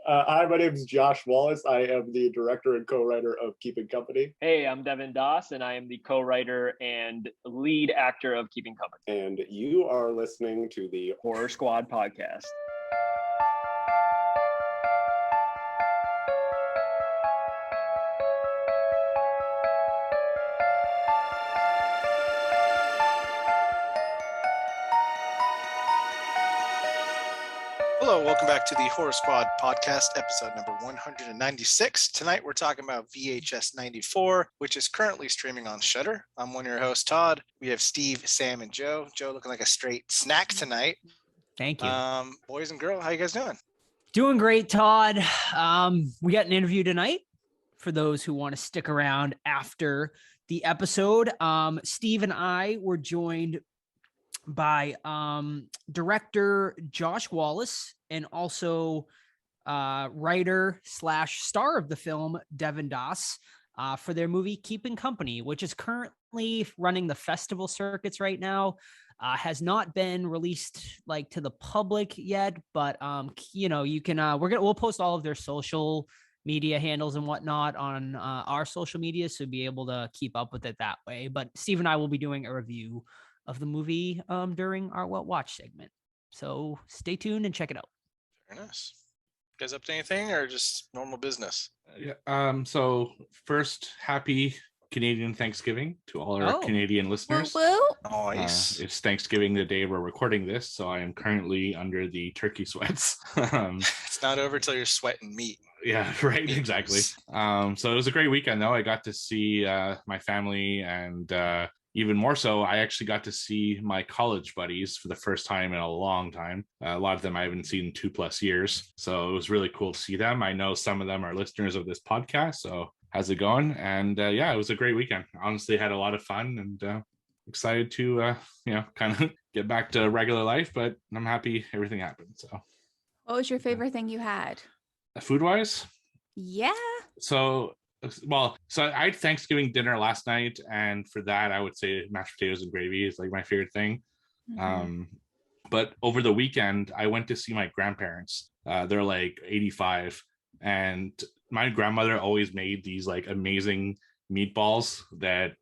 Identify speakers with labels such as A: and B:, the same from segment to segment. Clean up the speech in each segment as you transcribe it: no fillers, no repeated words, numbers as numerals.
A: Hi, my name is Josh Wallace. I am the director and co-writer of Keeping Company.
B: Hey, I'm Devin Doss, and I am the co-writer and lead actor of Keeping Company.
A: And you are listening to the
B: Horror Squad podcast.
C: Hello, welcome back to the Horror Squad podcast, episode number 196. Tonight we're talking about VHS 94, which is currently streaming on Shudder. I'm one of your hosts, Todd. We have Steve, Sam, and Joe. Joe looking like a straight snack tonight.
D: Thank you.
C: Boys and girl, how you guys doing?
D: Doing great, Todd. We got an interview tonight for those who want to stick around after the episode. Steve and I were joined by director Josh Wallace and also writer / star of the film Devin Doss for their movie Keeping Company, which is currently running the festival circuits right now. Has not been released like to the public yet, but you can we'll post all of their social media handles and whatnot on our social media, so be able to keep up with it that way. But Steve and I will be doing a review of the movie during our What Watch segment. So stay tuned and check it out.
C: Very nice. You guys up to anything or just normal business?
E: So first, happy Canadian Thanksgiving to all our Canadian listeners.
F: Woo woo.
C: Nice.
E: It's Thanksgiving the day we're recording this, so I am currently under the turkey sweats.
C: It's not over till you're sweating meat.
E: Yeah, right, exactly. So it was a great weekend, though. I got to see my family, and even more so, I actually got to see my college buddies for the first time in a long time. A lot of them I haven't seen in 2+ years. So it was really cool to see them. I know some of them are listeners of this podcast. So how's it going? And yeah, it was a great weekend. Honestly, had a lot of fun and excited to, kind of get back to regular life. But I'm happy everything happened. So
F: What was your favorite thing you had?
E: Food-wise?
F: Yeah.
E: So I had Thanksgiving dinner last night, and for that I would say mashed potatoes and gravy is like my favorite thing.
F: Mm-hmm.
E: But over the weekend I went to see my grandparents. They're like 85, and my grandmother always made these like amazing meatballs that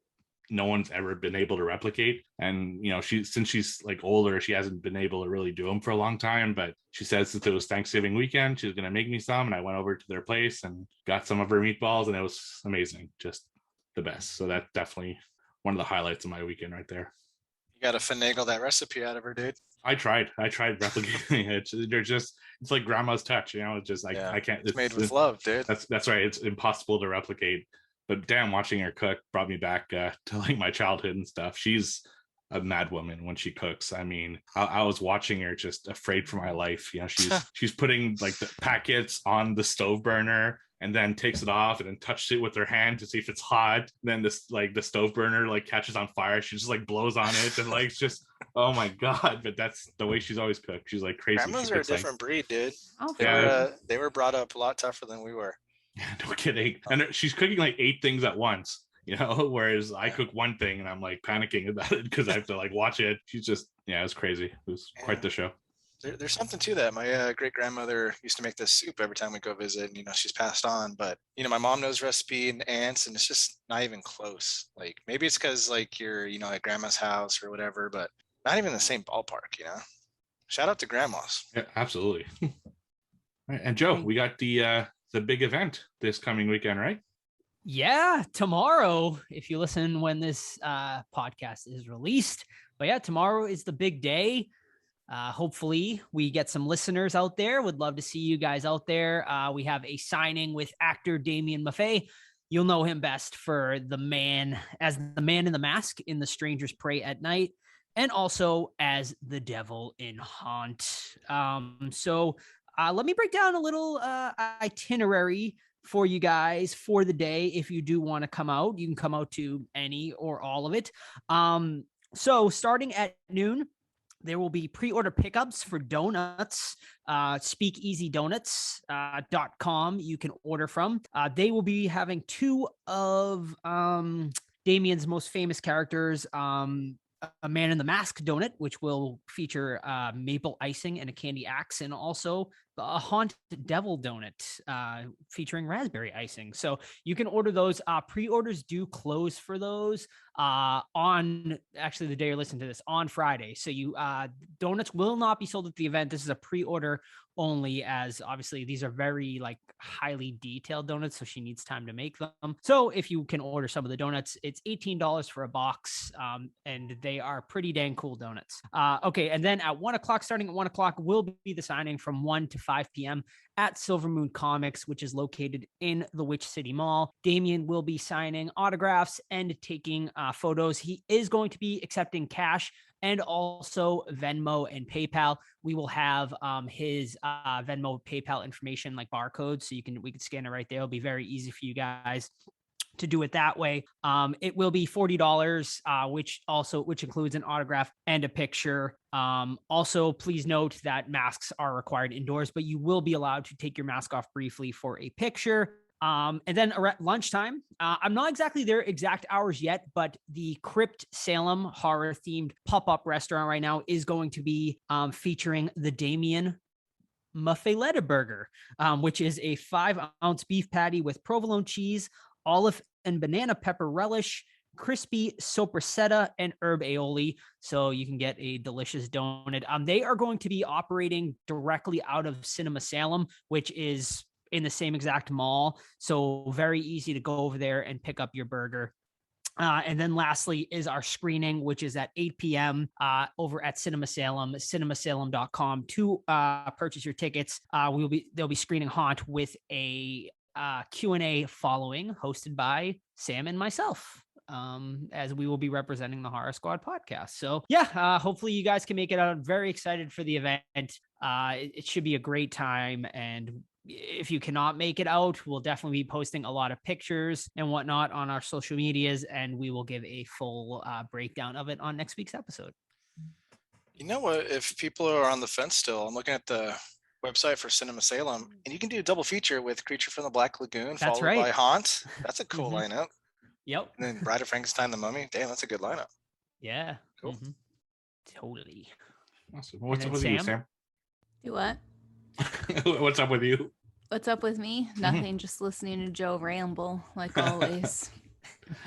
E: no one's ever been able to replicate. And since she's like older, she hasn't been able to really do them for a long time, but she said since it was Thanksgiving weekend, she's going to make me some. And I went over to their place and got some of her meatballs, and it was amazing. Just the best. So that's definitely one of the highlights of my weekend right there.
C: You got to finagle that recipe out of her, dude.
E: I tried replicating it. It's like grandma's touch, it's just like, I can't.
C: It's made with love, dude.
E: That's right. It's impossible to replicate. But damn, watching her cook brought me back to like my childhood and stuff. She's a mad woman when she cooks. I mean, I was watching her just afraid for my life. She's putting like the packets on the stove burner and then takes it off and then touches it with her hand to see if it's hot. Then the stove burner like catches on fire. She just like blows on it and like it's oh my god. But that's the way she's always cooked. She's like crazy.
C: Grandmas are a different breed, dude.
F: Oh,
C: They were brought up a lot tougher than we were.
E: No kidding. And she's cooking like 8 things at once, whereas I cook one thing and I'm like panicking about it because I have to like watch it. She's just, it was crazy. It was quite the show.
C: There's something to that. My great grandmother used to make this soup every time we go visit, and she's passed on, but my mom knows recipe and aunts, and it's just not even close. Like maybe it's because like you're at grandma's house or whatever, but not even the same ballpark. Shout out to grandmas.
E: Yeah, absolutely. And Joe, we got the big event this coming weekend, right?
D: Yeah, tomorrow, if you listen when this podcast is released. But yeah, tomorrow is the big day. Hopefully we get some listeners out there. Would love to see you guys out there. We have a signing with actor Damien Maffei. You'll know him best for the man in the mask in The Strangers Prey at Night, and also as the devil in Haunt. So let me break down a little itinerary for you guys for the day. If you do want to come out, you can come out to any or all of it. So starting at noon, there will be pre-order pickups for donuts. Speakeasydonuts.com you can order from. They will be having 2 of Damien's most famous characters, a Man in the Mask donut, which will feature maple icing and a candy axe, and also a haunted devil donut featuring raspberry icing. So you can order those. Pre-orders do close for those on actually the day you're listening to this, on Friday. So you donuts will not be sold at the event. This is a pre-order only, as obviously these are very like highly detailed donuts, so she needs time to make them. So if you can order some of the donuts, it's $18 for a box, and they are pretty dang cool donuts. Okay, and then at 1 o'clock, starting at 1 o'clock, will be the signing from 1 to 5 p.m. at Silver Moon Comics, which is located in the Witch City Mall. Damien will be signing autographs and taking photos. He is going to be accepting cash and also Venmo and PayPal. We will have his Venmo, PayPal information, like barcodes, so we can scan it right there. It'll be very easy for you guys to do it that way. It will be $40, which includes an autograph and a picture. Also, please note that masks are required indoors, but you will be allowed to take your mask off briefly for a picture. And then at lunchtime, I'm not exactly their exact hours yet, but the Crypt Salem horror themed pop-up restaurant right now is going to be featuring the Damien Muffaletta Burger, which is a 5-ounce beef patty with provolone cheese, olive and banana pepper relish, crispy sopressata, and herb aioli. So you can get a delicious donut. They are going to be operating directly out of Cinema Salem, which is in the same exact mall. So very easy to go over there and pick up your burger. And then lastly is our screening, which is at 8 p.m. Over at Cinema Salem, cinemasalem.com to purchase your tickets. They'll be screening Haunt with a Q&A following, hosted by Sam and myself, as we will be representing the Horror Squad podcast. So yeah, hopefully you guys can make it out. I'm very excited for the event. It should be a great time, and if you cannot make it out, we'll definitely be posting a lot of pictures and whatnot on our social medias, and we will give a full breakdown of it on next week's episode.
C: You know what? If people are on the fence still, I'm looking at the website for Cinema Salem, and you can do a double feature with Creature from the Black Lagoon,
D: That's
C: followed
D: right.
C: by Haunt. That's a cool lineup.
D: Yep.
C: And then Bride of Frankenstein, the Mummy. Damn, that's a good lineup.
D: Yeah.
C: Cool.
D: Totally.
E: Awesome. What's
D: And
E: up with
D: then
E: you, Sam?
F: Do what?
E: What's up with you?
F: What's up with me? Nothing. Just listening to Joe ramble like always.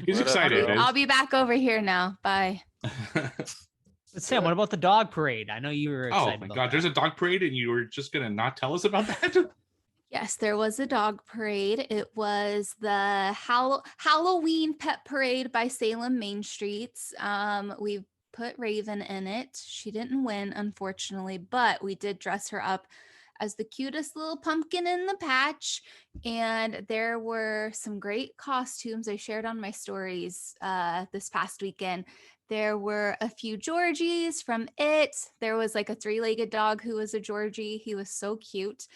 E: He's
C: What up,
E: excited.
C: bro?
F: I'll be back over here now. Bye.
D: But Sam, what about the dog parade? I know you were
E: Oh
D: excited.
E: my
D: about
E: God,
D: that.
E: there's a dog parade and you were just going to not tell us about that?
F: Yes, there was a dog parade. It was the Halloween pet parade by Salem Main Streets. We put Raven in it. She didn't win, unfortunately, but we did dress her up as the cutest little pumpkin in the patch. And there were some great costumes I shared on my stories this past weekend. There were a few Georgies from It. There was like a 3-legged dog who was a Georgie. He was so cute.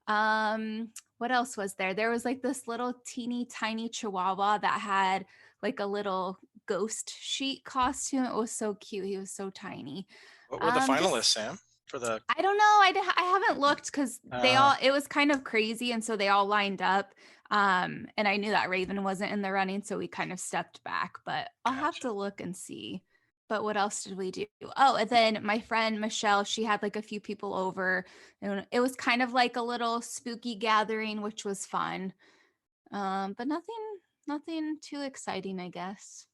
F: What else was there? There was like this little teeny tiny Chihuahua that had like a little ghost sheet costume. It was so cute. He was so tiny.
C: What were the finalists, Sam? For the
F: I don't know. I haven't looked because it was kind of crazy. And so they all lined up. And I knew that Raven wasn't in the running. So we kind of stepped back, but I'll have to look and see. But what else did we do? Oh, and then my friend Michelle, she had like a few people over. And it was kind of like a little spooky gathering, which was fun. But nothing too exciting, I guess.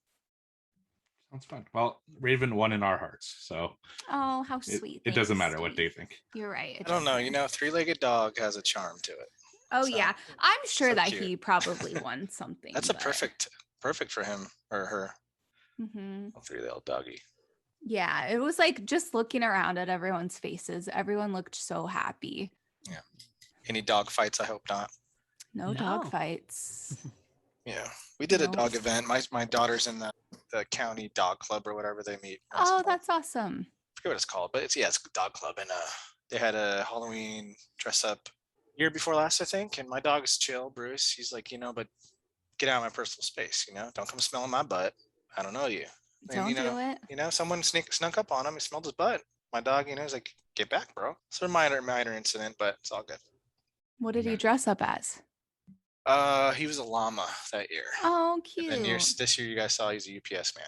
E: Sounds fun. Well, Raven won in our hearts, so
F: Oh, how sweet.
E: it doesn't
F: Thanks,
E: matter what
F: Steve.
E: they think.
F: You're right.
C: I don't know. You know, 3-legged dog has a charm to it.
F: Oh,
C: So,
F: yeah. I'm sure
C: so
F: that
C: cute.
F: he probably won something.
C: That's a perfect for him or her.
F: Mm-hmm.
C: A 3-legged doggy.
F: Yeah, it was like just looking around at everyone's faces. Everyone looked so happy.
C: Yeah. Any dog fights? I hope not.
F: No dog fights.
C: Yeah, we did a
F: No.
C: dog event. My daughter's in the county dog club or whatever they meet. once a
F: Oh,
C: month.
F: that's awesome.
C: I forget what it's called, but it's a dog club, and they had a Halloween dress up year before last, I think. And my dog's chill, Bruce. He's like, but get out of my personal space. Don't come smelling my butt. I don't know you.
F: Don't
C: And,
F: do it.
C: Someone snuck up on him and smelled his butt. My dog, is like, get back, bro. It's a minor incident, but it's all good.
F: What did he dress up as?
C: He was a llama that year.
F: Oh,
C: And
F: cute.
C: then this year you guys saw he's a UPS man.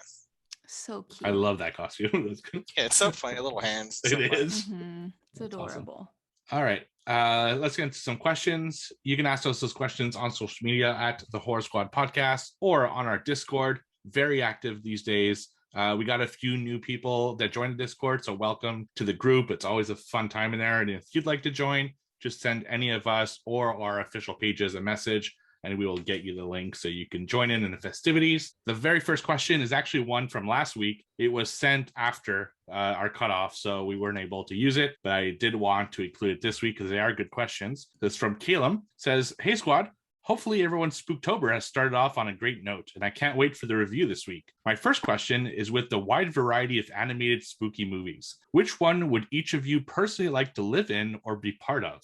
F: So cute.
E: I love that costume. That's good.
C: Yeah, it's so funny. Little hands.
E: It
C: so funny.
E: is.
F: Mhm. It's
E: That's awesome.
F: adorable.
E: All right. let's get into some questions. You can ask us those questions on social media at the Horror Squad Podcast or on our Discord. Very active these days. We got a few new people that joined the Discord, so welcome to the group. It's always a fun time in there. And if you'd like to join, just send any of us or our official pages a message, and we will get you the link so you can join in the festivities. The very first question is actually one from last week. It was sent after our cutoff, so we weren't able to use it, but I did want to include it this week because they are good questions. This is from Caleb. Says, hey squad, hopefully everyone's Spooktober has started off on a great note, and I can't wait for the review this week. My first question is, with the wide variety of animated spooky movies, which one would each of you personally like to live in or be part of?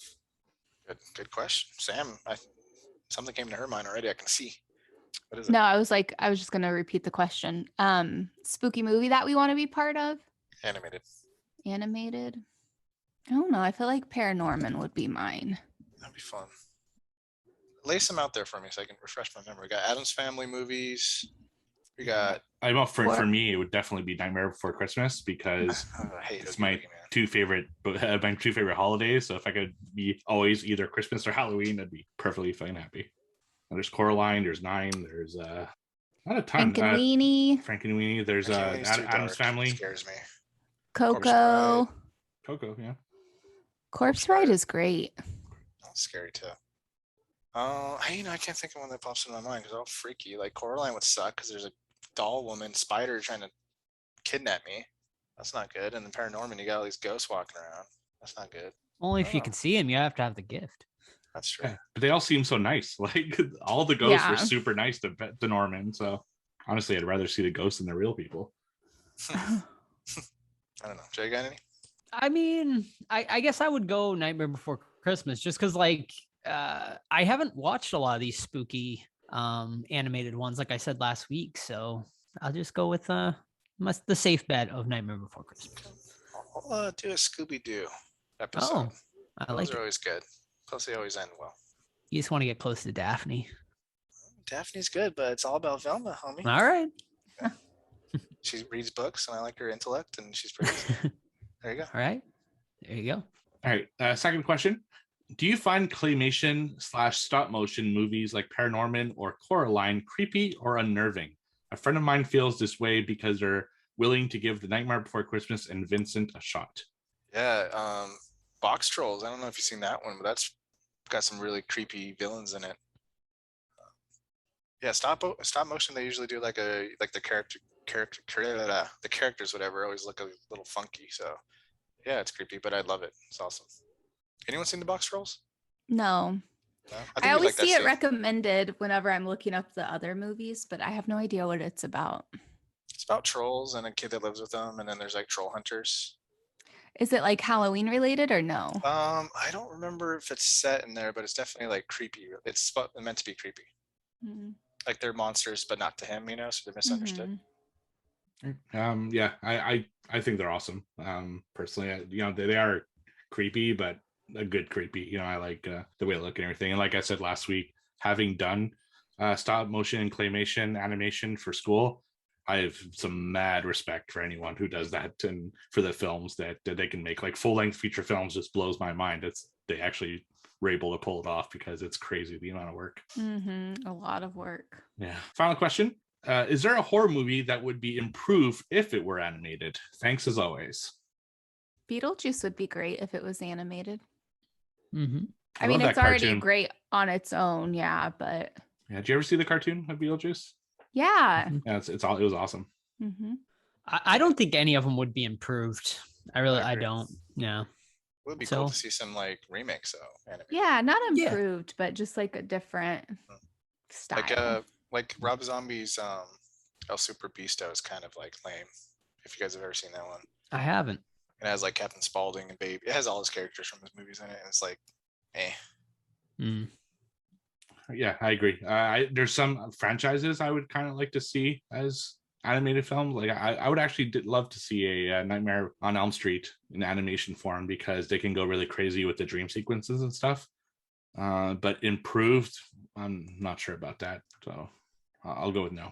C: Good question. Sam, something came to her mind already, I can see. What is it?
F: No, I was just gonna repeat the question. Spooky movie that we want to be part of?
C: Animated.
F: Animated? I don't know. I feel like Paranorman would be mine.
C: That'd be fun. Lay some out there for me so I can refresh my memory. We got Addams Family movies. We got.
E: I'm up for me. It would definitely be Nightmare Before Christmas because it's my two favorite holidays. So if I could be always either Christmas or Halloween, I'd be perfectly fine, happy. And there's Coraline. There's Nine. There's not a ton. Frankenweenie. There's Addams Family.
C: It scares me.
F: Coco,
E: yeah.
F: Corpse Bride is great.
C: That's scary too. I can't think of one that pops in my mind because they're all freaky. Like Coraline would suck because there's a doll woman spider trying to kidnap me. That's not good. And the Paranorman, you got all these ghosts walking around. That's not good.
D: Only if you can see him, you have to have the gift.
C: That's true.
E: Yeah, but they all seem so nice. Like all the ghosts were super nice to Norman. So honestly, I'd rather see the ghosts than the real people.
C: I don't know. Jay, got any?
D: I mean, I guess I would go Nightmare Before Christmas just because I haven't watched a lot of these spooky animated ones, like I said last week. So I'll just go with the safe bet of Nightmare Before Christmas.
C: I'll do a Scooby-Doo episode.
D: Oh, I like
C: Those are always good. Plus, they always end well.
D: You just want to get close to Daphne.
C: Daphne's good, but it's all about Velma, homie.
D: All right.
C: Yeah. She reads books, and I like her intellect, and she's pretty. There you go.
D: All right. There you go.
E: All right. Second question. Do you find claymation / stop motion movies like Paranorman or Coraline creepy or unnerving? A friend of mine feels this way because they're willing to give The Nightmare Before Christmas and Vincent a shot.
C: Yeah. Box Trolls. I don't know if you've seen that one, but that's got some really creepy villains in it. Yeah, stop motion. They usually do like the characters, whatever, always look a little funky. So yeah, it's creepy, but I love it. It's awesome. Anyone seen the Box Trolls?
F: No. I always see it recommended whenever I'm looking up the other movies, but I have no idea what it's about.
C: It's about trolls and a kid that lives with them, and then there's like troll hunters.
F: Is it like Halloween related or no?
C: I don't remember if it's set in there, but it's definitely like creepy. It's meant to be creepy. Mm-hmm. Like they're monsters, but not to him, so they're misunderstood.
E: Mm-hmm. Yeah, I think they're awesome. Personally, they are creepy, but a good creepy. I like the way they look and everything. And like I said last week, having done stop motion and claymation animation for school, I have some mad respect for anyone who does that, and for the films that they can make. Like full-length feature films just blows my mind. They actually were able to pull it off because it's crazy the amount of work.
F: Mm-hmm. A lot of work.
E: Yeah. Final question. Is there a horror movie that would be improved if it were animated? Thanks as always.
F: Beetlejuice would be great if it was animated.
D: Mm-hmm.
F: I mean, it's already great on its own, yeah, but...
E: Yeah, did you ever see the cartoon of Beetlejuice?
F: Yeah.
E: Yeah, it was awesome.
F: Mm-hmm.
D: I don't think any of them would be improved. I don't. Yeah.
C: It would be cool to see some like remakes though. Animated.
F: Yeah, not improved, but just like a different style.
C: Like Rob Zombie's El Super Beasto is kind of like lame. If you guys have ever seen that one.
D: I haven't.
C: It has like Captain Spaulding and Babe. It has all his characters from his movies in it, and it's like,
E: Yeah, I agree. There's some franchises I would kind of like to see as animated films. Like I would actually love to see a Nightmare on Elm Street in animation form because they can go really crazy with the dream sequences and stuff. But improved, I'm not sure about that. So I'll go with no.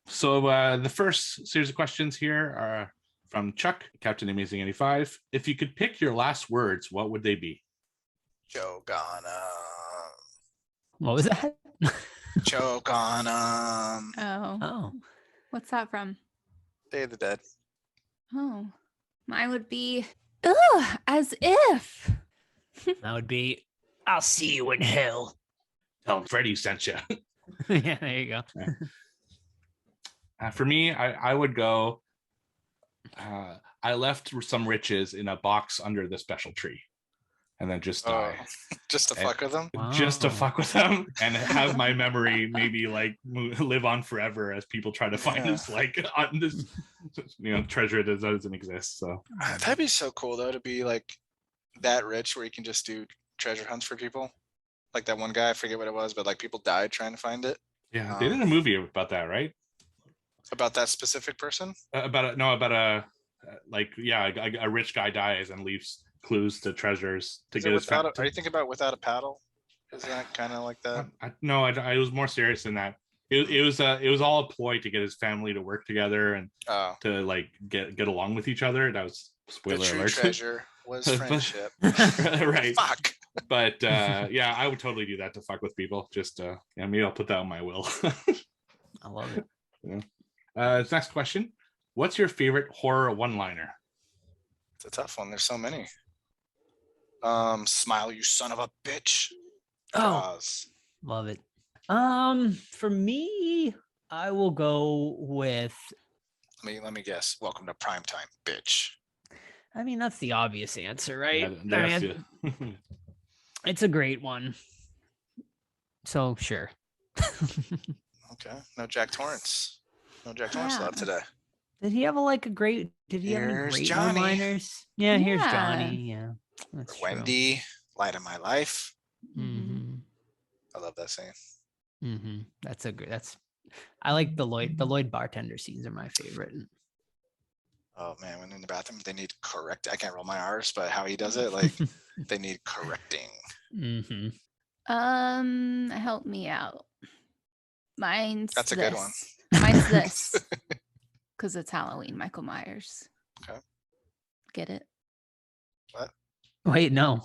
E: So the first series of questions here are from Chuck, Captain Amazing 85. If you could pick your last words, what would they be?
C: Joke on 'em.
D: What was that?
C: Joke on 'em.
F: Oh,
D: Oh,
F: what's that from?
C: Day of the Dead.
F: Oh, mine would be, ugh, as if.
D: that would be. I'll see you in hell.
E: Tell him Freddie sent you.
D: Yeah, there you go.
E: For me, I would go. I left some riches in a box under the special tree, and then just die.
C: Just to
E: And-
C: fuck with them.
E: Just to
D: Wow.
E: fuck with them and have my memory maybe like live on forever as people try to find this like on this treasure that doesn't exist. So
C: That'd be so cool though to be like that rich where you can just do treasure hunts for people. Like that one guy, I forget what it was, but like people died trying to find it.
E: yeah, they did a movie about that, right?
C: About that specific person.
E: About a rich guy dies and leaves clues to treasures to
C: Is
E: get
C: it
E: his
C: without? Are you thinking about Without a Paddle? Is that kind of like that?
E: I was more serious than that. It was all a ploy to get his family to work together and
C: Oh,
E: to like get along with each other. That was
C: the
E: spoiler
C: true
E: alert.
C: treasure was friendship.
E: Right.
C: Fuck.
E: But yeah, I would totally do that to fuck with people. Just maybe I'll put that on my will.
D: I love it.
E: Next question. What's your favorite horror one-liner?
C: It's a tough one. There's so many. Smile, you son of a bitch.
D: Oh,
C: Jaws.
D: love it. For me, I will go with.
C: Let me guess. Welcome to primetime, bitch.
D: I mean, that's the obvious answer, right?
E: Yeah,
D: I mean, it's a great one. So sure.
C: Okay. No Jack Torrance. No Jack Torrance
F: Yeah.
C: allowed today.
D: Did he have a great? Did he have any
C: Here's
D: great
C: Johnny.
D: one-liners? Yeah, here's
F: Yeah.
D: Johnny. Yeah, that's
C: Wendy, light of my life.
D: Mm-hmm.
C: I love that scene.
D: Mm-hmm. That's a great. That's. I like the Lloyd bartender scenes are my favorite.
C: Oh man, when in the bathroom, they need correct. I can't roll my R's, but how he does it, like they need correcting.
D: Mm-hmm.
F: Help me out. Mine's
C: That's a good one.
F: Mine's this. Because it's Halloween, Michael Myers.
C: Okay.
F: Get it?
D: Wait, no.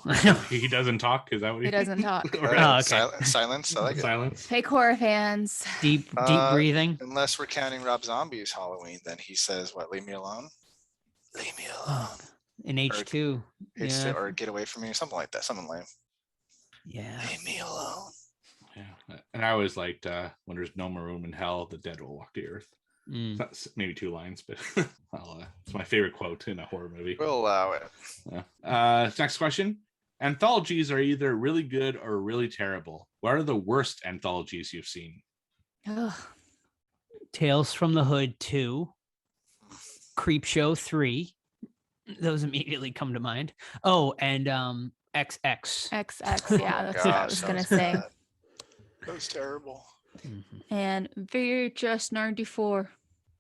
E: He doesn't talk. Is that what
F: He doesn't talk.
E: Right.
D: Oh, okay.
C: Silence. I like it.
E: Silence.
F: Fake horror fans.
D: Deep
C: Uh,
D: breathing.
C: Unless we're counting Rob Zombie's Halloween, then he says, "What? Leave me alone. Leave me alone.
D: In H2.
C: It's
D: Yeah.
C: or get away from me, or something like that. Something lame.
D: Yeah.
C: Leave me alone."
E: Yeah, and I always liked when there's no more room in hell, the dead will walk the earth.
D: Mm.
E: That's maybe 2 lines, but it's my favorite quote in a horror movie.
C: We'll allow it.
E: Next question. Anthologies are either really good or really terrible. What are the worst anthologies you've seen?
F: Ugh.
D: Tales from the Hood 2. Creepshow 3. Those immediately come to mind. Oh, and XX.
F: XX. Yeah, that's what I was
C: that
F: gonna
C: was
F: say.
C: bad. That was terrible.
D: Mhm.
F: And VHS 94.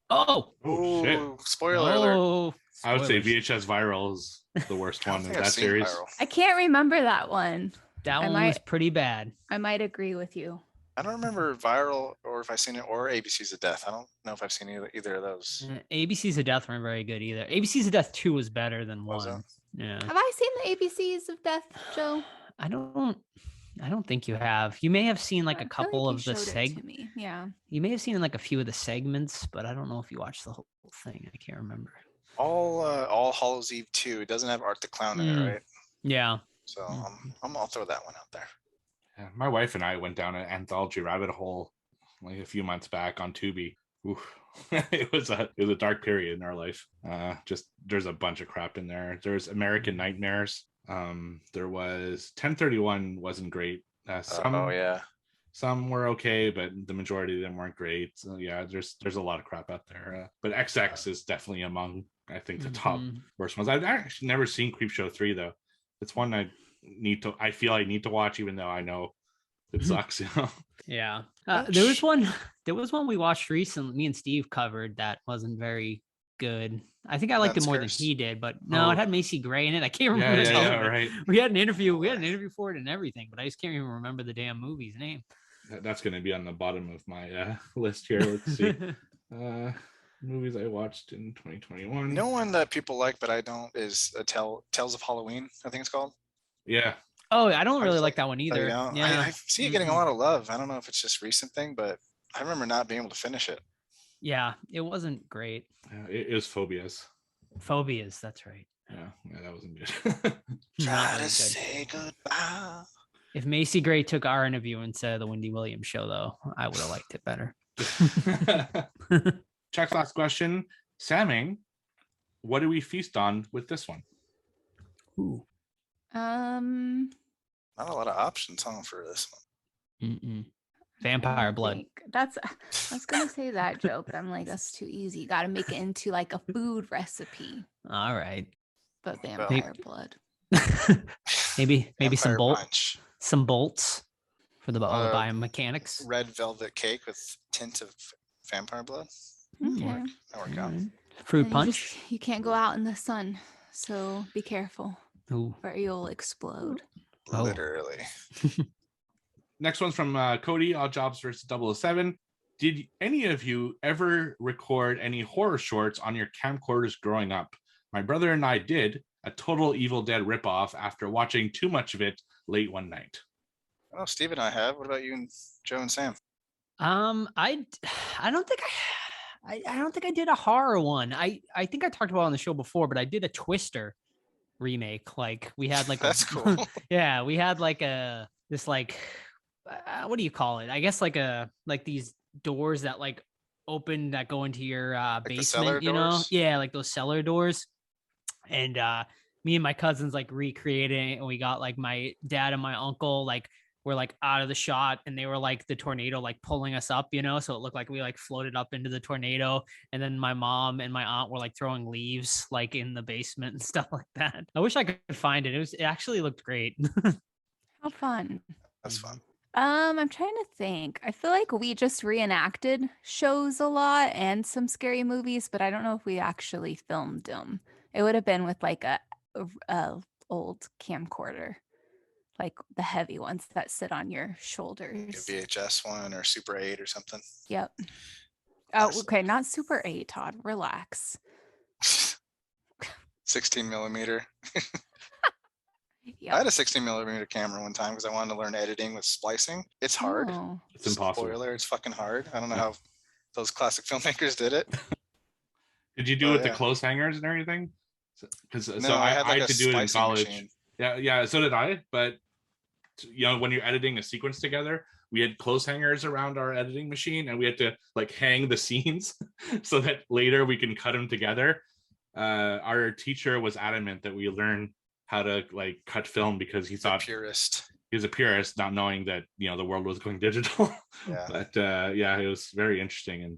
D: Oh,
E: Oh shit!
C: Ooh, spoiler alert.
D: oh,
E: I would say
D: spoilers.
E: VHS Viral is the worst
C: I
E: one
C: don't
E: in
C: think I've
E: that
C: seen
E: series.
C: Viral.
F: I can't remember that one.
D: That
F: I
D: one
F: might-
D: was pretty bad.
F: I might agree with you.
C: I don't remember Viral or if I've seen it or ABC's of Death. I don't know if I've seen either of those.
D: ABC's of Death weren't very good either. ABC's of Death 2 was better than
C: Was
D: 1. Yeah.
F: Have I seen the ABCs of Death, Joe?
D: I don't think you have. You may have seen like
F: I
D: a
F: feel
D: couple
F: like
D: of
F: you
D: the
F: showed it to me. Yeah.
D: You may have seen like a few of the segments, but I don't know if you watched the whole thing. I can't remember.
C: All Hallows Eve 2. It doesn't have Art the Clown in it, right?
D: Yeah.
C: So I'll throw that one out there.
E: Yeah, my wife and I went down an anthology rabbit hole like a few months back on Tubi. Oof. it was a dark period in our life. Just there's a bunch of crap in there. There's American Nightmares. There was 1031 wasn't great. Some were okay, but the majority of them weren't great. So yeah, there's a lot of crap out there. But XX is definitely among I think the top worst ones. I've actually never seen Creepshow 3 though. It's one I feel I need to watch, even though I know it sucks. You know?
D: Yeah. There was one we watched recently. Me and Steve covered that wasn't very good. I think I liked it more than he did, but no, it had Macy Gray in it. I can't remember.
E: Yeah, right.
D: We had an interview. We had an interview for it and everything, but I just can't even remember the damn movie's name.
E: That's going to be on the bottom of my list here. Let's see. Movies I watched in 2021.
C: You know one that people like, but I don't, is Tales of Halloween, I think it's called.
E: Yeah.
D: Oh, I don't
C: I
D: really
C: was
D: like that one
C: Oh, you
D: either.
C: know,
D: Yeah.
C: I see it getting a lot of love. I don't know if it's just recent thing, but I remember not being able to finish it.
D: Yeah, it wasn't great.
E: It was Phobias.
D: Phobias, that's right.
E: Yeah, that wasn't good.
D: Not
C: Try
D: really
C: to
D: good.
C: say goodbye.
D: If Macy Gray took our interview instead of the Wendy Williams show, though, I would have liked it better.
E: Chuck's last question. Samming, what do we feast on with this one?
D: Ooh.
C: Not a lot of options, huh, for this one.
D: Mm-mm. Vampire blood.
F: That's I was gonna say that joke, but I'm like, that's too easy. Got to make it into like a food recipe,
D: All right.
F: but
C: Well,
F: vampire blood.
D: maybe
C: Vampire
D: some
C: punch.
D: some bolts for all the
C: Uh,
D: biomechanics.
C: Red velvet cake with tint of vampire blood.
F: Okay.
C: That work out.
D: Alright. Fruit
F: And
D: punch.
F: you can't go out in the sun, so be careful
D: Ooh.
F: or you'll explode.
D: Oh.
C: Literally.
E: Next one's from Cody, Odd Jobs versus 007. Did any of you ever record any horror shorts on your camcorders growing up? My brother and I did a total Evil Dead ripoff after watching too much of it late one night.
C: Oh, Steve and I have. What about you and Joe and Sam?
D: I don't think I don't think I did a horror one. I think I talked about it on the show before, but I did a Twister remake. Like we had like
C: That's cool.
D: yeah, we had like this like what do you call it? I guess like these doors that like open that go into your
C: the cellar
D: basement, you know?
C: doors?
D: Yeah, like those cellar doors. And me and my cousins like recreating it, and we got like my dad and my uncle like were like out of the shot, and they were like the tornado like pulling us up, you know, so it looked like we like floated up into the tornado. And then my mom and my aunt were like throwing leaves like in the basement and stuff like that. I wish I could find it. It actually looked great.
F: How fun.
C: That's fun.
F: I'm trying to think. I feel like we just reenacted shows a lot and some scary movies, but I don't know if we actually filmed them. It would have been with like a old camcorder, like the heavy ones that sit on your
C: Like a
F: shoulders.
C: VHS one or Super 8 or something.
F: Yep. Oh,
C: Awesome.
F: okay, not Super 8, Todd. Relax.
C: 16 millimeter. I
F: Yep.
C: had a 16 millimeter camera one time because I wanted to learn editing with splicing. It's hard.
F: Oh.
E: It's impossible.
C: Spoiler, it's fucking hard. I don't know how those classic filmmakers did it.
E: Did you do it
C: Oh,
E: with the
C: yeah.
E: clothes hangers and everything? Because
C: No, I had like
E: had
C: a
E: to do it in
C: splicing
E: college.
C: machine.
E: Yeah, so did I. But you know, when you're editing a sequence together, we had clothes hangers around our editing machine, and we had to like hang the scenes so that later we can cut them together. Our teacher was adamant that we learn how to like cut film because he
C: The
E: thought
C: purist.
E: he was a purist, not knowing that you know the world was going digital.
C: Yeah.
E: But yeah, it was very interesting and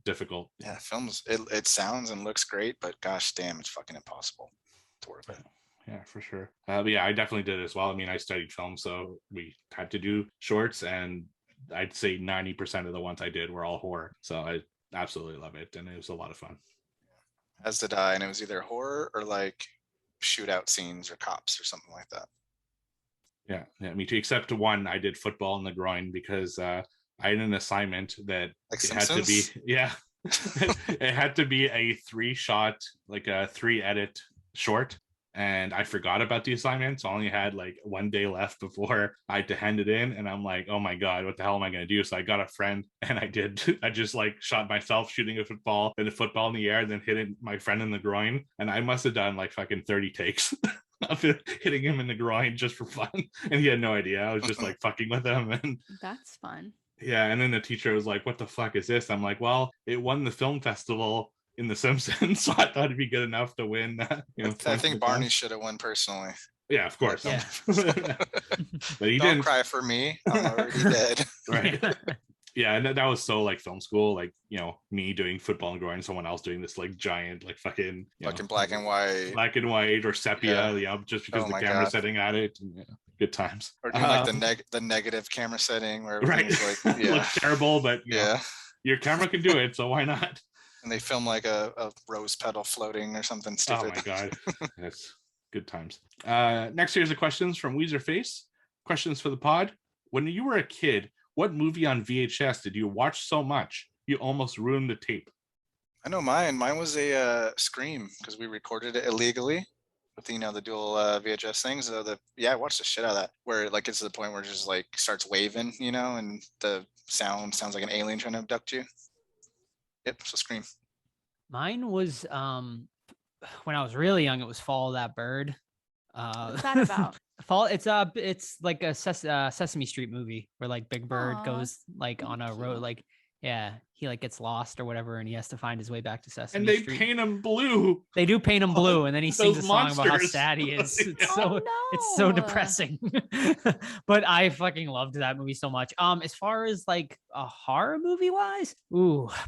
E: difficult.
C: Yeah, films. It sounds and looks great, but gosh damn, it's fucking impossible to work with.
E: Yeah, for sure. But yeah, I definitely did as well. I mean, I studied film, so we had to do shorts, and I'd say 90% of the ones I did were all horror. So I absolutely love it, and it was a lot of fun.
C: As did I, and it was either horror or like shootout scenes or cops or something like that.
E: Yeah, me too. Except one, I did football in the groin because I had an assignment that
C: Like
E: it had to be,
C: Simpsons?
E: yeah, it had to be a 3-shot, like a 3-edit short. And I forgot about the assignment. So I only had like one day left before I had to hand it in. And I'm like, oh my God, what the hell am I going to do? So I got a friend and I just like shot myself shooting a football and the football in the air and then hit my friend in the groin. And I must have done like fucking 30 takes of hitting him in the groin just for fun. And he had no idea. I was just like fucking with him. And
F: That's fun.
E: yeah. And then the teacher was like, what the fuck is this? I'm like, well, it won the film festival in The Simpsons, so I thought it'd be good enough to win. You know,
C: I
E: points
C: think
E: for
C: Barney
E: them.
C: should have won personally.
E: Yeah, of course.
D: Yeah.
E: But he
C: Don't
E: didn't.
C: cry for me. I'm already dead.
E: Right. Yeah, and that was so like film school, like you know, me doing football and growing, someone else doing this like giant, like fucking
C: Fucking black and white.
E: black and white or sepia,
C: Yeah.
E: you know, just because
C: Oh
E: the
C: my
E: camera's
C: God.
E: setting at it. And, yeah, good times.
C: Or doing like
E: Um,
C: the negative camera setting where
E: right.
C: everything's like, yeah.
E: Looks terrible, but you know,
C: Yeah.
E: your camera can do it, so why not?
C: And they film like a rose petal floating or something
E: Oh
C: stupid.
E: my God. That's good times. Next series of questions from Weezer Face. Questions for the pod. When you were a kid, what movie on VHS did you watch so much you almost ruined the tape?
C: I know mine. Mine was a Scream because we recorded it illegally. with the dual VHS things. So I watched the shit out of that, where it like gets to the point where it just like starts waving, and the sounds like an alien trying to abduct you. Yep, so Scream.
D: Mine was when I was really young, it was Follow That Bird.
F: What's that about?
D: It's like a Sesame Street movie where like Big Bird
F: Aw,
D: goes like on a
F: thank
D: road,
F: you.
D: like he like gets lost or whatever, and he has to find his way back to Sesame
E: And they
D: Street.
E: paint him blue.
D: They do paint him blue, and then he sings a
E: Those
D: song about how
E: monsters.
D: sad he is. It's
E: Oh,
D: it's so
F: no.
D: depressing. But I fucking loved that movie so much. As far as like a horror movie wise,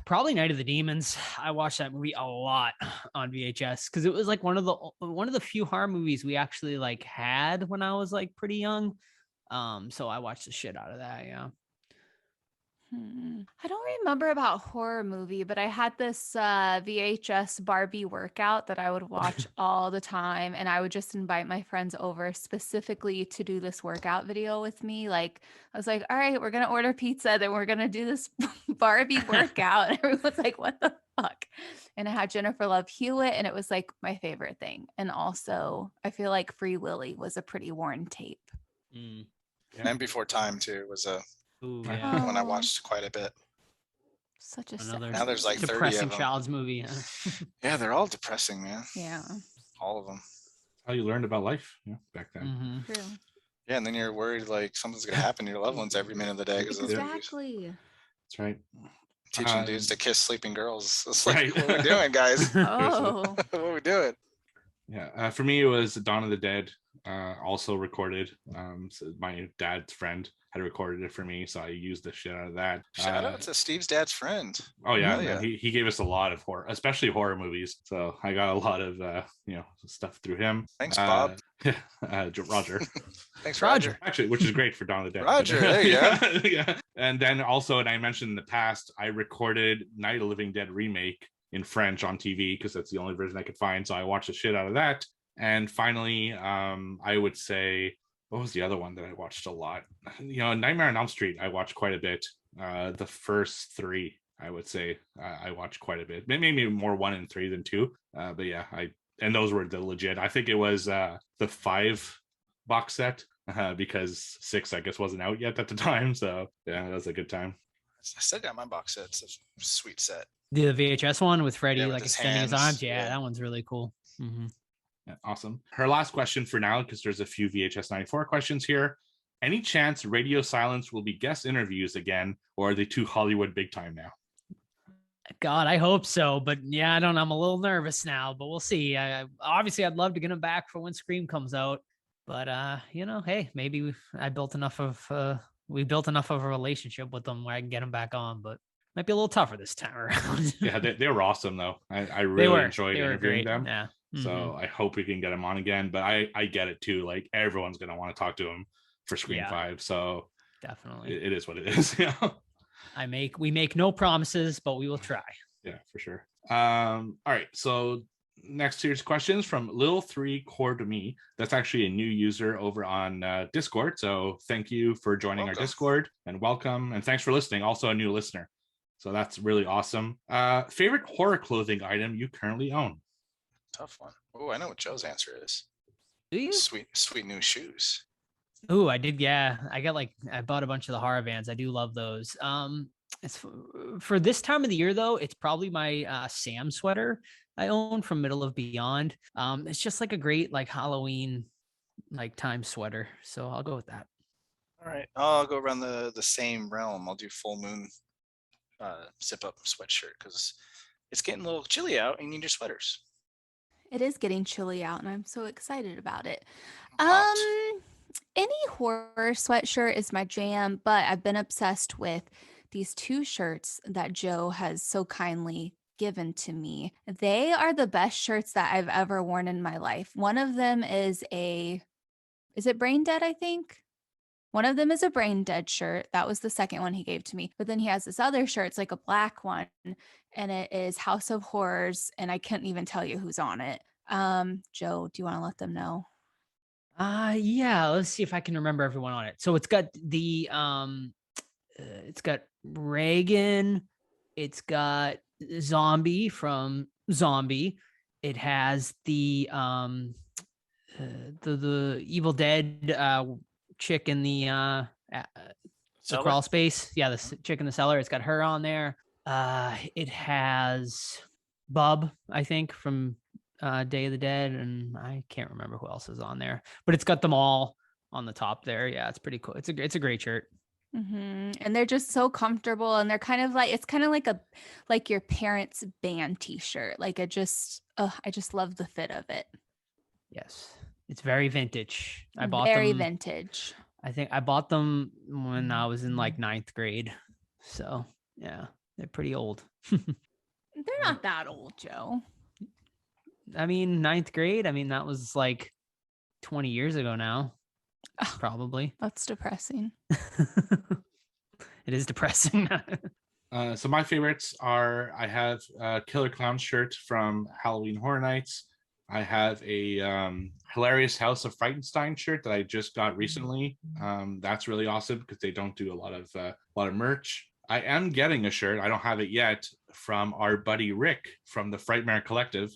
D: probably Night of the Demons. I watched that movie a lot on VHS because it was like one of the few horror movies we actually like had when I was like pretty young. So I watched the shit out of that. Yeah.
F: I don't remember about horror movie, but I had this VHS Barbie workout that I would watch all the time, and I would just invite my friends over specifically to do this workout video with me. Like I was like, all right, we're gonna order pizza, then we're gonna do this Barbie workout. And everyone's like, what the fuck? And I had Jennifer Love Hewitt, and it was like my favorite thing. And also I feel like Free Willy was a pretty worn tape.
D: Mm.
C: And Before Time too was a
D: Ooh,
C: one
D: yeah.
C: I watched quite a bit.
F: Such a
D: Another
C: Now there's like 30 of
D: depressing
C: them.
D: child's movie.
C: Yeah, they're all depressing, man.
F: Yeah,
C: All of them.
E: How you learned about life, back then.
D: Mhm.
F: true.
C: Yeah, and then you're worried like something's gonna happen to your loved ones every minute of the day because of those movies.
F: Exactly.
E: That's right.
C: Teaching dudes to kiss sleeping girls. It's like,
E: Right.
C: what are we doing, guys?
F: Oh,
C: What are we doing?
E: Yeah, for me it was Dawn of the Dead, also recorded. So my dad's friend had recorded it for me, so I used the shit out of that.
C: Shout out to Steve's dad's friend.
E: Oh yeah,
C: Hell
E: man, he gave us a lot of horror, especially horror movies. So I got a lot of stuff through him.
C: Thanks, Bob.
E: Roger.
C: Thanks, Roger.
E: Actually, which is great for Dawn of the Dead.
C: Roger, there you go.
E: Yeah. And then also, and I mentioned in the past, I recorded Night of the Living Dead remake in French on TV because that's the only version I could find. So I watched the shit out of that. And finally, I would say, what was the other one that I watched a lot? Nightmare on Elm Street, I watched quite a bit. The first three, I would say, I watched quite a bit. Maybe more 1 and 3 than 2. But yeah, and those were the legit. I think it was the 5 box set because 6, I guess, wasn't out yet at the time. So yeah, that was a good time.
C: I still got my box set. It's a sweet set.
D: The VHS one with Freddy
C: with
D: like
C: his
D: extending his
C: hands,
D: arms. Yeah,
C: yeah.
D: that one's really cool. Mm-hmm.
E: Yeah, awesome. Her last question for now, because there's a few VHS 94 questions here. Any chance Radio Silence will be guest interviews again, or are they too Hollywood big time now?
D: God, I hope so. But yeah, I don't know. I'm a little nervous now, but we'll see. Obviously, I'd love to get him back for when Scream comes out. But, hey, maybe we built enough of a relationship with them where I can get him back on, but might be a little tougher this time around.
E: Yeah, they were awesome, though. I really enjoyed interviewing them.
D: Yeah.
E: So I hope we can get him on again. But I get it, too. Like, everyone's going to want to talk to him for Scream 5. So
D: definitely.
E: It is what it is.
D: We make no promises, but we will try.
E: Yeah, for sure. All right. So next series of questions from Lil3 Core to Me. That's actually a new user over on Discord. So thank you for joining our Discord and welcome. And thanks for listening. Also a new listener. So that's really awesome. Favorite horror clothing item you currently own?
C: Tough one. Oh, I know what Joe's answer is.
D: Do you?
C: Sweet new shoes.
D: Oh, I did. Yeah, I bought a bunch of the horror Vans. I do love those. It's for this time of the year though. It's probably my Sam sweater I own from Middle of Beyond. It's just like a great like Halloween like time sweater. So I'll go with that.
C: All right, I'll go around the same realm. I'll do Full Moon zip up sweatshirt because it's getting a little chilly out and you need your sweaters.
F: it is getting chilly out, and I'm so excited about it.
C: Pumped.
F: Any horror sweatshirt is my jam, but I've been obsessed with these 2 shirts that Joe has so kindly given to me. They are the best shirts that I've ever worn in my life. One of them is it Brain Dead, I think? One of them is a Brain Dead shirt. That was the second one he gave to me. But then he has this other shirt. It's like a black one, and it is House of Horrors, and I couldn't even tell you who's on it. Joe, do you want to let them know?
D: Yeah, let's see if I can remember everyone on it. So it's got the it's got Reagan, it's got Zombie from Zombie, it has the the Evil Dead chick in the
B: Cellar?
D: crawl space. Yeah, the chick in the cellar. It's got her on there. It has Bub, I think, from Day of the Dead, and I can't remember who else is on there, but it's got them all on the top there. Yeah, it's pretty cool. It's a great shirt.
F: And they're just so comfortable, and they're kind of like, it's kind of like your parents' band t-shirt. Like I just love the fit of it.
D: Yes, it's very vintage. I bought
F: Very
D: them.
F: vintage.
D: I think I bought them when I was in like 9th grade. So yeah, they're pretty old.
F: They're not that old, Joe.
D: I mean, 9th grade. I mean, that was like 20 years ago now,
F: Oh,
D: probably.
F: That's depressing.
D: It is depressing.
E: So my favorites are, I have a Killer Clown shirt from Halloween Horror Nights. I have a hilarious House of Frightenstein shirt that I just got recently. That's really awesome because they don't do a lot of merch. I am getting a shirt, I don't have it yet, from our buddy Rick from the Frightmare Collective.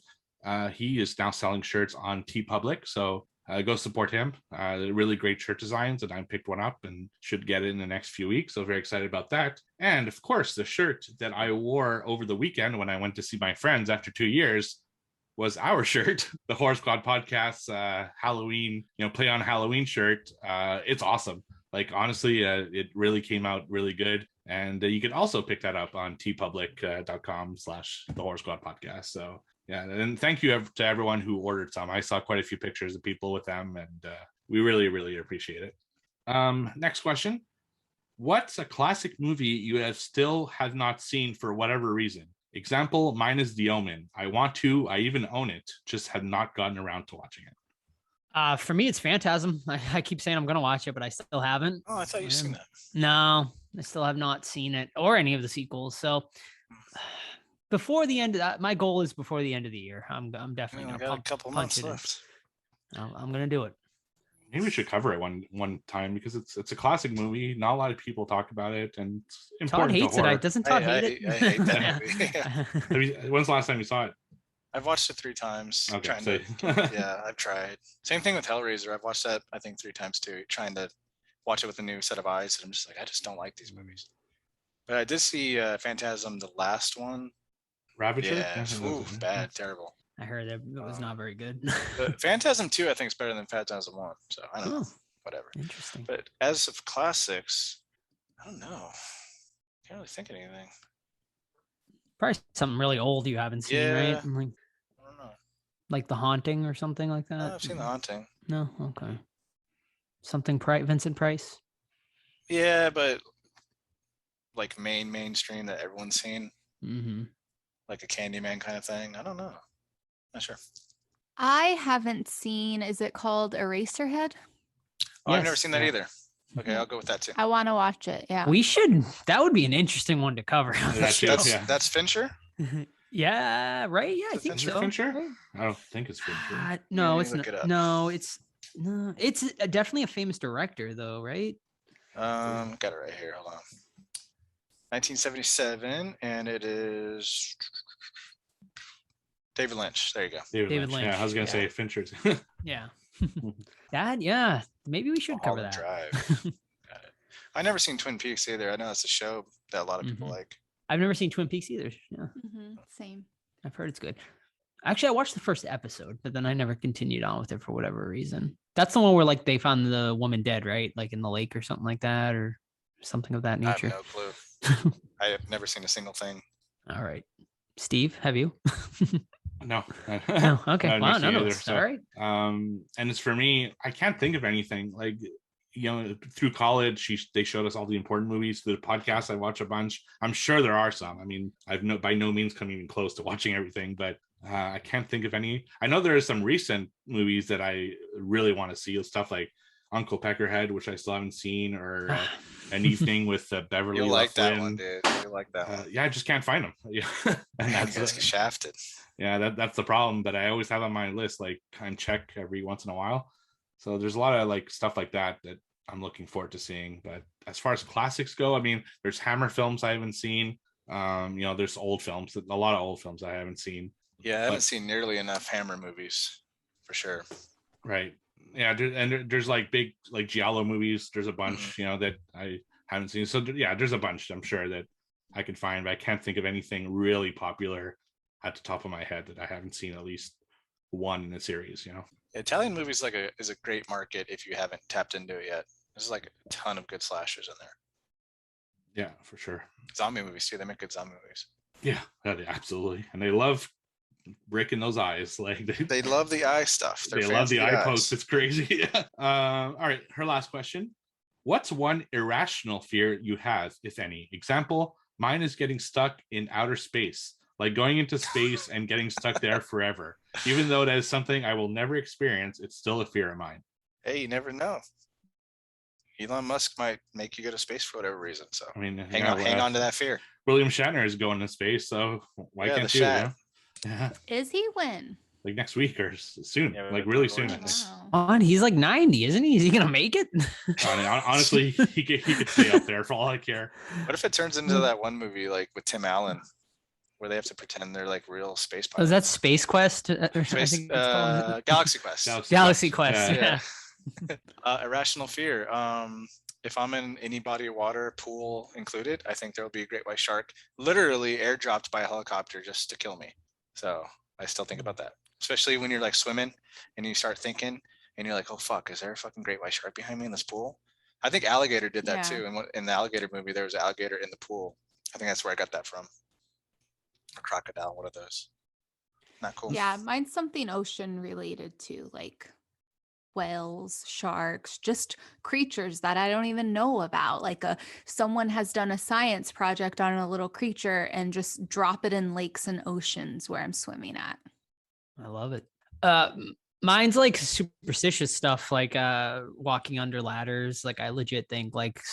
E: He is now selling shirts on TeePublic, so go support him. Really great shirt designs, and I picked one up and should get it in the next few weeks. So very excited about that. And of course, the shirt that I wore over the weekend when I went to see my friends after 2 years was our shirt, the Horror Squad Podcast's Halloween, Play on Halloween shirt. It's awesome. Like, honestly, it really came out really good. And you can also pick that up on tpublic.com/the Horror Squad Podcast. So yeah, and thank you to everyone who ordered some. I saw quite a few pictures of people with them, and we really, really appreciate it. Next question. What's a classic movie you have not seen for whatever reason? Example, mine is The Omen. I even own it, just have not gotten around to watching it.
D: For me, it's Phantasm. I keep saying I'm going to watch it, but I still haven't.
C: Oh, I thought you've seen that.
D: No, I still have not seen it or any of the sequels. So before the end of that, my goal is before the end of the year. I'm definitely going to
C: got a couple months left.
D: I'm going to do it.
E: Maybe we should cover it one time because it's a classic movie. Not a lot of people talk about it, and it's
D: Todd
E: important.
D: hates it. Doesn't Todd hate it?
C: I hate that movie.
E: When's the last time you saw it?
C: I've watched it 3 times.
E: Okay,
C: Yeah, I've tried. Same thing with Hellraiser. I've watched that I think 3 times too. Trying to watch it with a new set of eyes, and I'm just like, I just don't like these movies. But I did see Phantasm, the last one.
E: Ravager?
C: Yeah, bad, terrible.
D: I heard it was not very good.
C: But Phantasm 2, I think, is better than Phantasm 1. So I don't know. Whatever.
D: Interesting.
C: But as of classics, I don't know. Can't really think of anything.
D: Probably something really old you haven't seen, right?
C: I don't know.
D: Like The Haunting or something like that?
C: I've seen The Haunting.
D: No? Okay. Something Vincent Price?
C: Yeah, but like mainstream that everyone's seen.
D: Mm-hmm.
C: Like a Candyman kind of thing. I don't know. Not sure.
F: I haven't seen, is it called Eraserhead?
C: Oh, I've never
D: Yes,
C: seen that
D: yeah.
C: either. Okay, I'll go with that too.
F: I want to watch it. Yeah.
D: We should. That would be an interesting one to cover.
C: That's Fincher?
D: Yeah, right. Yeah, I think so.
E: Fincher?
D: Right?
E: I don't think it's Fincher.
D: No,
C: Maybe
D: it's
C: look
D: not.
C: it up.
D: No, it's definitely a famous director, though, right?
C: Got it right here. Hold on. 1977, and it is David Lynch. There you go.
D: David Lynch.
E: Yeah, I was gonna
D: Yeah.
E: say Fincher.
D: Yeah. Yeah. Maybe we should cover
C: Mulholland
D: that.
C: Drive. Got it. I never seen Twin Peaks either. I know it's a show that a lot of people
D: Mhm.
C: like.
D: I've never seen Twin Peaks either. Yeah,
F: Same.
D: I've heard it's good. Actually, I watched the first episode, but then I never continued on with it for whatever reason. That's the one where like they found the woman dead, right? Like in the lake or something like that, or something of that
C: I have
D: nature.
C: no clue. I have never seen a single thing.
D: All right. Steve, have you?
E: No.
D: No. Okay.
E: I've
D: Wow.
E: never seen
D: None of
E: either,
D: us.
E: so,
D: All right.
E: and it's for me, I can't think of anything. Like, through college, they showed us all the important movies. The podcast, I watch a bunch. I'm sure there are some. I mean, by no means come even close to watching everything, but I can't think of any. I know there are some recent movies that I really want to see. Stuff like Uncle Peckerhead, which I still haven't seen, or An Evening with Beverly.
C: You'll like that
E: Loughlin.
C: one, dude. You'll like that one.
E: Yeah, I just can't find them. Yeah, and
C: Man, you guys get shafted.
E: yeah, that's the problem that I always have on my list. Like, kind of check every once in a while. So there's a lot of like stuff like that I'm looking forward to seeing. But as far as classics go, I mean, there's Hammer films I haven't seen. There's old films, a lot of old films I haven't seen.
C: Yeah, I haven't seen nearly enough Hammer movies, for sure.
E: Right. Yeah, there's like big like giallo movies. There's a bunch, that I haven't seen. So yeah, there's a bunch I'm sure that I could find, but I can't think of anything really popular at the top of my head that I haven't seen at least one in a series.
C: Italian movies is a great market if you haven't tapped into it yet. There's like a ton of good slashers in there.
E: Yeah, for sure.
C: Zombie movies too. They make good zombie movies.
E: Yeah, absolutely. And they love breaking those eyes. Like
C: they love the eye stuff.
E: They love the eye pokes. It's crazy. All right. Her last question. What's one irrational fear you have, if any? Example, mine is getting stuck in outer space, like going into space and getting stuck there forever. Even though that is something I will never experience, it's still a fear of mine.
C: Hey, you never know. Elon Musk might make you go to space for whatever reason. So I mean, hang on to that fear.
E: William Shatner is going to space, so why can't you?
F: Yeah. Is he when?
E: Like next week or soon, like really soon.
D: Wow. He's like 90, isn't he? Is he gonna make it?
E: I mean, honestly, he could stay up there for all I care.
C: What if it turns into that one movie like with Tim Allen, where they have to pretend they're like real space pilots?
D: Oh, is that Space Quest?
C: Galaxy Quest.
D: Galaxy Quest. Yeah.
C: Irrational fear. If I'm in any body of water, pool included, I think there will be a great white shark literally airdropped by a helicopter just to kill me. So I still think about that, especially when you're like swimming and you start thinking and you're like, oh fuck, is there a fucking great white shark behind me in this pool? I think Alligator did that too. And in the Alligator movie, there was an alligator in the pool. I think that's where I got that from. A crocodile, one of those. Not cool.
F: Yeah, mine's something ocean related too, like whales, sharks, just creatures that I don't even know about. Like someone has done a science project on a little creature and just drop it in lakes and oceans where I'm swimming at.
D: I love it. Mine's like superstitious stuff, like walking under ladders. Like I legit think like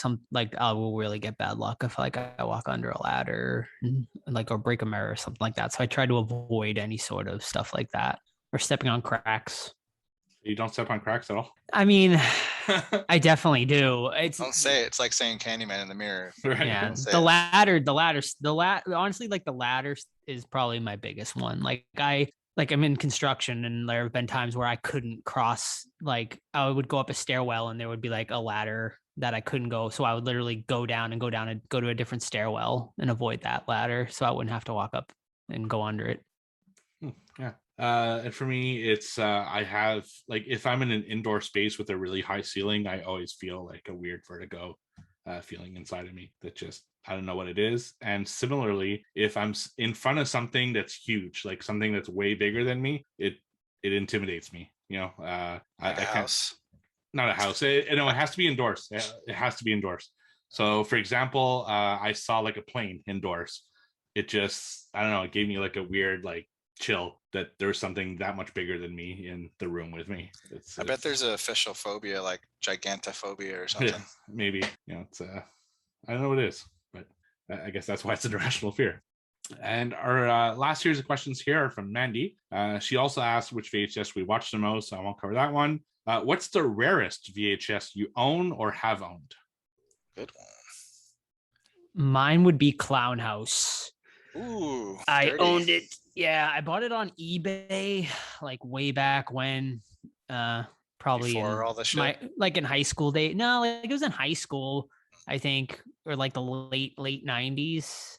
D: I will really get bad luck if like I walk under a ladder and like or break a mirror or something like that. So I try to avoid any sort of stuff like that or stepping on cracks.
E: You don't step on cracks at all?
D: I mean, I definitely do.
C: Don't say it. It's like saying Candyman in the mirror.
D: Right. Yeah, the ladder. Honestly, like the ladder is probably my biggest one. I'm in construction, and there have been times where I couldn't cross. Like I would go up a stairwell, and there would be like a ladder that I couldn't go. So I would literally go down and go to a different stairwell and avoid that ladder, so I wouldn't have to walk up and go under it.
E: Yeah. And for me, it's I have like if I'm in an indoor space with a really high ceiling, I always feel like a weird vertigo feeling inside of me that just I don't know what it is. And similarly, if I'm in front of something that's huge, like something that's way bigger than me, it intimidates me. I can't. Not a house. It has to be indoors. It has to be indoors. So, for example, I saw like a plane indoors. It just I don't know. It gave me like a weird like chill that there's something that much bigger than me in the room with me.
C: I bet there's an official phobia like gigantophobia or something.
E: Yeah, maybe. It's I don't know what it is, but I guess that's why it's an irrational fear. And our last series of questions here are from Mandy. She also asked which VHS we watched the most, so I won't cover that one. What's the rarest VHS you own or have owned?
C: Good one.
D: Mine would be Clown House.
C: Ooh,
D: I owned it. Yeah, I bought it on eBay like way back when, probably
C: before all the shit.
D: In high school day. No, like it was in high school, I think, or like the late 90s.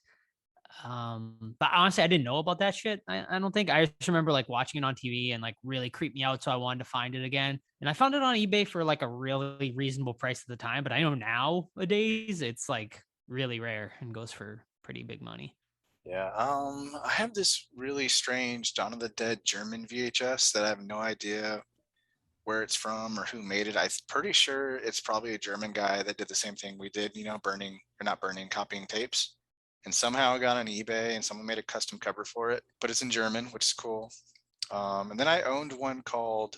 D: But honestly, I didn't know about that shit. I don't think. I just remember like watching it on TV and like really creeped me out, so I wanted to find it again. And I found it on eBay for like a really reasonable price at the time. But I know nowadays it's like really rare and goes for pretty big money.
C: Yeah, I have this really strange Dawn of the Dead German VHS that I have no idea where it's from or who made it. I'm pretty sure it's probably a German guy that did the same thing we did, copying tapes. And somehow it got on eBay and someone made a custom cover for it, but it's in German, which is cool. And then I owned one called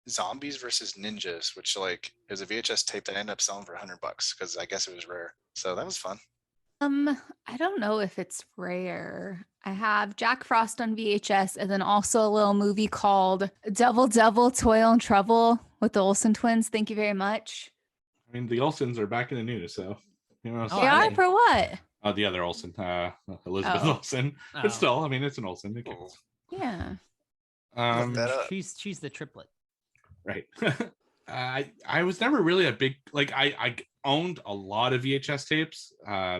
C: Zombies versus Ninjas, which like is a VHS tape that I ended up selling for $100 because I guess it was rare. So that was fun.
F: I don't know if it's rare. I have Jack Frost on VHS and then also a little movie called Devil, Toil and Trouble with the Olsen twins. Thank you very much.
E: I mean, the Olsens are back in the news, so
F: they are for what?
E: Oh, the other Olsen, Elizabeth Olsen. But still, I mean, it's an Olsen.
F: Yeah.
D: She's the triplet.
E: Right. I was never really a big, like, I owned a lot of VHS tapes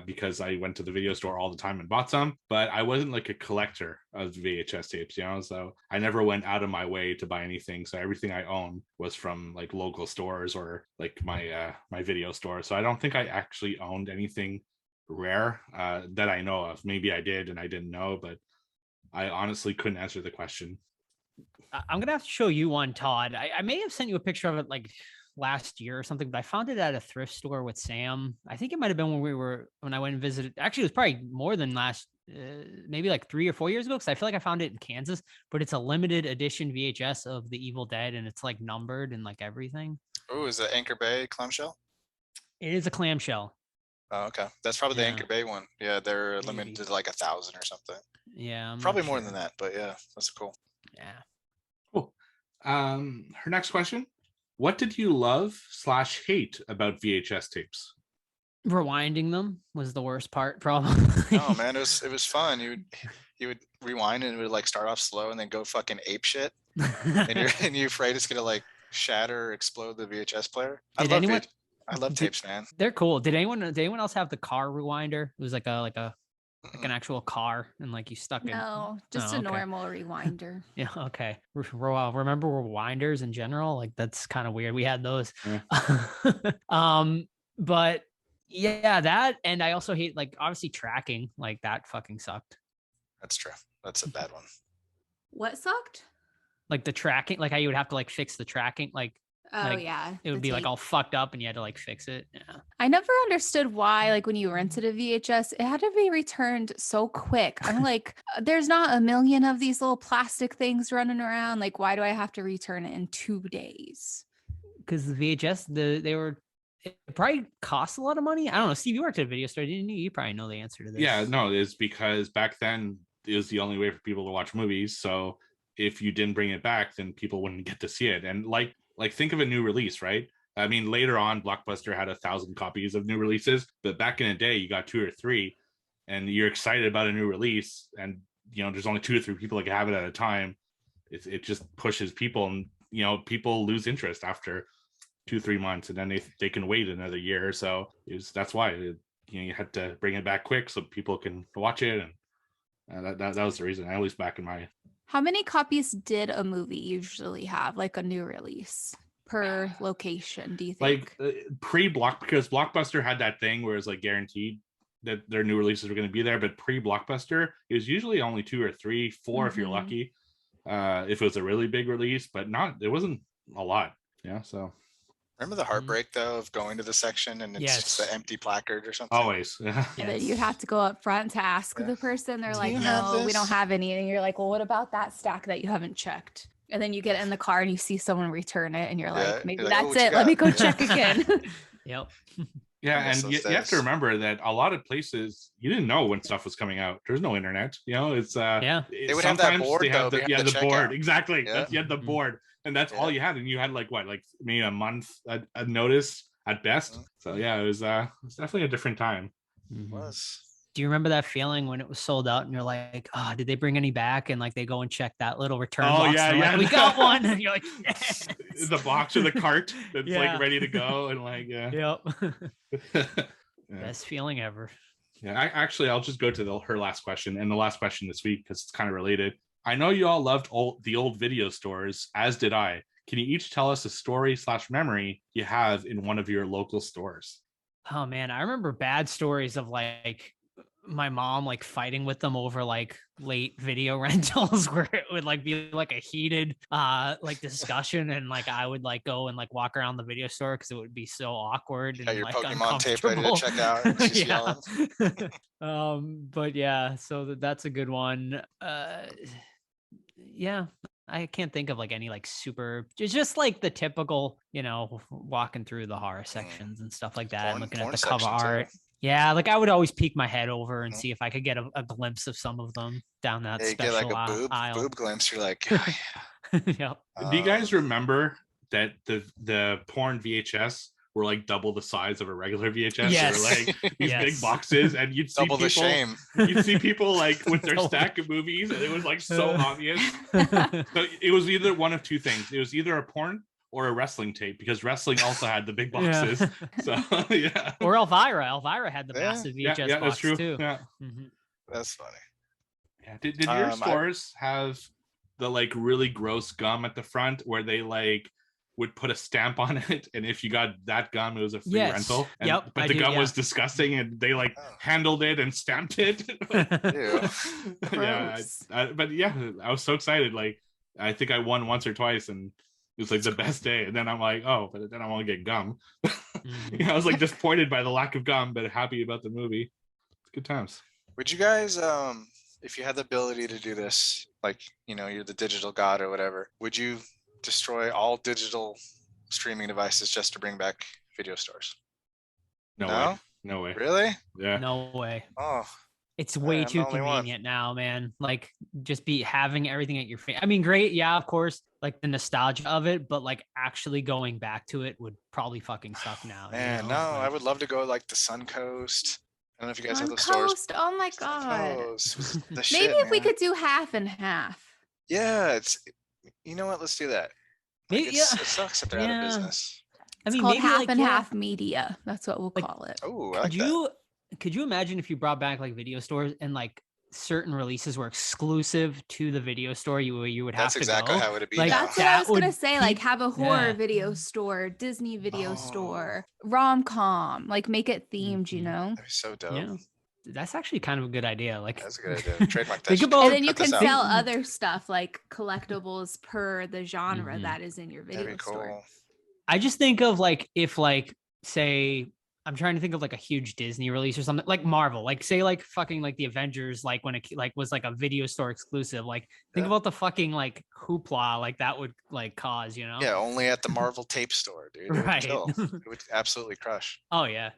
E: because I went to the video store all the time and bought some, but I wasn't like a collector of VHS tapes, you know, so I never went out of my way to buy anything. So everything I owned was from like local stores or like my my video store. So I don't think I actually owned anything rare that I know of. Maybe I did and I didn't know, but I honestly couldn't answer the question.
D: I'm gonna have to show you one, Todd. I may have sent you a picture of it like last year or something, but I found it at a thrift store with Sam. I think it might have been when I went and visited. Actually, it was probably more than maybe like 3 or 4 years ago, because I feel like I found it in Kansas. But it's a limited edition VHS of The Evil Dead, and it's like numbered and like everything.
C: Oh, is it Anchor Bay clamshell?
D: It is a clamshell.
C: Oh, okay. That's probably the
D: Yeah.
C: Anchor Bay one. Yeah, they're
D: Maybe.
C: limited to like 1,000 or something.
D: Yeah, I'm
C: Probably
D: not
C: more
D: sure.
C: than that, but yeah, that's cool.
D: Yeah.
E: Cool. Her next question: what did you love / hate about VHS tapes?
D: Rewinding them was the worst part, probably.
C: Oh man, it was fun. You would rewind and it would like start off slow and then go fucking ape shit, and you're afraid it's gonna like shatter or explode the VHS player.
D: Did anyone-
C: I love
D: did-
C: tapes, man.
D: They're cool. Did anyone else have the car rewinder? It was like an actual car, and like you stuck it.
F: No, just
D: Oh,
F: a
D: okay.
F: normal rewinder.
D: Yeah. Okay. Remember rewinders in general? Like that's kind of weird. We had those. But yeah, that, and I also hate like obviously tracking. Like that fucking sucked.
C: That's true. That's a bad one.
F: What sucked?
D: Like the tracking, like how you would have to like fix the tracking. Like
F: Oh
D: Like,
F: yeah.
D: it would
F: the
D: be like
F: tape.
D: all fucked up, and you had to like fix it. Yeah.
F: I never understood why, like when you rented a VHS, it had to be returned so quick. I'm like, there's not a million of these little plastic things running around. Like, why do I have to return it in 2 days?
D: Because the VHS, it probably costs a lot of money. I don't know. Steve, you worked at a video store, didn't you? You probably know the answer to this.
E: Yeah, no, it's because back then it was the only way for people to watch movies. So if you didn't bring it back, then people wouldn't get to see it. And like think of a new release, right? I mean, later on, Blockbuster had 1,000 copies of new releases, but back in the day, you got 2 or 3, and you're excited about a new release, and you know there's only 2 or 3 people that can have it at a time. It just pushes people, and you know people lose interest after 2-3 months, and then they can wait another year or so. That's why you had to bring it back quick so people can watch it, and that was the reason. At least back in my.
F: How many copies did a movie usually have, like a new release per location, do you think?
E: Like pre-Block, because Blockbuster had that thing where it's like guaranteed that their new releases were going to be there, but pre-Blockbuster it was usually only 2 or 3, 4 if you're lucky, if it was a really big release, but it wasn't a lot. Yeah, so
C: Remember the heartbreak though of going to the section and it's just
D: Yes.
C: an empty placard or something?
E: always. Yeah.
F: And then you have to go up front to ask
C: Yeah.
F: the person. They're
C: Do
F: like,
C: you have
F: no, we
C: this?
F: don't have any. And you're like, well, what about that stack that you haven't checked? And then you get in the car and you see someone return it and you're
C: Yeah,
F: like, maybe
C: you're like, "Oh,
F: that's
C: what you
F: it. Let me
C: got?"
F: go
C: Yeah.
F: check again.
D: Yep.
E: Yeah,
C: I miss
E: and
C: those
E: you have to
C: days.
E: remember that a lot of places you didn't know when stuff was coming out. There's no internet, you know. It's
D: Yeah.
C: They would have that
E: sometimes
C: board,
E: they have
C: though,
E: the,
C: behind the
E: the board
C: checkout.
E: exactly.
C: Yeah.
E: You had the
D: Mhm.
E: board, and that's all
C: Yeah.
E: you had, and you had like maybe a month a notice at best.
C: Mhm.
E: So yeah, it was definitely a different time.
D: Mhm.
C: Was.
D: Do you remember that feeling when it was sold out and you're like, oh, did they bring any back? And like they go and check that little return
E: Oh,
D: box.
E: yeah,
D: and they're like,
E: yeah.
D: we got one. And you're like, yes.
E: The box or the cart that's
D: Yeah.
E: like ready to go, and like
D: Yep.
E: yeah.
D: Best feeling ever.
E: Yeah, I'll just go to her last question, and the last question this week because it's kind of related. I know you all loved the old video stores, as did I. Can you each tell us a story / memory you have in one of your local stores?
D: Oh man, I remember bad stories of like my mom like fighting with them over like late video rentals where it would like be like a heated like discussion, and like I would like go and like walk around the video store because it would be so awkward and
C: Got your
D: like
C: Pokemon tape ready to
D: uncomfortable.
C: check out. And she's yelling.
D: But yeah, so that's a good one. Yeah, I can't think of like any like super. It's just like the typical, you know, walking through the horror sections and stuff like that, and looking at the cover
C: section, too.
D: art. Yeah, like I would always peek my head over and
C: Mhm.
D: see if I could get a glimpse of some of them down that
C: Yeah, you get
D: special
C: like a
D: aisle.
C: boob glimpse. You're like, oh, yeah.
D: Yep.
E: Do you guys
C: Um,
E: remember that the porn VHS were like double the size of a regular VHS?
D: Yes.
E: They were like these big
D: Yes.
E: boxes, and you'd see
C: double
E: people,
C: the shame.
E: you'd see people like with their
D: Double.
E: stack of movies, and it was like so obvious. So it was either one of two things. It was either a porn or a wrestling tape, because wrestling also had the big
D: Yeah.
E: boxes. So yeah.
D: Or Elvira. Elvira had the
C: Yeah.
D: massive
E: Yeah,
D: VHS
E: yeah,
D: box
E: that's true.
D: too.
E: Yeah.
D: Mhm.
C: That's funny.
E: Yeah. Did your
C: I-
E: stores have the like really gross gum at the front where they like would put a stamp on it, and if you got that gum, it was a free
D: Yes.
E: rental? And,
D: Yep,
E: but
D: I
E: the
D: do,
E: gum
D: yeah.
E: was disgusting, and they like
C: Oh.
E: handled it and stamped it.
C: Ew.
E: Yeah,
F: Gross.
E: but yeah, I was so excited. Like, I think I won once or twice, and it was like the best day. And then I'm like, oh, but then I want to get gum.
D: Mhm.
E: Yeah, I was like disappointed by the lack of gum, but happy about the movie. Good times.
C: Would you guys, if you had the ability to do this, like, you know, you're the digital god or whatever, would you destroy all digital streaming devices just to bring back video stores?
E: No
C: No?
E: way. No way.
C: Really?
E: Yeah.
D: No way.
C: Oh,
D: It's way
C: I'm the
D: too
C: only one.
D: convenient now, man. Like just be having everything at your face. I mean, great, yeah, of course, like the nostalgia of it, but like actually going back to it would probably fucking suck now. you
C: man,
D: know?
C: no, I
D: Like,
C: would love to go like the Suncoast. I don't know if you guys have those stores.
F: Coast. Oh my god.
C: Suncoast was the
F: Maybe
C: shit,
F: if we
C: man.
F: could do half and half.
C: Yeah, it's, you know what? Let's do that. Like,
D: maybe, yeah.
C: it sucks that they're out of
D: Yeah.
C: business.
D: I
F: It's
D: mean,
F: called
D: maybe
F: half
D: like,
F: and
D: yeah,
F: half media. That's what we'll
D: Like-
F: call it.
C: Oh, I like
D: Could you imagine if you brought back like video stores and like certain releases were exclusive to the video store? You would have
C: That's
D: to
C: exactly
D: go.
C: how it would be
D: Like,
C: now.
F: That's what I
D: that
F: was gonna
D: would
F: say. Like,
D: keep-
F: have a horror
D: yeah.
F: video store, Disney video
C: Oh.
F: store, rom com. Like, make it themed. You
D: Mhm.
F: know.
C: That'd be so dope.
D: Yeah, that's actually kind of a good idea. Like,
C: That's a good idea. Trademark that
D: Think
C: shit.
D: about-
F: And then you
C: Cut this
F: can
C: out.
F: sell other stuff like collectibles per the genre
D: Mhm.
F: that is in your
C: That'd
F: video
C: be cool.
F: store.
D: I just think of like if like say I'm trying to think of like a huge Disney release or something like Marvel, like say like fucking like the Avengers, like when it like was like a video store exclusive. Like think
C: Yeah.
D: about the fucking like hoopla like that would like cause, you know?
C: Yeah, only at the Marvel tape store, dude. It would
D: Right.
C: kill. It would absolutely crush.
D: Oh yeah.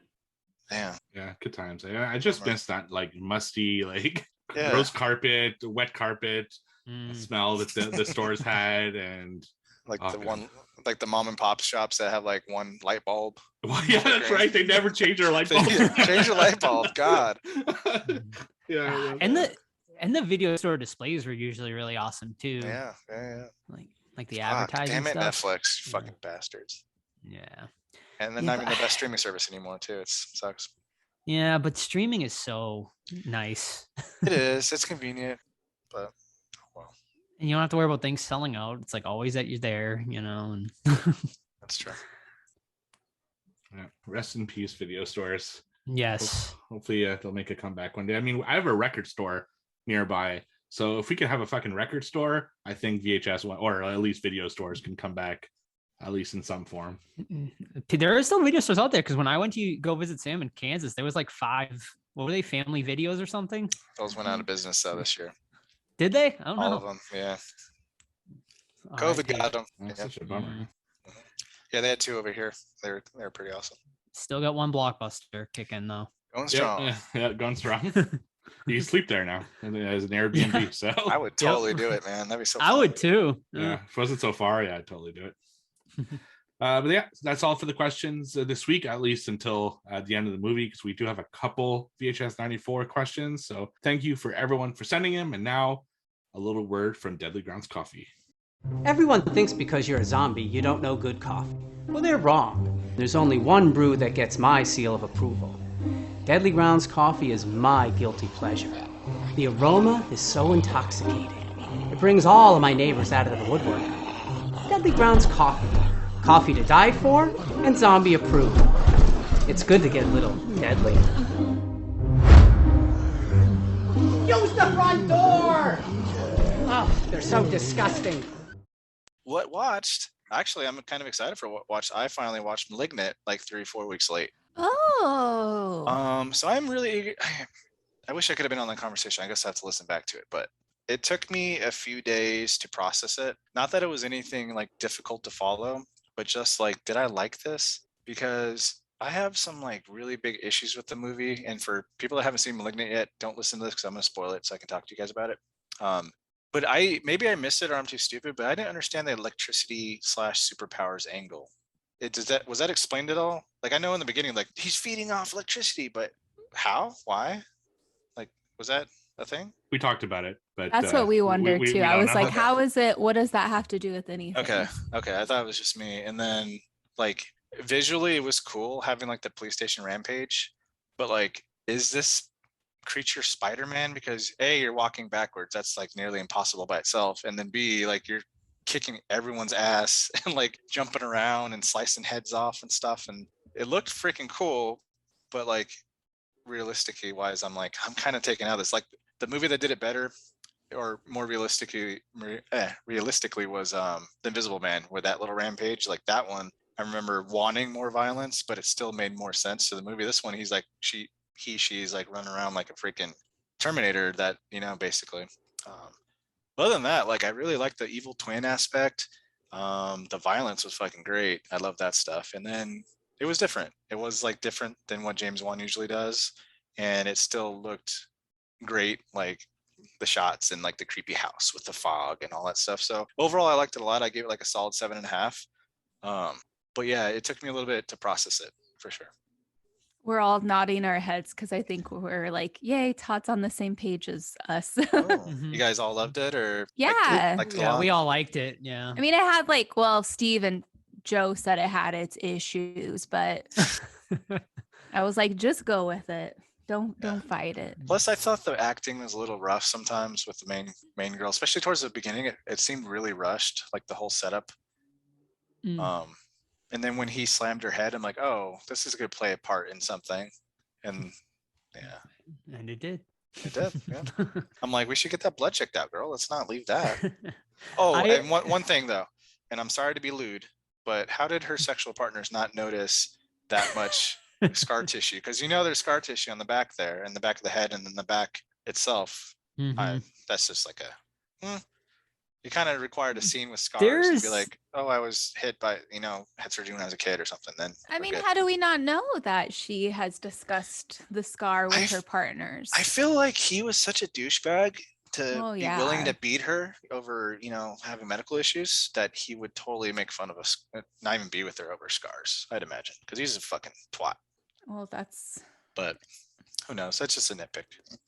C: Damn.
E: Yeah, good times. I just
C: Bummer.
E: miss that like musty, like
C: Yeah.
E: gross carpet, wet carpet
D: Mm.
E: smell that the stores had, and
C: Like
E: Oh,
C: the
E: God.
C: one, like the mom and pop shops that have like one light bulb.
E: well, yeah, that's right. They never change their light
C: They
E: bulb.
C: change your light bulb. God.
E: Yeah, I
D: Ah,
E: love
D: and
E: that.
D: the video store displays were usually really awesome too.
C: Yeah, yeah,
D: Like the
C: yeah. Fuck,
D: advertising
C: damn it,
D: stuff.
C: Netflix, you fucking bastards.
D: Yeah.
C: And then
D: Yeah,
C: not even
D: but-
C: the best streaming service anymore too. It sucks.
D: Yeah, but streaming is so nice.
C: It is. It's convenient, but oh well,
D: And you don't have to worry about things selling out. It's like always that you're there, you know, and
C: that's true.
E: Yeah. Rest in peace, video stores.
D: yes.
E: Hopefully they'll make a comeback one day. I mean, I have a record store nearby, so if we could have a fucking record store, I think VHS or at least video stores can come back, at least in some form.
D: There are still video stores out there because when I went to go visit Sam in Kansas, there was like 5, what were they, family videos or something?
C: Those went out of business though this year.
D: Did they? I don't
C: All
D: know.
C: of them. Yeah.
D: Oh,
C: COVID
D: I
C: got them.
E: That's
C: Yeah.
E: such a bummer.
D: Mm.
C: Yeah, they had 2 over here. They're pretty awesome.
D: Still got one blockbuster kicking though.
C: Going strong.
E: Yeah, going strong. You can sleep there now as an Airbnb.
D: Yeah.
E: So
C: I would totally do it, man. That'd be so
D: I
C: fun.
D: would too.
E: yeah, if it wasn't so far, yeah, I'd totally do it. But yeah, that's all for the questions this week, at least until the end of the movie, because we do have a couple VHS 94 questions. So thank you for everyone for sending them. And now a little word from Deadly Grounds Coffee.
G: Everyone thinks because you're a zombie, you don't know good coffee. Well, they're wrong. There's only one brew that gets my seal of approval. Deadly Grounds coffee is my guilty pleasure. The aroma is so intoxicating. It brings all of my neighbors out of the woodwork. Deadly Grounds coffee. Coffee to die for and zombie approved. It's good to get a little deadly. Use the front door! Oh, they're so disgusting.
C: What watched? Actually, I'm kind of excited for what watched. I finally watched *Malignant* like 3-4 weeks late.
F: Oh.
C: So I'm really eager. I wish I could have been on that conversation. I guess I have to listen back to it, but it took me a few days to process it. Not that it was anything like difficult to follow, but just like, did I like this? Because I have some like really big issues with the movie. And for people that haven't seen *Malignant* yet, don't listen to this because I'm going to spoil it so I can talk to you guys about it. But maybe I missed it or I'm too stupid, but I didn't understand the electricity / superpowers angle. Was that explained at all? Like, I know in the beginning, like he's feeding off electricity, but how? Why? Like, was that a thing?
E: We talked about it, but
F: That's what we wondered too.
E: we
F: I
E: don't
F: was
E: know.
F: like,
C: Okay.
F: how is it? What does that have to do with anything?
C: Okay. I thought it was just me. And then like visually it was cool having like the police station rampage, but like, is this creature Spider-Man? Because A, you're walking backwards. That's like nearly impossible by itself. And then B, like you're kicking everyone's ass and like jumping around and slicing heads off and stuff. And it looked freaking cool, but like realistically wise, I'm kind of taken out of this. Like the movie that did it better or more realistically was The Invisible Man with that little rampage. Like that one, I remember wanting more violence, but it still made more sense to the movie. This one, he's like she's like running around like a freaking Terminator, that, you know, basically. Other than that, like I really like the evil twin aspect. The violence was fucking great. I love that stuff. And then it was different. It was like different than what James Wan usually does, and it still looked great. Like the shots and like the creepy house with the fog and all that stuff. So overall, I liked it a lot. I gave it like a solid 7.5. But yeah, it took me a little bit to process it for sure.
F: We're all nodding our heads because I think we're like, yay, Todd's on the same page as us.
C: Oh, you guys all loved it or
F: Yeah.
C: liked it a
D: Yeah,
C: lot?
D: we all liked it. Yeah.
F: I mean, it had like, well, Steve and Joe said it had its issues, but I was like, just go with it. Don't fight it.
C: Plus, I thought the acting was a little rough sometimes with the main girl, especially towards the beginning. It seemed really rushed, like the whole setup. And then when he slammed her head, I'm like, oh, this is gonna play a part in something. And yeah,
D: And it did.
C: it did. Yeah. I'm like, we should get that blood checked out, girl. Let's not leave that. Oh, and one thing though, and I'm sorry to be lewd, but how did her sexual partners not notice that much scar tissue? Because you know there's scar tissue on the back there, and the back of the head, and then the back itself. That's just like a. You kind of required a scene with scars and be like, oh, I was hit by, head surgery when I was a kid or something. Then
F: I mean, how do we not know that she has discussed the scar with her partners?
C: I feel like he was such a douchebag to be willing to
F: Yeah.
C: beat her over, having medical issues, that he would totally make fun of us, not even be with her over scars, I'd imagine, because he's a fucking twat.
F: Well, that's.
C: But who knows? That's just a nitpick.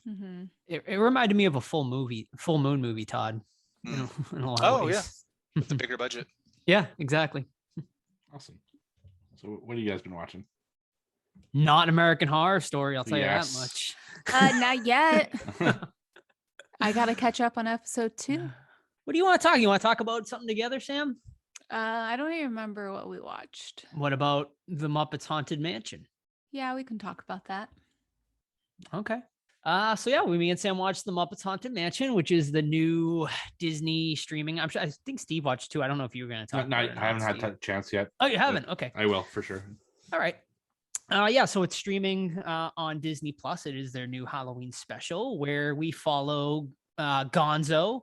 F: Mm-hmm.
D: It reminded me of a full moon movie, Todd. In a lot of ways.
C: Yeah, with the bigger budget.
D: Yeah, exactly.
E: Awesome. So what have you guys been watching?
D: Not an American Horror Story, I'll tell you that
E: Yes.
D: much.
F: Not yet. I gotta catch up on episode 2.
D: What do you want to talk? You want to talk about something together, Sam?
F: I don't even remember what we watched.
D: What about the Muppets Haunted Mansion?
F: Yeah, we can talk about that.
D: Okay. So yeah, me and Sam watched the Muppets Haunted Mansion, which is the new Disney streaming. I think Steve watched too. I don't know if you were going to talk about it.
E: I haven't had that chance yet.
D: Oh, you haven't? Okay.
E: I will for sure.
D: All right. Yeah, so it's streaming on Disney Plus. It is their new Halloween special where we follow Gonzo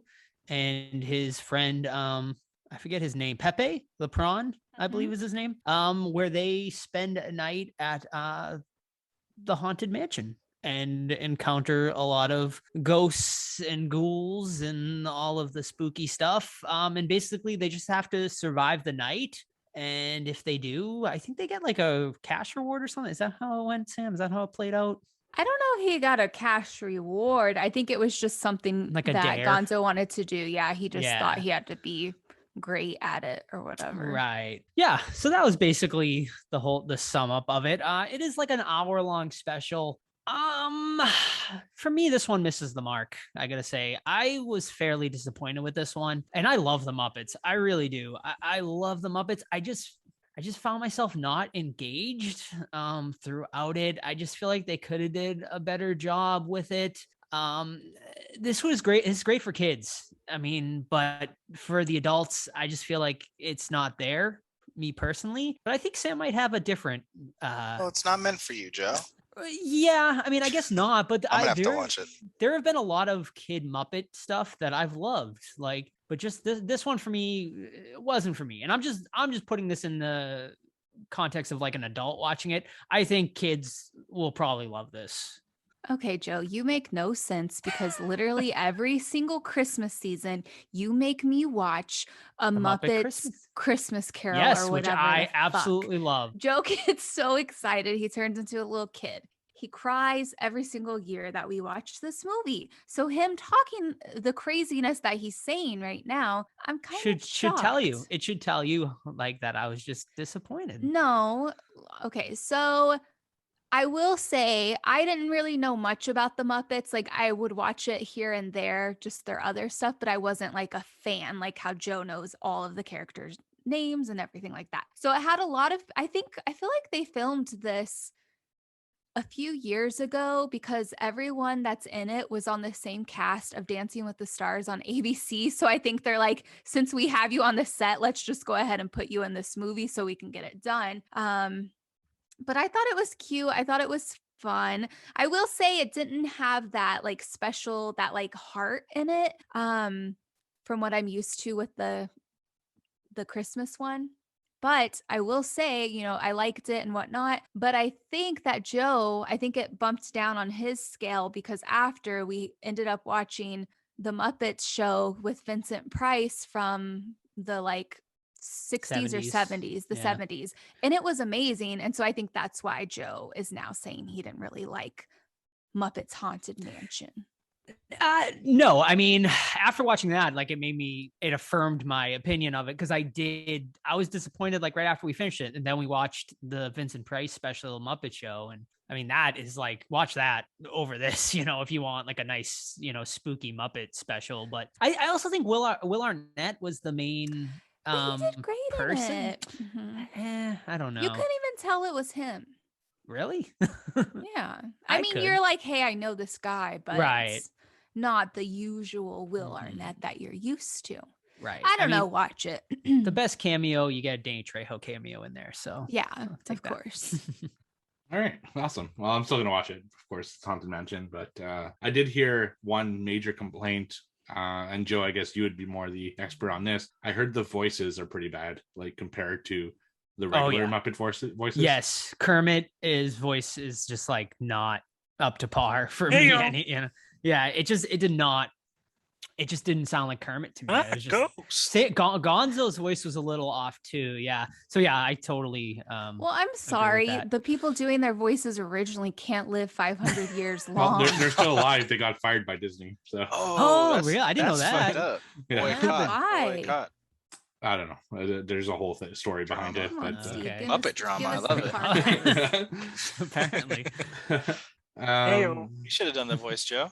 D: and his friend, I forget his name, Pepe Le Prawn, I believe is his name, where they spend a night at the Haunted Mansion and encounter a lot of ghosts and ghouls and all of the spooky stuff. And basically they just have to survive the night. And if they do, I think they get like a cash reward or something. Is that how it went, Sam? Is that how it played out?
F: I don't know if he got a cash reward. I think it was just something
D: Like a
F: that
D: dare?
F: Gonzo wanted to do. Yeah, he just
D: Yeah.
F: thought he had to be great at it or whatever.
D: Right. Yeah. So that was basically the sum up of it. It is like an hour-long special. For me, this one misses the mark. I gotta say, I was fairly disappointed with this one, and I love the Muppets. I really do. I love the Muppets. I just found myself not engaged throughout it. I just feel like they could have did a better job with it. This was great. It's great for kids. I mean, but for the adults, I just feel like it's not there. Me personally, but I think Sam might have a different.
C: Well, it's not meant for you, Joe.
D: Yeah, I mean, I guess not, but
C: I'm gonna have to watch it.
D: There have been a lot of kid Muppet stuff that I've loved, like, but just this one for me, it wasn't for me. And I'm just putting this in the context of like an adult watching it. I think kids will probably love this.
F: Okay, Joe, you make no sense because literally every single Christmas season, you make me watch a
D: The Muppet
F: Muppets Christmas Carol
D: Yes,
F: or
D: which
F: whatever.
D: I
F: the fuck.
D: absolutely love.
F: Joe gets so excited. He turns into a little kid. he cries every single year that we watch this movie. So him talking the craziness that he's saying right now, I'm kind of
D: should tell you.
F: shocked.
D: It should tell you like that I was just disappointed.
F: No. Okay, so I will say I didn't really know much about the Muppets. Like I would watch it here and there, just their other stuff, but I wasn't like a fan, like how Joe knows all of the characters' names and everything like that. So it had a lot of, I feel like they filmed this a few years ago because everyone that's in it was on the same cast of Dancing with the Stars on ABC. So I think they're like, since we have you on the set, let's just go ahead and put you in this movie so we can get it done. But I thought it was cute. I thought it was fun. I will say it didn't have that like special, that like heart in it. From what I'm used to with the Christmas one. But I will say, you know, I liked it and whatnot. But I think that Joe, I think it bumped down on his scale because after we ended up watching the Muppets show with Vincent Price from the like 60s or 70s, the 70s. And it was amazing. And so I think that's why Joe is now saying he didn't really like Muppets Haunted Mansion.
D: No, I mean, after watching that, like it affirmed my opinion of it because I was disappointed like right after we finished it. And then we watched the Vincent Price special Muppet Show. And I mean, that is like, watch that over this, you know, if you want like a nice, you know, spooky Muppet special. But I also think Will Arnett was the main
F: he did great
D: person.
F: In it. Mm-hmm.
D: I don't know.
F: You couldn't even tell it was him.
D: Really?
F: Yeah. I mean, you're like, hey, I know this guy, but it's not the usual Will Arnett that you're used to.
D: Right.
F: I don't know. Watch it.
D: The best cameo, you get a Danny Trejo cameo in there. So
F: yeah, of course.
E: All right. Awesome. Well, I'm still going to watch it. Of course, it's Haunted Mansion, but I did hear one major complaint. And Joe, I guess you would be more the expert on this. I heard the voices are pretty bad, like compared to the regular Muppet voices.
D: Yes, Kermit's voice is just like not up to par for me. It just didn't sound like Kermit to me. It was just Gonzo's voice was a little off too. Yeah. So yeah, I totally.
F: Well, I'm sorry. The people doing their voices originally can't live 500 years long.
E: Well, they're still alive. They got fired by Disney. So.
D: Oh, really? I didn't know that.
C: Boycott.
E: I don't know. There's a whole story behind it, but
C: Muppet drama. I love
D: it. Apparently.
C: You should have done the voice, Joe.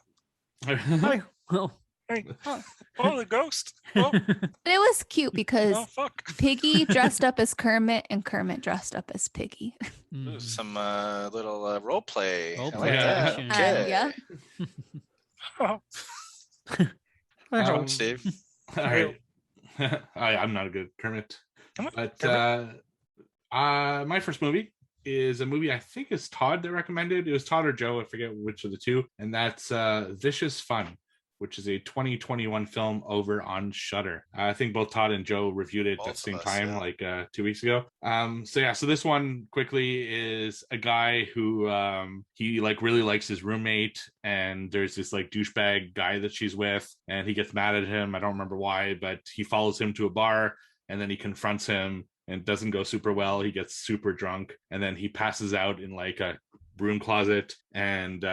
E: Hey,
C: the ghost.
F: But it was cute because Piggy dressed up as Kermit and Kermit dressed up as Piggy.
C: Some little role play.
F: Yeah.
C: Steve.
E: All right. I'm not a good Kermit. But my first movie is a movie I think is Todd that recommended. It was Todd or Joe, I forget which of the two, and that's Vicious Fun, which is a 2021 film over on Shudder. I think both Todd and Joe reviewed it at the same time, like 2 weeks ago. So this one quickly is a guy who he like really likes his roommate, and there's this like douchebag guy that she's with, and he gets mad at him. I don't remember why, but he follows him to a bar, and then he confronts him, and it doesn't go super well. He gets super drunk, and then he passes out in like a broom closet, and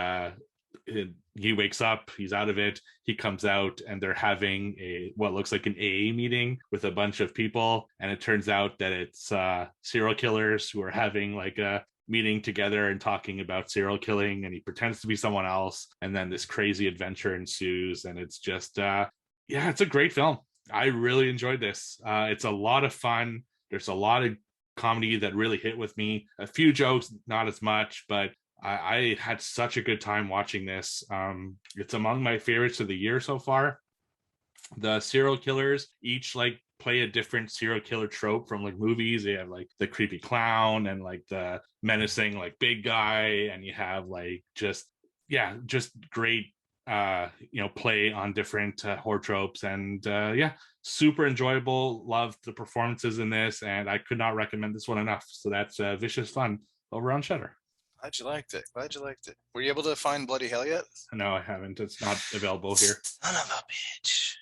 E: he wakes up, he's out of it, he comes out, and they're having what looks like an AA meeting with a bunch of people, and it turns out that it's serial killers who are having like a meeting together and talking about serial killing, and he pretends to be someone else, and then this crazy adventure ensues, and it's just it's a great film. I really enjoyed this. It's a lot of fun. There's a lot of comedy that really hit with me, a few jokes, not as much, but I had such a good time watching this. It's among my favorites of the year so far. The serial killers each like play a different serial killer trope from like movies. They have like the creepy clown and like the menacing like big guy, and you have like just great play on different horror tropes, and super enjoyable. Loved the performances in this, and I could not recommend this one enough. So that's Vicious Fun over on Shudder.
C: Glad you liked it. Were you able to find Bloody Hell yet?
E: No, I haven't. It's not available here.
C: Son of a bitch.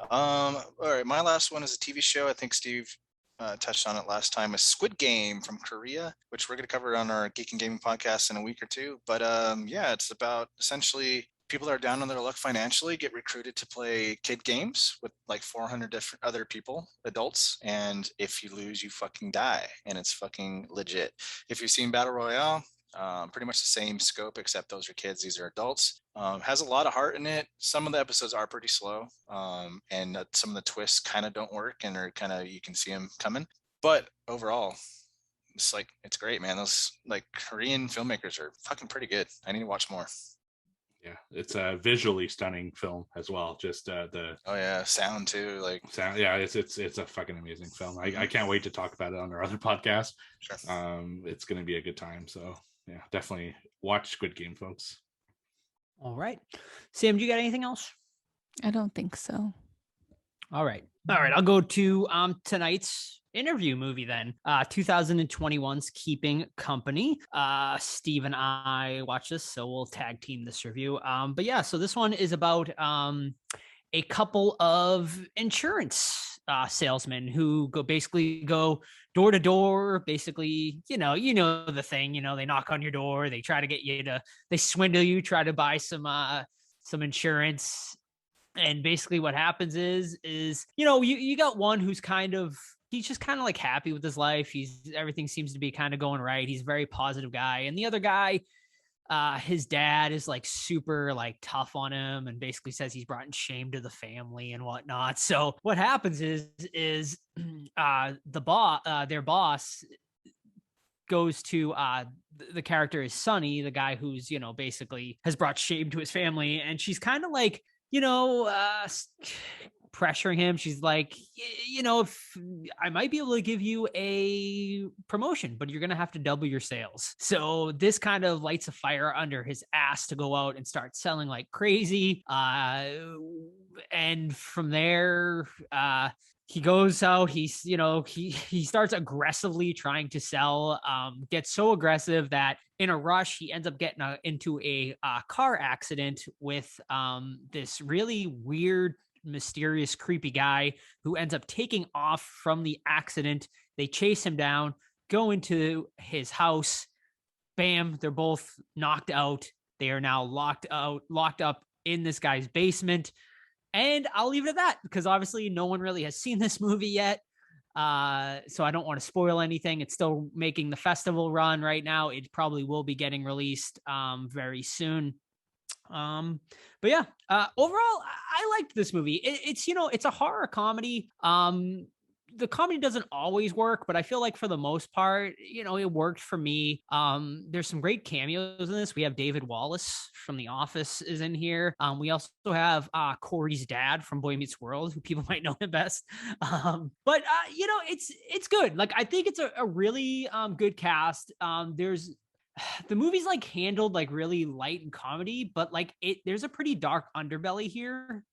C: All right, my last one is a TV show. I think Steve touched on it last time, is Squid Game from Korea, which we're going to cover on our Geek and Gaming podcast in a week or two. But yeah, it's about essentially people that are down on their luck financially get recruited to play kid games with like 400 different other people, adults, and if you lose, you fucking die, and it's fucking legit. If you've seen Battle Royale, pretty much the same scope, except those are kids, these are adults. Has a lot of heart in it. Some of the episodes are pretty slow, and some of the twists kind of don't work, and are kind of, you can see them coming. But overall, it's great, man. Those like Korean filmmakers are fucking pretty good. I need to watch more.
E: Yeah, it's a visually stunning film as well. Just the
C: sound too, like
E: sound. Yeah, it's a fucking amazing film. I can't wait to talk about it on our other podcast.
C: Sure.
E: It's going to be a good time. So yeah, definitely watch Squid Game, folks.
D: All right, Sam, do you got anything else?
F: I don't think so.
D: All right. I'll go to tonight's interview movie then. 2021's Keeping Company. Steve and I watched this, so we'll tag team this review. But yeah, so this one is about a couple of insurance salesmen who basically go door to door. Basically, you know the thing. They knock on your door, they try to get you to, they swindle you, try to buy some insurance. And basically what happens is you got one who's he's just kind of like happy with his life. Everything seems to be kind of going right. He's a very positive guy. And the other guy, his dad is like super like tough on him and basically says he's brought shame to the family and whatnot. So what happens is their boss goes to the character is Sunny, the guy who's basically has brought shame to his family, and she's kind of like pressuring him. She's like, if I might be able to give you a promotion, but you're going to have to double your sales. So this kind of lights a fire under his ass to go out and start selling like crazy. And from there, he goes out, he starts aggressively trying to sell, gets so aggressive that in a rush, he ends up getting into a car accident with this really weird, mysterious, creepy guy who ends up taking off from the accident. They chase him down, go into his house. Bam, they're both knocked out. They are now locked up in this guy's basement. And I'll leave it at that because obviously no one really has seen this movie yet. So I don't want to spoil anything. It's still making the festival run right now. It probably will be getting released very soon. But yeah, overall, I liked this movie. It's a horror comedy. The comedy doesn't always work, but I feel like for the most part, it worked for me. There's some great cameos in this. We have David Wallace from The Office is in here. We also have Corey's dad from Boy Meets World, who people might know him best. But it's good. Like, I think it's a really good cast. The movie's like handled like really light and comedy, but like there's a pretty dark underbelly here.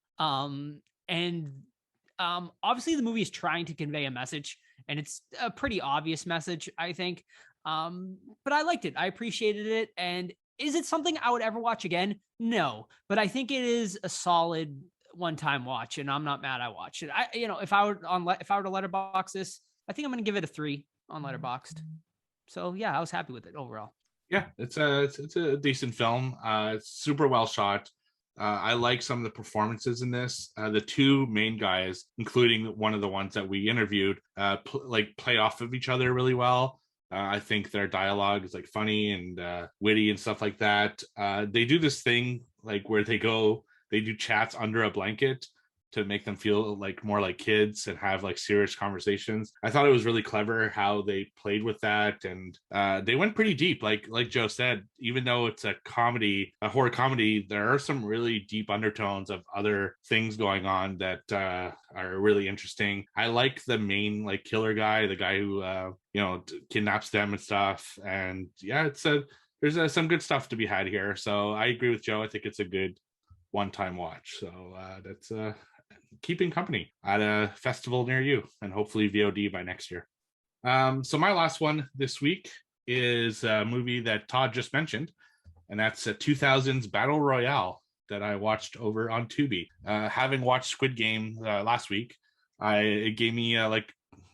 D: Obviously the movie is trying to convey a message, and it's a pretty obvious message, I think. But I liked it. I appreciated it. And is it something I would ever watch again? No, but I think it is a solid one-time watch, and I'm not mad I watched it. If I were to letterbox this, I think I'm going to give it a 3 on Letterboxd. So yeah, I was happy with it overall.
E: Yeah, it's a decent film. It's super well shot. I like some of the performances in this. The two main guys, including one of the ones that we interviewed, play off of each other really well. I think their dialogue is like funny and witty and stuff like that. They do this thing like where they do chats under a blanket to make them feel like more like kids and have like serious conversations. I thought it was really clever how they played with that, and they went pretty deep. Like Joe said, even though it's a horror comedy, there are some really deep undertones of other things going on that are really interesting. I like the main like killer guy, the guy who kidnaps them and stuff. And yeah, there's some good stuff to be had here. So I agree with Joe. I think it's a good one-time watch. So that's Keeping Company at a festival near you, and hopefully VOD by next year. So my last one this week is a movie that Todd just mentioned, and that's a 2000s Battle Royale that I watched over on Tubi. Having watched Squid Game last week, it gave me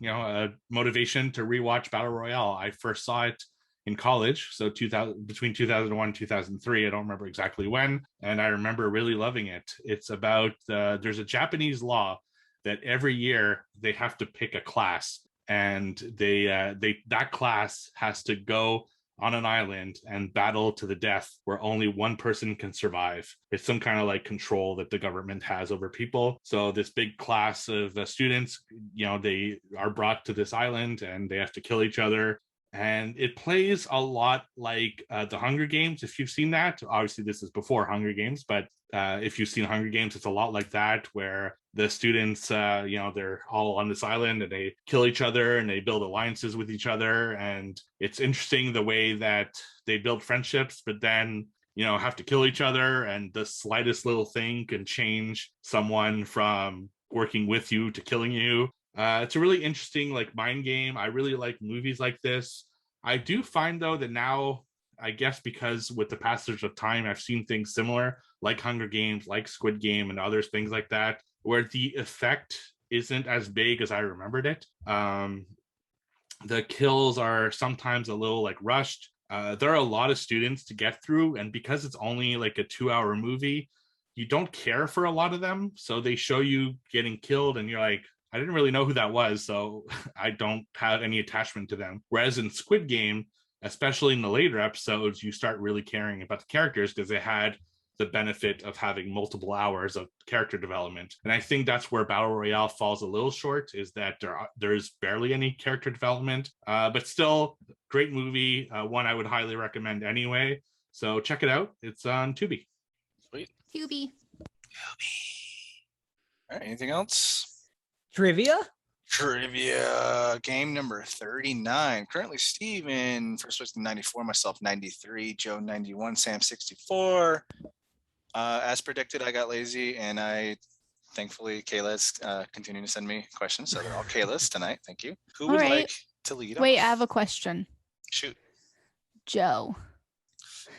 E: a motivation to rewatch Battle Royale. I first saw it in college, so between 2001 and 2003. I don't remember exactly when, and I remember really loving it. It's about there's a Japanese law that every year they have to pick a class, and that class has to go on an island and battle to the death where only one person can survive. It's some kind of like control that the government has over people. So this big class of students, they are brought to this island and they have to kill each other. And it plays a lot like the Hunger Games, if you've seen that. Obviously, this is before Hunger Games, but if you've seen Hunger Games, it's a lot like that, where the students, they're all on this island and they kill each other and they build alliances with each other. And it's interesting the way that they build friendships, but then, have to kill each other. And the slightest little thing can change someone from working with you to killing you. It's a really interesting mind game. I really like movies like this. I do find though that now, I guess because with the passage of time, I've seen things similar like Hunger Games, like Squid Game and other things like that, where the effect isn't as big as I remembered it. The kills are sometimes a little rushed. There are a lot of students to get through, and because it's only a 2-hour movie, you don't care for a lot of them. So they show you getting killed and you're like, I didn't really know who that was, so I don't have any attachment to them. Whereas in Squid Game, especially in the later episodes, you start really caring about the characters because they had the benefit of having multiple hours of character development. And I think that's where Battle Royale falls a little short, is that there's barely any character development, but still great movie, one I would highly recommend anyway. So check it out. It's on Tubi.
C: Sweet.
F: Tubi.
C: All right, anything else?
D: Trivia
C: Game number 39. Currently Steve in first place, 94, myself 93, Joe 91, Sam 64. As predicted, I got lazy, and thankfully Kayla's continuing to send me questions, so they're all Kayla's tonight. Thank you. Who would like to lead
F: Wait,
C: off?
F: I have a question.
C: Shoot.
F: Joe,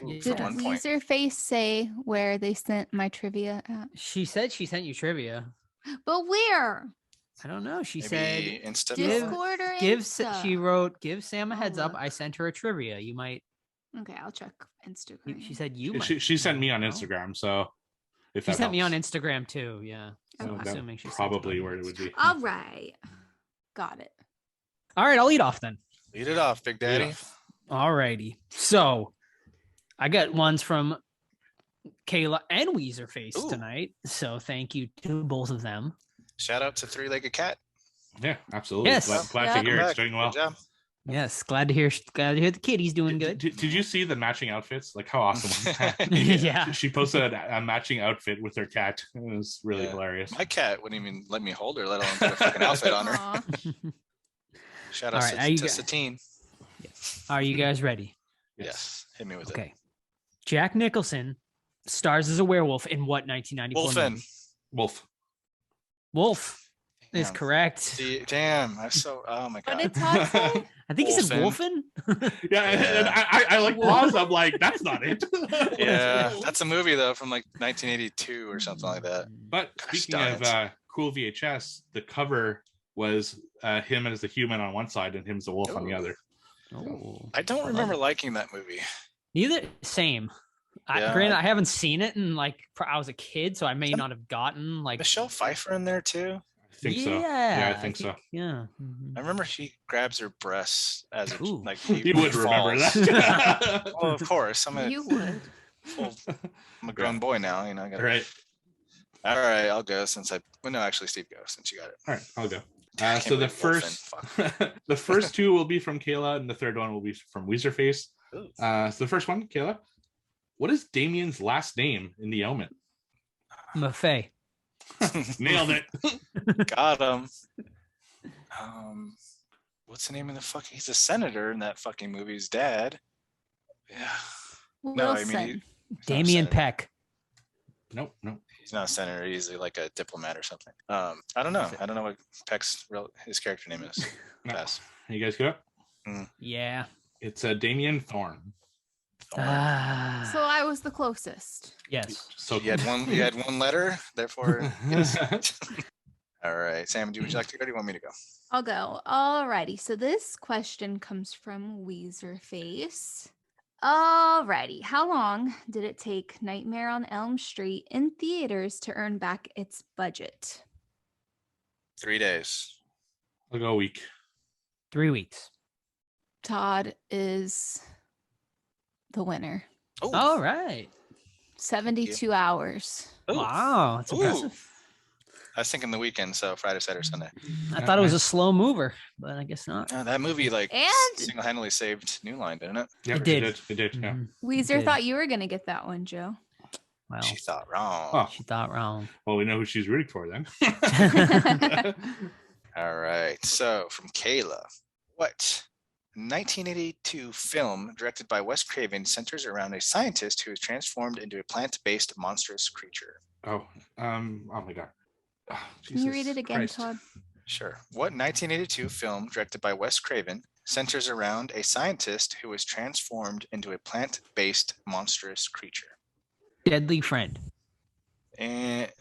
C: Ooh,
F: did
C: for 1 point.
F: Weezerface say where they sent my trivia at?
D: She said she sent you trivia.
F: But where?
D: I don't know. She
C: Maybe
D: said
C: Insta.
F: Discord or
D: give
F: Insta?
D: she wrote give Sam a heads
F: I'll
D: up.
F: look.
D: I sent her a trivia. You might.
F: Okay, I'll check Instagram.
D: She said you.
E: She sent me on
D: No?
E: Instagram, so if
D: She
E: that
D: sent me on
E: helps.
D: Instagram too. Yeah.
F: Oh,
D: So I'm
E: That's
D: assuming she sent
E: probably
D: on
E: where it would be.
F: All right. Got it.
D: All right, I'll lead off then.
C: Lead it off, Big Daddy.
E: Yeah.
D: All righty. So I got ones from Kayla and Weezerface
C: Ooh.
D: tonight. So thank you to both of them.
C: Shout out to Three-Legged Cat.
E: Yeah, absolutely.
D: Yes.
E: Glad
F: Yeah.
E: to hear
C: Welcome
E: it's
C: back.
E: doing well.
C: Good job.
D: Yes, glad to hear the kitty's doing good.
E: Did you see the matching outfits? How awesome was that?
D: Yeah.
E: She posted a matching outfit with her cat. It was really
C: Yeah.
E: hilarious.
C: My cat wouldn't even let me hold her, let alone put a fucking outfit on her.
F: Aw.
C: Shout
D: All
C: out
D: right,
C: to
D: you
C: Satine.
D: Are you guys ready?
C: Yes. Hit me with
D: Okay. Jack Nicholson stars as a werewolf in what 1994
C: Wolfen.
D: movie?
E: Wolf.
D: Wolf is
C: Damn.
D: correct.
C: Damn. Oh my
F: What
C: God.
F: did Todd say?
D: I think he said
C: Wolfen.
D: Wolfen.
E: Yeah, and I pause. I'm like, that's not it.
C: Yeah. That's a movie, though, from 1982 or something like that.
E: But
C: Gosh,
E: speaking
C: darn
E: of
C: it.
E: cool VHS, the cover was him as the human on one side and him as the wolf on the
C: Ooh.
E: other.
D: Oh.
C: I don't remember liking that movie.
D: Neither same.
C: Yeah.
D: Granted, I haven't seen it in I was a kid, so I may not have gotten
C: Michelle Pfeiffer in there, too.
E: I think so.
D: Yeah,
E: Yeah, I think so.
D: Yeah. Mhm.
C: I remember she grabs her breasts as a,
D: Ooh.
E: You would remember
C: falls.
E: that.
C: Well, of course. I'm
F: You would.
C: a grown boy now. I gotta.
E: Right.
C: All right, I'll go since well, no, actually, Steve, go since you got it.
E: All right, I'll go.
C: I
E: So
C: can't
E: the
C: believe Wolfen.
E: first,
C: Fuck.
E: the first two will be from Kayla, and the third one will be from Weezerface.
C: Ooh.
E: So the first one, Kayla, what is Damien's last name in The Omen?
D: Maffei.
E: Nailed it.
C: Got him. What's the name of the fucking? He's a senator in that fucking movie. His dad. Yeah. No, I
F: Wilson.
C: mean, he's not a
D: Damien
C: senator.
D: Peck.
E: Nope.
C: He's not a senator. He's like a diplomat or something. I don't know. I don't know what Peck's his character name is.
E: No.
C: Pass.
E: You guys go.
D: Yeah.
E: It's Damien Thorne.
D: Ah.
F: So I was the closest.
D: Yes.
E: So
C: You had one letter, therefore. Yes. All right, Sam. Would you like to go? Or do you want me to go?
F: I'll go. Alrighty. So this question comes from Weezerface. Alrighty. How long did it take Nightmare on Elm Street in theaters to earn back its budget?
C: 3 days.
E: I'll go a week.
D: 3 weeks.
F: Todd is the winner.
C: Oh,
D: All right.
F: 72 hours.
D: Wow, that's
C: Ooh.
D: impressive.
C: I was thinking the weekend, so Friday, Saturday, Sunday.
D: I thought it was a slow mover, but I guess not.
C: That movie like
F: And-
C: single-handedly saved New Line, didn't it?
E: Yeah,
D: It did.
E: It did. Yeah.
D: Mhm.
F: Weezer
D: Did.
F: thought you were going to get that one, Joe.
D: Well,
C: She thought wrong.
E: Oh,
D: she thought wrong.
E: well, we know who she's rooting for then.
C: All right. So from Kayla, what 1982 film directed by Wes Craven centers around a scientist who is transformed into a plant-based monstrous creature?
E: oh my God. Oh,
F: Can you read
E: Jesus
F: it again,
E: Christ.
F: Todd?
C: Sure. What 1982 film directed by Wes Craven centers around a scientist who is transformed into a plant-based monstrous creature?
D: Deadly Friend.
C: And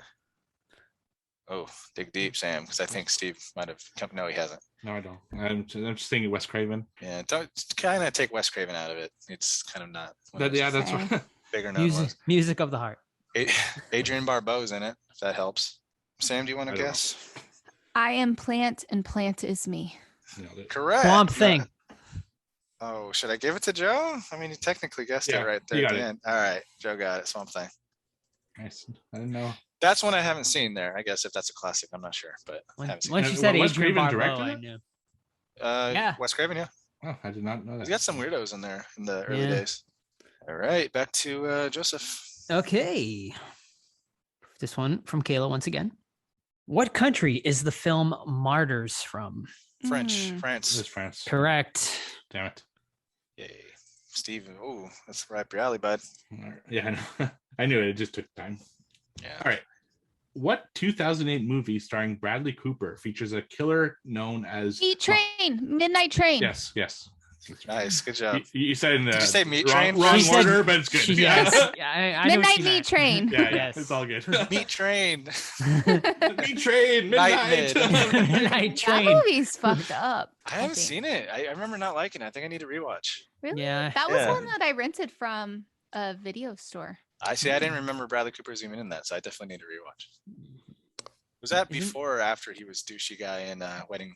C: oh, dig deep, Sam, because I think Steve might have come. No, he hasn't.
E: No, I don't. I'm just thinking Wes Craven.
C: Yeah, don't kind of take Wes Craven out of it. It's kind of not. one of those
E: That's
F: Okay.
E: what.
C: bigger known ones.
D: Music of the heart.
C: Adrian Barbeau's in it, if that helps. Sam, do you want
E: I
C: to
E: don't know.
C: guess?
F: I am Plant and Plant is me.
E: Nailed it.
C: Correct.
D: Swamp
C: No.
D: Thing.
C: Oh, should I give it to Joe? I mean, you technically guessed
E: Yeah,
C: it right there
E: you
C: at
E: got
C: the
E: it.
C: end. All right, Joe got it. Swamp Thing.
E: Nice. I didn't know.
C: That's one I haven't seen there. I guess if that's a classic, I'm not sure, but I haven't seen
D: Once
E: it.
D: you said
E: Wes
D: Adrian
E: Craven
D: Barbeau,
E: directed
D: I
E: it?
D: knew.
C: yeah. Wes Craven, yeah.
E: Oh, I did not know
C: He's
E: that.
C: got some weirdos in there in the early
D: Yeah.
C: days. All right, back to Joseph.
D: Okay. This one from Kayla once again. What country is the film Martyrs from?
C: French,
F: Mm.
E: This is
C: France.
E: France.
D: Correct.
E: Damn it.
C: Yay. Steve, ooh, that's right up your alley, bud.
E: Yeah, I know. I knew it. It just took time.
C: Yeah.
E: All right. What 2008 movie starring Bradley Cooper features a killer known as
F: Meat Train, Midnight Train.
E: Yes, yes.
C: Nice, good job.
E: You said in the
C: Did you say Meat
E: wrong,
C: Train?
E: wrong
D: She said-
E: order, but it's good.
D: She-
E: yeah.
D: yes. Yeah, I know what
F: Midnight
D: she
F: Meat
D: meant.
F: Train.
E: Yeah,
D: Yes.
E: it's all good.
C: Meat Train.
E: Meat Train, midnight.
D: Midnight
F: That
D: Train.
F: movie's fucked up.
C: I haven't
F: think.
C: seen it. I remember not liking it. I think I need to rewatch.
F: Really?
D: Yeah.
F: That was
C: Yeah.
F: one that I rented from a video store.
C: I see. I didn't remember Bradley Cooper was even in that, so I definitely need to rewatch. Was that
D: Isn't-
C: before or after he was douchey guy in the wedding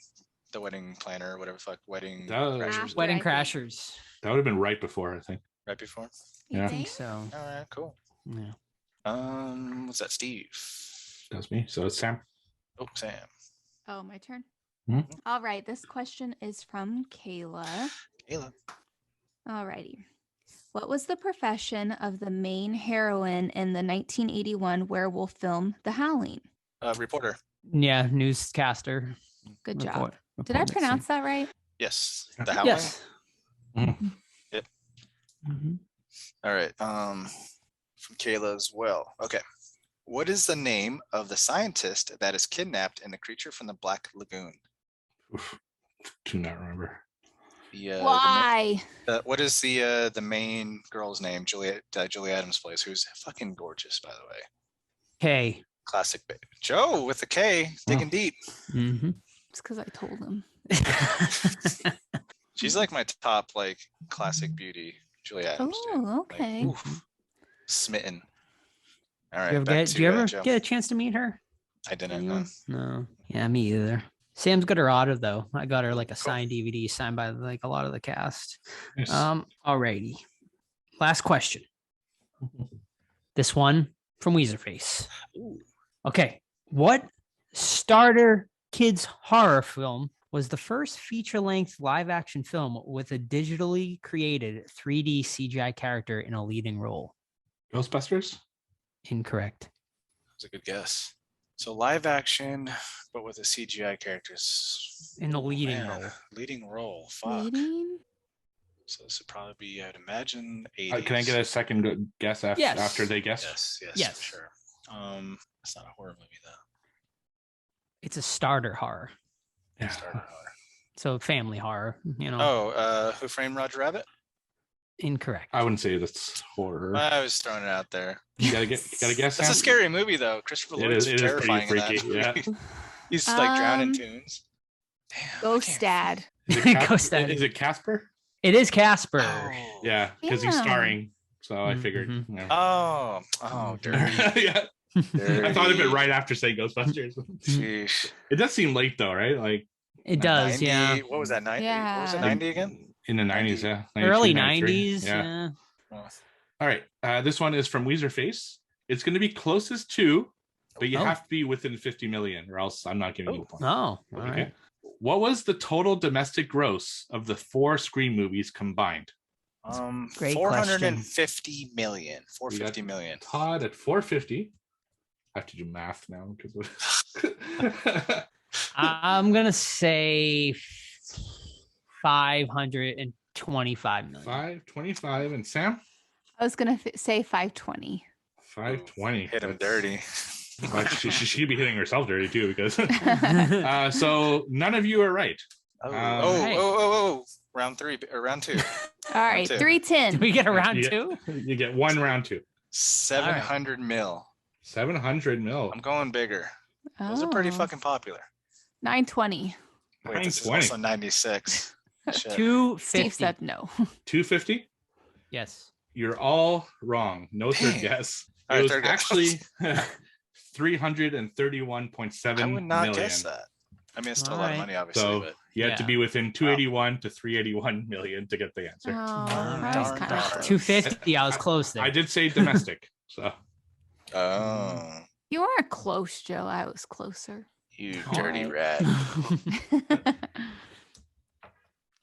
C: planner or whatever the fuck wedding
E: That was-
C: crashers?
F: After,
D: Wedding
F: I think.
D: Crashers.
E: That would have been right before, I think.
C: Right before.
F: You
E: Yeah.
D: I think
F: think?
D: so.
C: All right, cool.
D: Yeah.
C: What's that, Steve?
E: That's me. So it's Sam.
C: Oh, Sam.
F: Oh, my turn.
E: Mhm.
F: All right. This question is from Kayla.
C: Kayla.
F: Alrighty. What was the profession of the main heroine in the 1981 werewolf film, The Howling?
C: Reporter.
D: Yeah, newscaster.
F: Good job.
D: Report-
F: Did I
D: report
F: pronounce that right?
C: Yes.
E: Yeah.
C: The Howling.
D: Yes.
E: Mhm.
C: Yep.
D: Mhm.
C: All right. From Kayla as well. Okay. What is the name of the scientist that is kidnapped in The Creature from the Black Lagoon?
E: Oof. Do not remember.
F: Why?
C: What is the main girl's name? Julie Adams plays, who's fucking gorgeous, by the way.
D: Okay.
C: Classic. Joe with the K, digging deep.
D: Mm-hmm.
F: It's because I told him.
C: She's like my top like classic beauty, Julie Adams. dude.
F: Oh,
C: Like,
F: okay.
C: oof, smitten. All right.
D: Do you ever,
C: back
D: get,
C: to,
D: do you ever
C: Joe.
D: get a chance to meet her?
C: I didn't.
D: Anyone? No. Yeah, me either. Sam's got her auto though. I got her like a signed DVD signed by like a lot of the cast.
E: Yes.
D: Alrighty. Last question. This one from Weezerface. Okay. What starter kids horror film was the first feature-length live-action film with a digitally created 3D CGI character in a leading role?
E: Ghostbusters?
D: Incorrect.
C: That's a good guess. So live action, but with the CGI characters.
D: In the leading
C: Man,
D: role.
C: Leading role. Fuck.
F: Waiting?
C: So this would probably be, I'd imagine, 80s.
E: Can I get a second guess after,
D: Yes.
E: after they guess?
C: Yes, yes,
D: Yes.
C: for sure. It's not a horror movie though.
D: It's a starter horror.
E: Yeah.
C: Starter horror.
D: So family horror, you know.
C: Oh, Who Framed Roger Rabbit?
D: Incorrect.
E: I wouldn't say that's horror.
C: I was throwing it out there.
E: You gotta guess.
C: It's a
E: Sam?
C: scary movie though. Christopher
E: It
C: Lloyd's
E: is pretty
C: terrifying in that
E: freaky, yeah.
C: movie. He's like drowning
F: Um,
C: tunes.
F: Ghost Dad.
D: Ghost Dad.
E: Is it Casper?
D: It is Casper.
C: Oh.
E: Yeah, because he's
F: Yeah.
E: starring. So I figured.
D: Mhm.
E: You know.
C: Oh, dirty.
E: Yeah. I thought of it right after saying Ghostbusters.
C: Sheesh.
E: It does seem late though, right? Like
D: It does,
C: 90,
D: yeah.
C: What was that? 90? What was it?
F: Yeah.
C: 90 again?
E: in the 90s, yeah. 92,
D: Early
E: 93.
D: 90s. Yeah.
C: Oh.
E: All right. This one is from Weezerface. It's going to be closest to, but you
D: Oh.
E: have to be within 50 million, or else I'm not giving you a point.
D: Oh, all
E: Okay.
D: right.
E: What was the total domestic gross of the 4 Scream movies combined?
D: Great
C: 450 million.
E: We got
C: 450 million.
E: Todd at 450. I have to do math now because of
D: I'm gonna say 525 million.
E: 525. And Sam?
F: I was gonna say 520.
E: 520.
C: Hit him
E: That's-
C: dirty.
E: Well, she'd be hitting herself dirty too, because so none of you are right.
C: Oh, round 3 or round 2.
F: All right,
C: two.
F: 310.
D: Do we get a round
E: You get-
D: 2?
E: You get one round 2.
C: 700 mil.
E: 700 mil.
C: I'm going bigger. Those are pretty
F: Oh,
C: fucking popular.
F: 920.
C: Wait, this is
E: 920.
C: also 96. Shit.
D: 250.
F: Steve said no.
E: 250.
D: Yes.
E: You're all wrong. No third
C: Dang.
E: guess.
C: All
E: It
C: right,
E: was
C: third guess.
E: actually 331.7
C: I would not
E: million.
C: guess that. I mean, it's still a lot of
D: Alright.
C: money, obviously,
E: So
C: but
E: you had to
D: Yeah.
E: be within 281 to 381 million to get the answer.
F: Oh,
C: Darn,
F: that was
C: darn,
F: kind
C: darn.
F: of close.
D: 250. I was close there.
E: I did say domestic. So
C: oh,
F: You weren't close, Joe. I was closer.
C: you
D: All
C: dirty
D: right.
C: rat.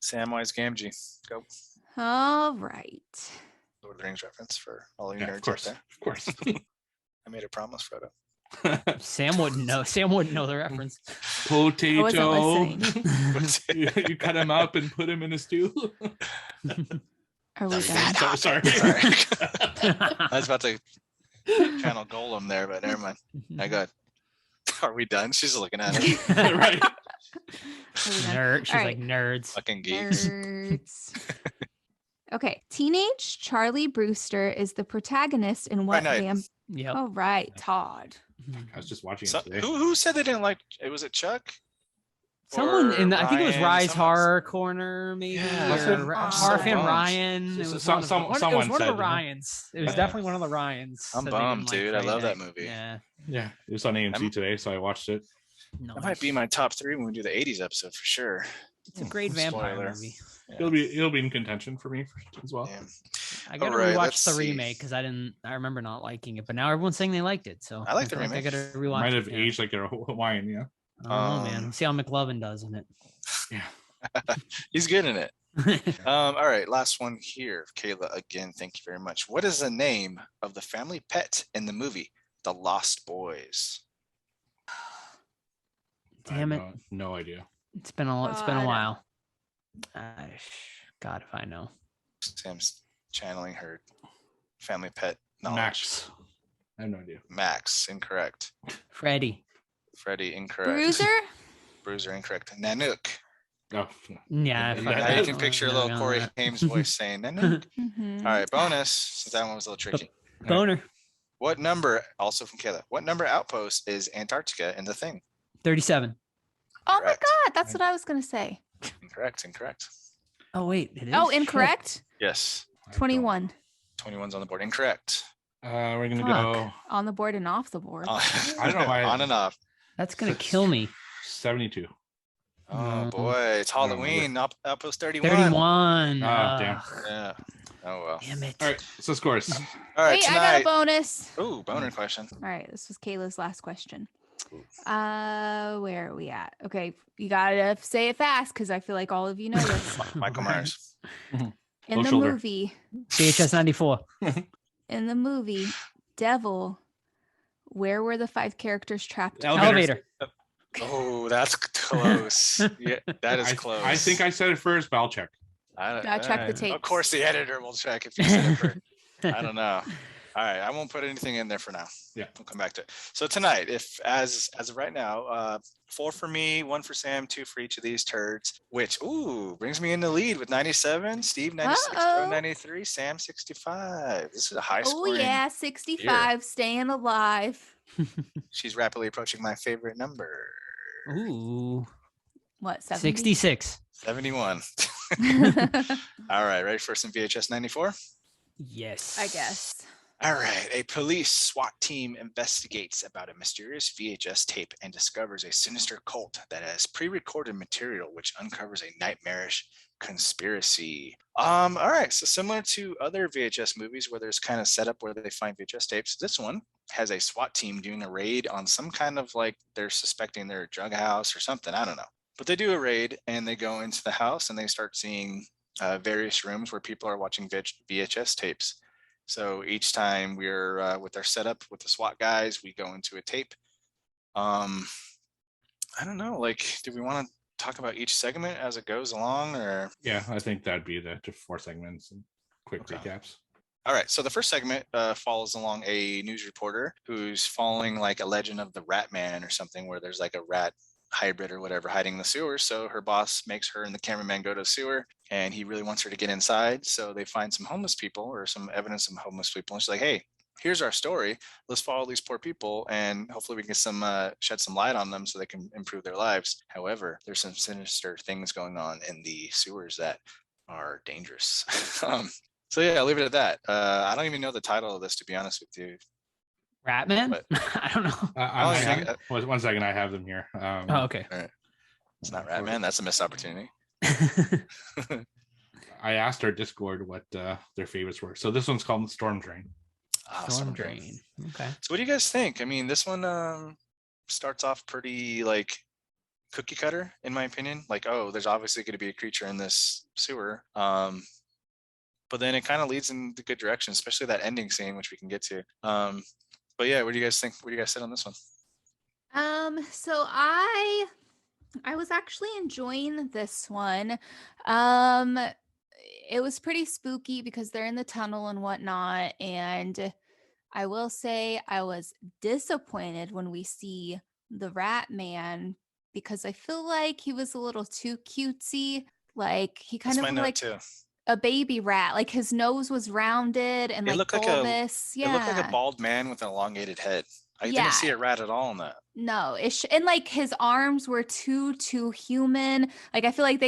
C: Samwise Gamgee. Go.
F: All right.
C: Lord of the Rings reference for all you
E: yeah,
C: nerds
E: of course.
C: out there.
E: Of course.
C: I made a promise, Frodo.
D: Sam wouldn't know. Sam wouldn't know the reference.
E: Potato.
F: listening.
E: you cut him up and put him in a stew.
F: Are we done?
E: Sorry.
C: Sorry. I was about to channel Golem there, but never mind. I got. Are we done? She's looking at it.
E: Right.
F: Are we done?
D: Nerd. She's
F: All
D: like
F: right.
D: nerds.
C: Fucking geeks.
F: Nerds. Okay. Teenage Charlie Brewster is the protagonist in what
C: Night.
F: vamp?
D: Yep.
F: All right, Todd.
E: I was just watching
C: So,
E: it today.
C: who said they didn't like it? Was it Chuck?
D: Someone in the, I think it was
C: Ryan,
D: Rise
C: someone-
D: Horror Corner, maybe.
C: Yeah.
E: Was
D: or
E: it?
D: Horror
C: I'm so
D: fan
C: bummed.
D: Ryan.
E: So-
D: It was
E: so-
D: one of
E: some-
D: it was
E: someone
D: one of
E: said,
D: the Ryans. It was
C: Yeah.
D: definitely one of the Ryans.
C: I'm
D: said they didn't
C: bummed,
D: like
C: dude. I love that
D: Night.
C: movie.
D: Yeah.
E: Yeah, it was on AMC
C: I'm-
E: today, so I watched it.
C: That might be my top 3 when we do the 80s episode for sure.
D: It's a great vampire
C: Spoiler.
D: movie.
C: Yeah.
E: It'll be in contention for me as well.
C: Yeah.
D: I gotta
C: Alright,
D: rewatch
C: let's
D: the
C: see.
D: remake because I remember not liking it, but now everyone's saying they liked it. So
C: I like the
D: feel
C: remake.
D: I gotta rewatch
E: Might
D: it.
E: have
D: yeah.
E: aged like a Hawaiian, yeah.
D: Oh man, Let's see how McLovin does in it.
C: He's good in it. All right, last one here. Kayla, again, thank you very much. What is the name of the family pet in the movie The Lost Boys?
D: Damn it!
E: No idea.
D: It's been a
F: God.
D: while. God, if I know.
C: Sam's channeling her family pet knowledge.
E: Max. I have no idea.
C: Max, incorrect.
D: Freddie.
C: Freddie, incorrect.
F: Bruiser?
C: Bruiser, incorrect. Nanook.
E: Oh,
D: Yeah.
E: Now
C: Now you can picture a little Corey Haim's voice saying Nanook.
F: Mhm.
C: All right, bonus, since that one was a little tricky.
D: Boner.
C: What number, also from Kayla, what number outpost is Antarctica in the thing?
D: 37.
F: Oh my
C: Correct.
F: God, that's what I was gonna say.
C: Incorrect.
D: Oh wait, it is.
F: Oh,
D: Shit.
F: incorrect.
C: Yes,
F: 21
C: 21's on the board. Incorrect.
E: we're gonna
D: Fuck.
E: go
F: on the board and off the board.
C: I
E: don't know why-
C: On and off.
D: That's gonna kill me.
E: 72.
C: Oh
D: Mm.
C: boy, it's
E: I don't know.
C: Halloween. Outpost 31.
D: 31.
E: Ah, damn.
C: Yeah. Oh well.
D: Damn it.
E: All right, so scores.
C: All right,
F: Wait, I got a
C: tonight.
F: bonus.
C: Ooh, boner question.
F: All right, this was Kayla's last question. Where are we at? Okay, you gotta say it fast because I feel like all of you know this.
C: Michael Myers.
F: In
E: Low
F: the
E: shoulder.
F: movie,
D: VHS 94.
F: in the movie, Devil, where were the 5 characters trapped?
D: Elevator.
C: Oh, that's close. Yeah, that is
E: I,
C: close.
E: I think I said it first, but I'll check.
F: Gotta check the
C: Of
F: tapes.
C: course, the editor will check if you said it first. I don't know. All right, I won't put anything in there for now.
E: Yeah.
C: We'll come back to it. So tonight, if as of right now, 4 for me, 1 for Sam, 2 for each of these turds, which brings me in the lead with 97, Steve 96, Joe
F: Uh-oh.
C: 93, Sam 65. This is a high
F: Oh
C: scoring.
F: yeah, 65, staying alive.
C: She's rapidly approaching my favorite number.
D: Ooh.
F: what, 70?
D: 66.
C: 71. All right, ready for some VHS 94?
D: Yes.
F: I guess.
C: All right, a police SWAT team investigates about a mysterious VHS tape and discovers a sinister cult that has pre-recorded material which uncovers a nightmarish conspiracy. All right, so similar to other VHS movies where there's kind of set up where they find VHS tapes, this one has a SWAT team doing a raid on some kind of like they're suspecting their drug house or something. I don't know. But they do a raid and they go into the house and they start seeing various rooms where people are watching VHS tapes. So each time we're with our setup with the SWAT guys, we go into a tape. I don't know, like, do we want to talk about each segment as it goes along, or?
E: Yeah, I think that'd be the 4 segments and quick
C: Okay.
E: recaps.
C: All right, so the first segment follows along a news reporter who's following like a legend of the Rat Man or something, where there's like a rat hybrid or whatever hiding in the sewer. So her boss makes her and the cameraman go to a sewer, and he really wants her to get inside. So they find some homeless people or some evidence of homeless people, and she's like, hey, here's our story. Let's follow these poor people, and hopefully we can get shed some light on them so they can improve their lives. However, there's some sinister things going on in the sewers that are dangerous. So yeah, I'll leave it at that. I don't even know the title of this, to be honest with you.
D: Ratman?
C: But-
D: I don't know.
E: One second, I have them here.
D: Oh, okay.
C: All right. It's not Ratman. That's a missed opportunity.
E: I asked our Discord what their favorites were. So this one's called Storm Drain.
D: Storm Drain. Okay.
C: So what do you guys think? I mean, this one starts off pretty like cookie cutter, in my opinion. Like, oh, there's obviously going to be a creature in this sewer. But then it kind of leads in the good direction, especially that ending scene, which we can get to. But yeah, what do you guys think? What do you guys say on this one?
F: So I was actually enjoying this one. It was pretty spooky because they're in the tunnel and whatnot. And I will say I was disappointed when we see the Rat Man because I feel like he was a little too cutesy. Like he kind
C: That's
F: of
C: my
F: looked
C: note
F: like
C: too.
F: a baby rat. Like his nose was rounded and
C: It
F: like
C: looked like
F: bulbous.
C: It looked like a bald man with an elongated head. I
F: Yeah.
C: didn't see a rat at all in that.
F: No, and like his arms were too human. Like I feel like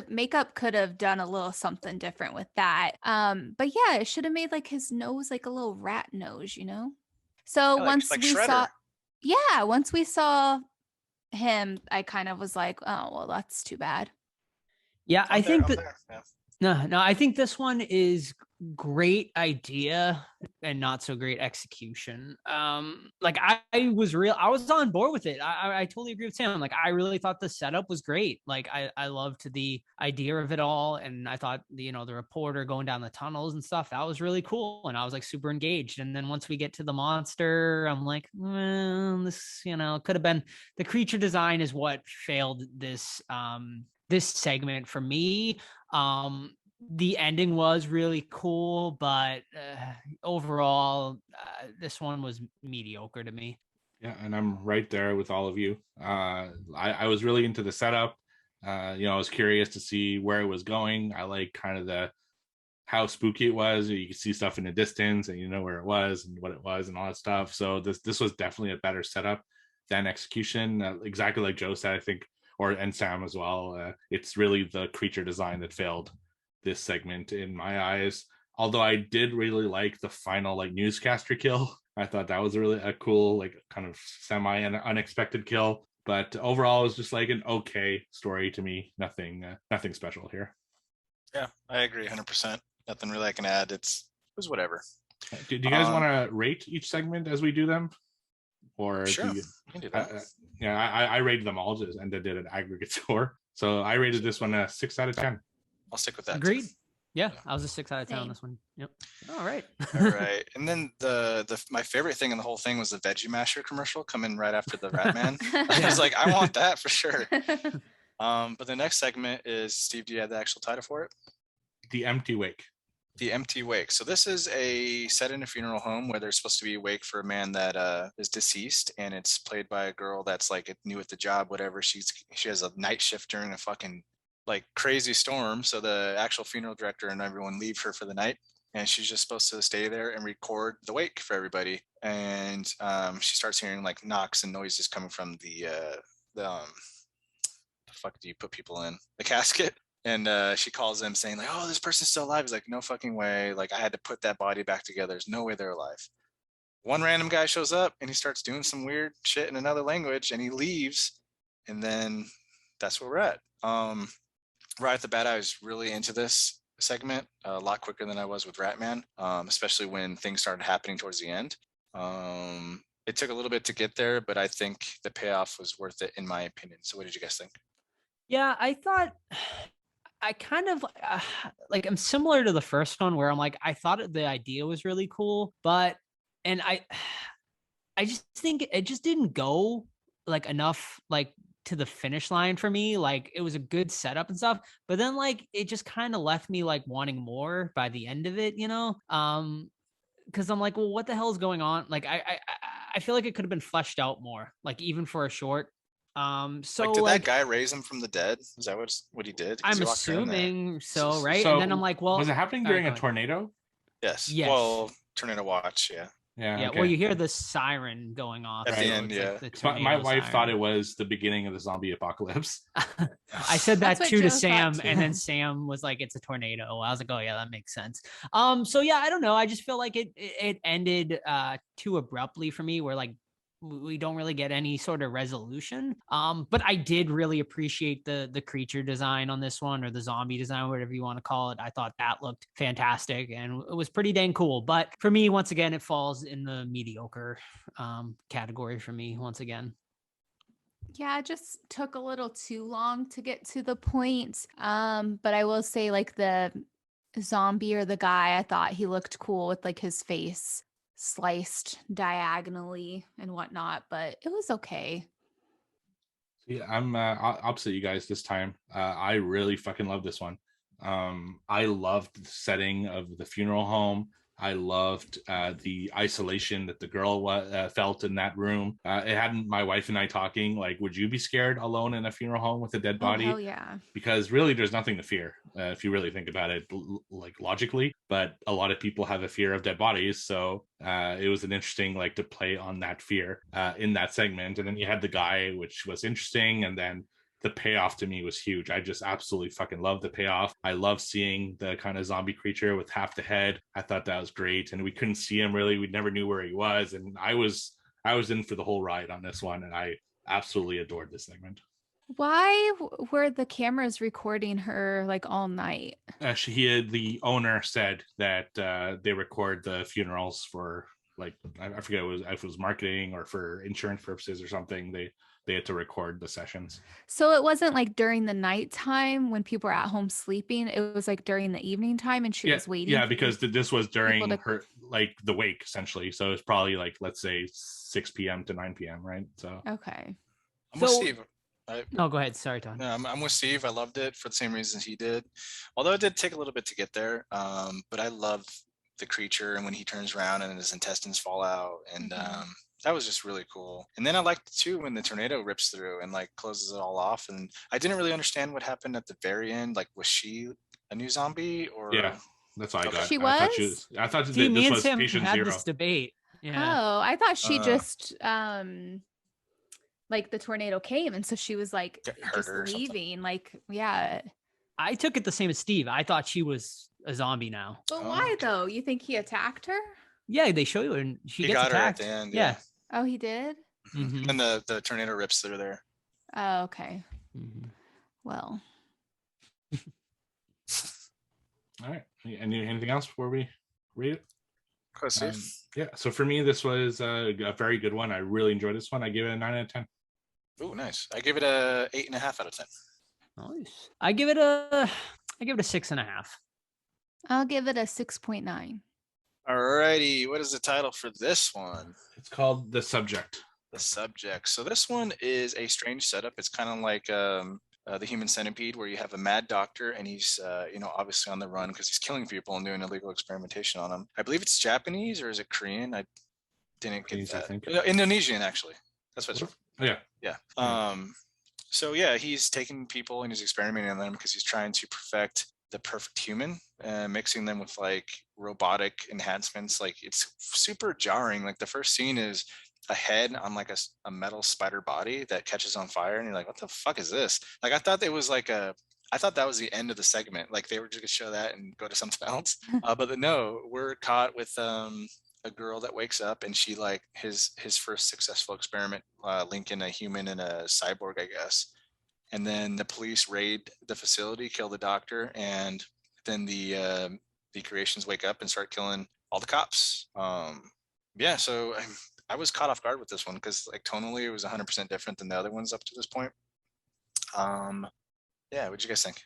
F: makeup could have done a little something different with that. But yeah, it should have made like his nose like a little rat nose, you know? So
C: Yeah,
F: once
C: like
F: we
C: Shredder.
F: once we saw him, I kind of was like, oh well, that's too bad.
D: Yeah, I think that
C: Yeah.
D: no, I think this one is great idea and not so great execution. Like I was on board with it. I totally agree with Sam. Like I really thought the setup was great. Like I loved the idea of it all, and I thought the reporter going down the tunnels and stuff, that was really cool, and I was like super engaged. And then once we get to the monster, I'm like, well, this could have been, the creature design is what failed this this segment for me. The ending was really cool, but overall, this one was mediocre to me.
E: Yeah, and I'm right there with all of you. I was really into the setup. I was curious to see where it was going. I like kind of how spooky it was. You could see stuff in the distance, and you know where it was and what it was and all that stuff. So this was definitely a better setup than execution. Exactly like Joe said, I think, and Sam as well. It's really the creature design that failed this segment in my eyes. Although I did really like the final like newscaster kill. I thought that was really a cool, like kind of semi unexpected kill. But overall, it was just like an okay story to me. Nothing special here.
C: Yeah, I agree 100%. Nothing really I can add. It was whatever.
E: Do you guys want to rate each segment as we do them? Or
C: sure, you can do that.
E: I rated them all just and did an aggregate score. So I rated this one a 6 out of 10.
C: I'll stick with that.
D: Agreed.
C: Too.
D: Yeah, I was a 6 out of 10 on
F: Same.
D: this one. Yep. All right.
C: All right. And then my favorite thing in the whole thing was the Veggie Masher commercial coming right after the Rat Man. I was like, I want that for sure. But the next segment is, Steve, do you have the actual title for it?
E: The Empty Wake.
C: The Empty Wake. So this is set in a funeral home where there's supposed to be a wake for a man that is deceased, and it's played by a girl that's like new at the job, whatever. She has a night shift during a fucking like crazy storm. So the actual funeral director and everyone leave her for the night, and she's just supposed to stay there and record the wake for everybody. And she starts hearing like knocks and noises coming from the fuck do you put people in the casket? And she calls him saying like, oh, this person's still alive. He's like, no fucking way. Like, I had to put that body back together. There's no way they're alive. One random guy shows up and he starts doing some weird shit in another language and he leaves. And then that's where we're at. Right at the bat, I was really into this segment a lot quicker than I was with Ratman, especially when things started happening towards the end. It took a little bit to get there, but I think the payoff was worth it in my opinion. So what did you guys think?
D: Yeah, I thought I kind of like I'm similar to the first one where I'm like, I thought the idea was really cool, and I just think it just didn't go like enough like to the finish line for me. Like it was a good setup and stuff, but then like it just kind of left me like wanting more by the end of it, you know? Because I'm like, well, what the hell is going on? Like I feel like it could have been fleshed out more, like even for a short. So
C: like, did that guy raise him from the dead? Is that what he did?
D: I'm assuming so, right?
E: So
D: and then I'm like, well,
E: was it happening during a tornado?
C: Yes.
D: Yes.
C: Well, tornado watch. Yeah.
D: Yeah.
E: Okay.
D: Well, you hear the siren going off
C: at the end. Yeah.
D: Like
E: my wife
D: siren.
E: thought it was the beginning of the zombie apocalypse.
D: I said that
F: That's
D: too
F: what
D: to
F: Joe
D: Sam,
F: thought, too.
D: and then Sam was like, "It's a tornado." I was like, "Oh yeah, that makes sense." So yeah, I don't know. I just feel like it ended too abruptly for me, where like we don't really get any sort of resolution. But I did really appreciate the creature design on this one, or the zombie design, whatever you want to call it. I thought that looked fantastic and it was pretty dang cool. But for me, once again, it falls in the mediocre category for me once again.
F: Yeah, it just took a little too long to get to the point. But I will say, like, the zombie or the guy, I thought he looked cool with like his face sliced diagonally and whatnot, but it was okay.
E: Yeah, I'm opposite you guys this time. I really fucking love this one. I loved the setting of the funeral home. I loved the isolation that the girl felt in that room. It had my wife and I talking like, would you be scared alone in a funeral home with a dead body?
F: Oh, hell yeah.
E: Because really there's nothing to fear if you really think about it like logically, but a lot of people have a fear of dead bodies. So it was an interesting like to play on that fear in that segment. And then you had the guy, which was interesting. And then the payoff to me was huge. I just absolutely fucking love the payoff. I love seeing the kind of zombie creature with half the head. I thought that was great. And we couldn't see him really. We never knew where he was. And I was in for the whole ride on this one. And I absolutely adored this segment.
F: Why were the cameras recording her like all night?
E: The owner said that they record the funerals for like, I forget if it was marketing or for insurance purposes or something. They had to record the sessions.
F: So it wasn't like during the nighttime when people were at home sleeping. It was like during the evening time and she was waiting.
E: Yeah, because this was during
F: to...
E: her, like the wake essentially. So it's probably like, let's say 6 p.m. to 9 p.m. Right. So.
F: Okay.
C: I'm with Steve.
D: No, go ahead. Sorry, Tom.
C: No, I'm with Steve. I loved it for the same reasons he did. Although it did take a little bit to get there. But I love the creature and when he turns around and his intestines fall out. And that was just really cool. And then I liked too when the tornado rips through and like closes it all off. And I didn't really understand what happened at the very end. Like, was she a new zombie or?
E: Yeah, that's all I got.
F: She was?
E: I thought
D: See, me
E: this
D: and
E: was
D: Sam
E: patient
D: had
E: zero.
D: this debate. Yeah.
F: Oh, I thought she just like the tornado came and so she was like just leaving. Like, yeah.
D: I took it the same as Steve. I thought she was a zombie now.
F: But why though? You think he attacked her?
D: Yeah, they show you and she gets
C: got
D: attacked.
C: her at the end.
D: Yeah.
F: Oh, he did?
D: Mm-hmm.
C: And the tornado rips through there.
F: Oh, okay.
D: Mm-hmm.
F: Well.
E: All right. Anything else before we read it?
C: Go ahead, Steve.
E: Yeah. So for me, this was a very good one. I really enjoyed this one. I give it a 9 out of 10.
C: Oh, nice. I give it a 8.5 out of 10.
D: Nice. I give it a 6.5.
F: I'll give it a 6.9.
C: Alrighty, what is the title for this one?
E: It's called The Subject.
C: The Subject. So this one is a strange setup. It's kind of like the Human Centipede, where you have a mad doctor and he's, obviously on the run because he's killing people and doing illegal experimentation on them. I believe it's Japanese or is it Korean? I didn't get that. I think. Indonesian, actually. That's what it's.
E: Oh, yeah.
C: Yeah. So yeah, he's taking people and he's experimenting on them because he's trying to perfect the perfect human, mixing them with like robotic enhancements. Like it's super jarring. Like the first scene is a head on like a metal spider body that catches on fire, and you're like, what the fuck is this? Like, I thought it was like I thought that was the end of the segment. Like they were just gonna show that and go to something else. But no, we're caught with a girl that wakes up, and she like his first successful experiment, linking a human and a cyborg, I guess. And then the police raid the facility, kill the doctor, and then the creations wake up and start killing all the cops. Yeah, so I was caught off guard with this one because like tonally it was 100% different than the other ones up to this point. Yeah, what'd you guys think?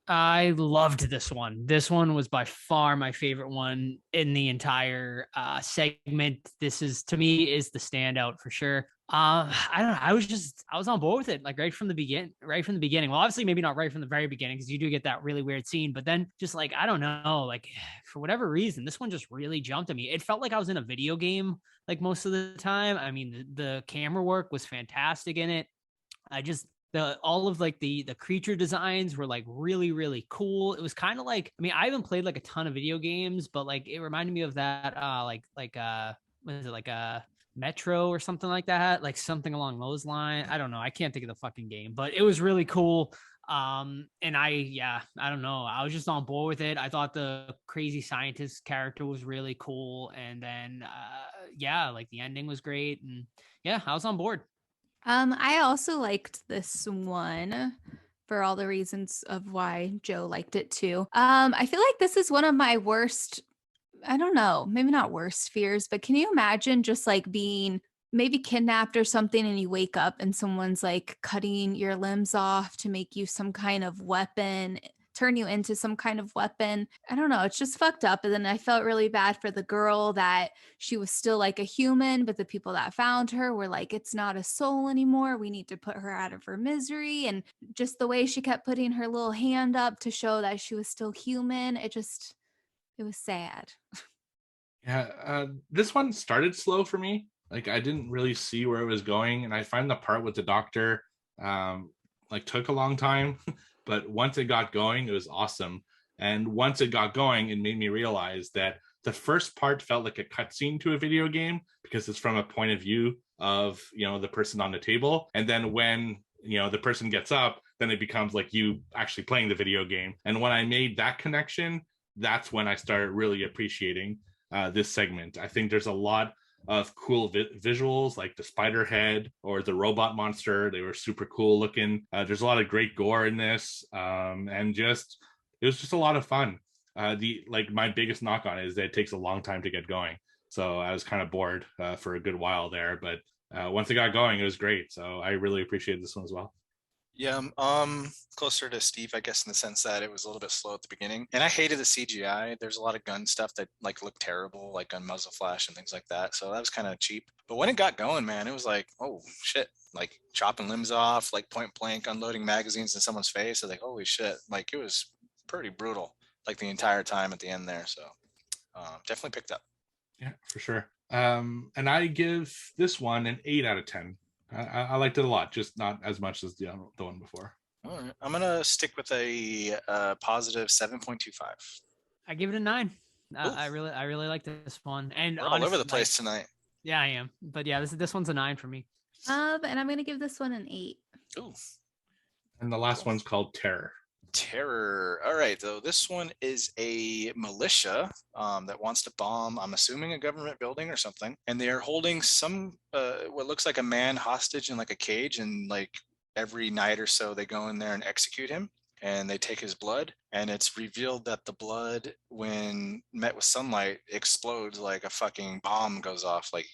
D: I loved this one. This one was by far my favorite one in the entire segment. This is, to me, is the standout for sure. I don't know. I was on board with it, like right from the beginning. Well, obviously maybe not right from the very beginning, because you do get that really weird scene, but then just like, I don't know, like for whatever reason, this one just really jumped at me. It felt like I was in a video game, like most of the time. I mean, the camera work was fantastic in it. All of like the creature designs were like really, really cool. It was kind of like, I mean, I haven't played like a ton of video games, but like it reminded me of that what is it, like a Metro or something like that, like something along those lines. I don't know, I can't think of the fucking game, but it was really cool. And I don't know, I was just on board with it. I thought the crazy scientist character was really cool, and then like the ending was great, and yeah, I was on board.
F: I also liked this one for all the reasons of why Joe liked it too. I feel like this is one of my worst, I don't know, maybe not worst fears, but can you imagine just like being maybe kidnapped or something, and you wake up and someone's like cutting your limbs off to make you some kind of weapon, turn you into some kind of weapon. I don't know. It's just fucked up. And then I felt really bad for the girl, that she was still like a human, but the people that found her were like, it's not a soul anymore. We need to put her out of her misery. And just the way she kept putting her little hand up to show that she was still human, it was sad.
E: Yeah, this one started slow for me. Like I didn't really see where it was going, and I find the part with the doctor like took a long time. But once it got going, it was awesome. And once it got going, it made me realize that the first part felt like a cutscene to a video game, because it's from a point of view of, the person on the table. And then when, the person gets up, then it becomes like you actually playing the video game. And when I made that connection, that's when I started really appreciating this segment. I think there's a lot of cool visuals, like the spider head or the robot monster. They were super cool looking. There's a lot of great gore in this, and it was just a lot of fun. My biggest knock on it is that it takes a long time to get going, so I was kind of bored for a good while there, but once it got going, it was great. So I really appreciated this one as well.
C: Yeah, closer to Steve, I guess, in the sense that it was a little bit slow at the beginning. And I hated the CGI. There's a lot of gun stuff that like looked terrible, like gun muzzle flash and things like that. So that was kind of cheap. But when it got going, man, it was like, oh shit, like chopping limbs off, like point blank, unloading magazines in someone's face. I was like, holy shit. Like it was pretty brutal, like the entire time at the end there. So definitely picked up.
E: Yeah, for sure. And I give this one an 8 out of 10. I liked it a lot, just not as much as the one before.
C: All right. I'm gonna stick with a positive 7.25.
D: I give it a 9. I really like this one, and
C: we're all over the place tonight.
D: Yeah, I am, but yeah, this one's a 9 for me.
F: And I'm gonna give this one an 8.
C: Ooh.
E: And the last one's called Terror.
C: Terror. All right, though this one is a militia that wants to bomb, I'm assuming, a government building or something, and they are holding some what looks like a man hostage in like a cage, and like every night or so they go in there and execute him, and they take his blood, and it's revealed that the blood, when met with sunlight, explodes like a fucking bomb goes off, like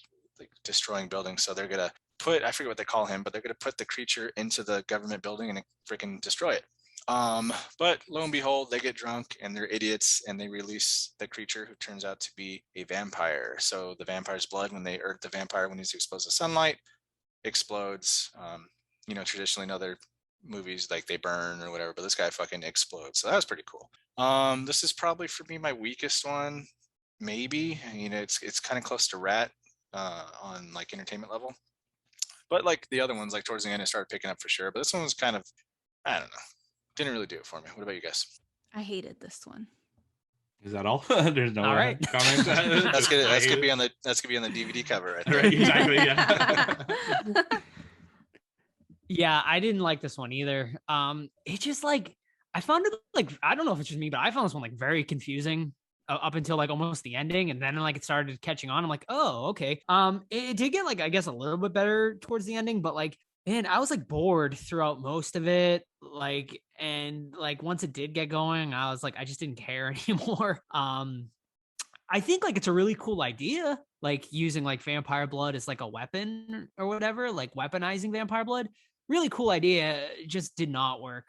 C: destroying buildings. So they're gonna put, I forget what they call him, but they're gonna put the creature into the government building and freaking destroy it. But lo and behold, they get drunk and they're idiots, and they release the creature, who turns out to be a vampire. So the vampire's blood, the vampire, when he's exposed to sunlight, explodes. Traditionally in other movies, like they burn or whatever, but this guy fucking explodes. So that was pretty cool. This is probably for me my weakest one, maybe. It's kind of close to Rat on like entertainment level. But like the other ones, like towards the end, it started picking up for sure. But this one was kind of, I don't know. Didn't really do it for me. What about you guys?
F: I hated this one.
E: Is that all? There's no
D: All right.
E: comments.
C: That's gonna be on the DVD cover. I think.
E: Right, exactly. Yeah.
D: Yeah, I didn't like this one either. It just like I found it like I don't know if it's just me, but I found this one like very confusing up until like almost the ending, and then like it started catching on. I'm like, oh, okay. It did get like I guess a little bit better towards the ending, but like man, I was like bored throughout most of it. Like and like once it did get going, I was like I just didn't care anymore. I think like it's a really cool idea, like using like vampire blood as like a weapon or whatever, like weaponizing vampire blood. Really cool idea. It just did not work.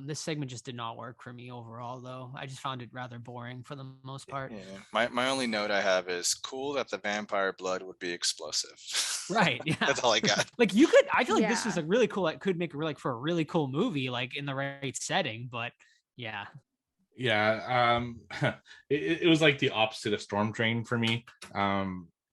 D: This segment just did not work for me overall, though. I just found it rather boring for the most part.
C: Yeah. My only note I have is cool that the vampire blood would be explosive.
D: Right. Yeah.
C: That's all I got.
D: Like you could, I feel like this
F: Yeah.
D: is like really cool. It could make like for a really cool movie, like in the right setting. But yeah,
E: Yeah, it was like the opposite of Storm Train for me.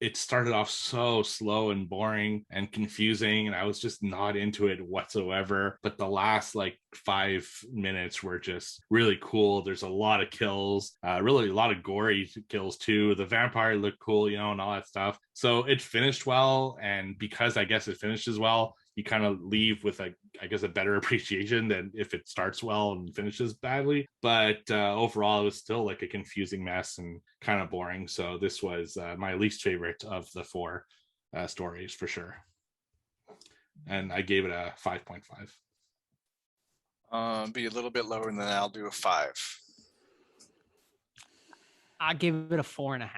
E: It started off so slow and boring and confusing, and I was just not into it whatsoever. But the last like 5 minutes were just really cool. There's a lot of kills, really a lot of gory kills too. The vampire looked cool, you know, and all that stuff. So it finished well, and because I guess it finishes well, you kind of leave with a better appreciation than if it starts well and finishes badly. But overall, it was still like a confusing mess and kind of boring. So this was my least favorite of the 4 stories for sure. And I gave it a 5.5.
C: Be a little bit lower than that. I'll do a 5.
D: I give it a 4.5.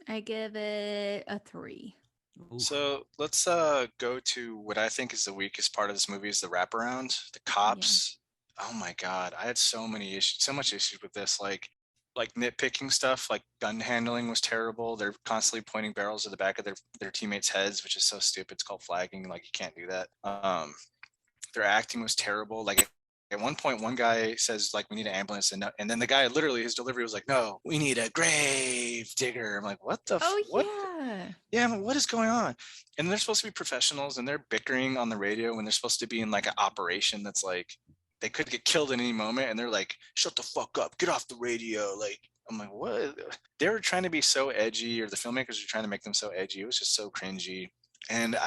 F: I give it a 3.
D: Ooh.
C: So let's go to what I think is the weakest part of this movie is the wraparound. The cops. Oh my god, I had so much issues with this. Like nitpicking stuff. Like gun handling was terrible. They're constantly pointing barrels at the back of their teammates' heads, which is so stupid. It's called flagging. Like you can't do that. Their acting was terrible. Like at one point, one guy says like we need an ambulance, and then the guy literally his delivery was like, no, we need a grave digger. I'm like, what the? What? Yeah, I'm like, what is going on? And they're supposed to be professionals, and they're bickering on the radio when they're supposed to be in like an operation that's like they could get killed at any moment, and they're like, shut the fuck up, get off the radio. Like I'm like, what? They were trying to be so edgy, or the filmmakers were trying to make them so edgy. It was just so cringy, and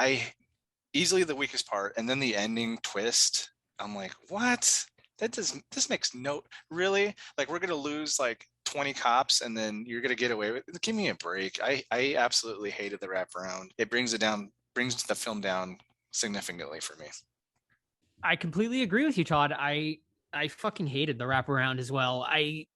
C: easily the weakest part. And then the ending twist. I'm like, what? This makes no really like we're gonna lose like 20 cops and then you're gonna get away with it. Give me a break. I absolutely hated the wraparound. It brings the film down significantly for me.
D: I completely agree with you, Todd. I fucking hated the wraparound as well. I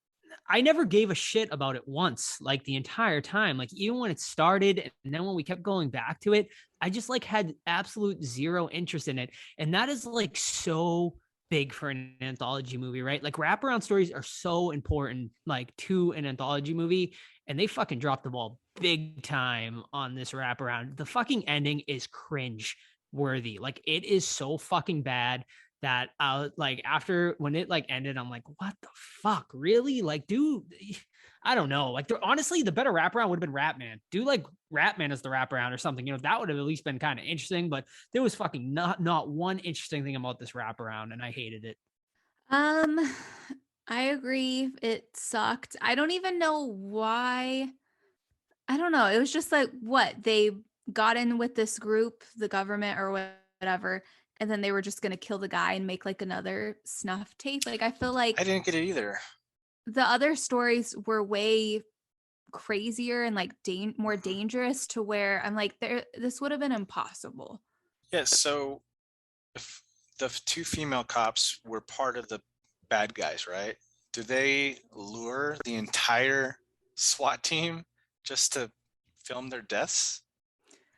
D: never gave a shit about it once, like the entire time. Like even when it started and then when we kept going back to it, I just like had absolute zero interest in it. And that is like so big for an anthology movie, right? Like wraparound stories are so important like to an anthology movie, and they fucking dropped the ball big time on this wraparound. The fucking ending is cringe worthy. Like it is so fucking bad that like after when it like ended, I'm like, what the fuck? Really? Like, dude, I don't know. Like, honestly, the better wraparound would have been Ratman. Do like Ratman as the wraparound or something. You know, that would have at least been kind of interesting. But there was fucking not one interesting thing about this wraparound, and I hated it.
F: I agree. It sucked. I don't even know why. I don't know. It was just like what they got in with this group, the government or whatever, and then they were just going to kill the guy and make like another snuff tape. Like I feel like
C: I didn't get it either.
F: The other stories were way crazier and like more dangerous to where I'm like this would have been impossible.
C: Yeah, so if the 2 female cops were part of the bad guys, right? Do they lure the entire SWAT team just to film their deaths?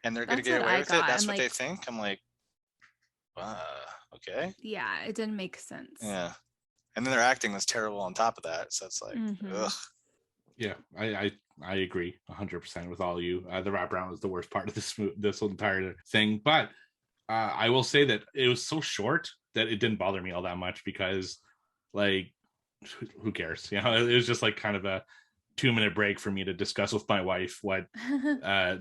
C: And they're going to get away with it? That's what they think? I'm like, okay.
F: Yeah, it didn't make sense.
C: Yeah. And then their acting was terrible on top of that. So it's like, ugh.
E: Yeah, I agree 100% with all you. The wraparound was the worst part of this entire thing. But I will say that it was so short that it didn't bother me all that much because, like, who cares? You know, it was just like kind of a 2-minute break for me to discuss with my wife what,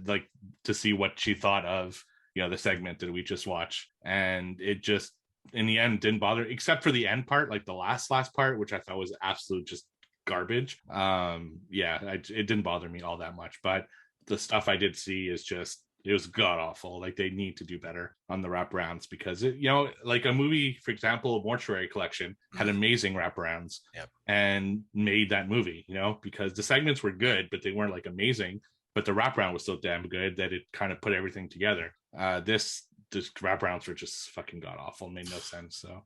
E: like, to see what she thought of, you know, the segment that we just watched. And it just, in the end, didn't bother, except for the end part, like the last part, which I thought was absolute just garbage. It didn't bother me all that much, but the stuff I did see is just, it was god awful. Like they need to do better on the wraparounds, because it, like a movie, for example, Mortuary Collection had amazing wraparounds and made that movie, because the segments were good, but they weren't like amazing, but the wraparound was so damn good that it kind of put everything together. This wraparounds were just fucking god awful, made no sense. So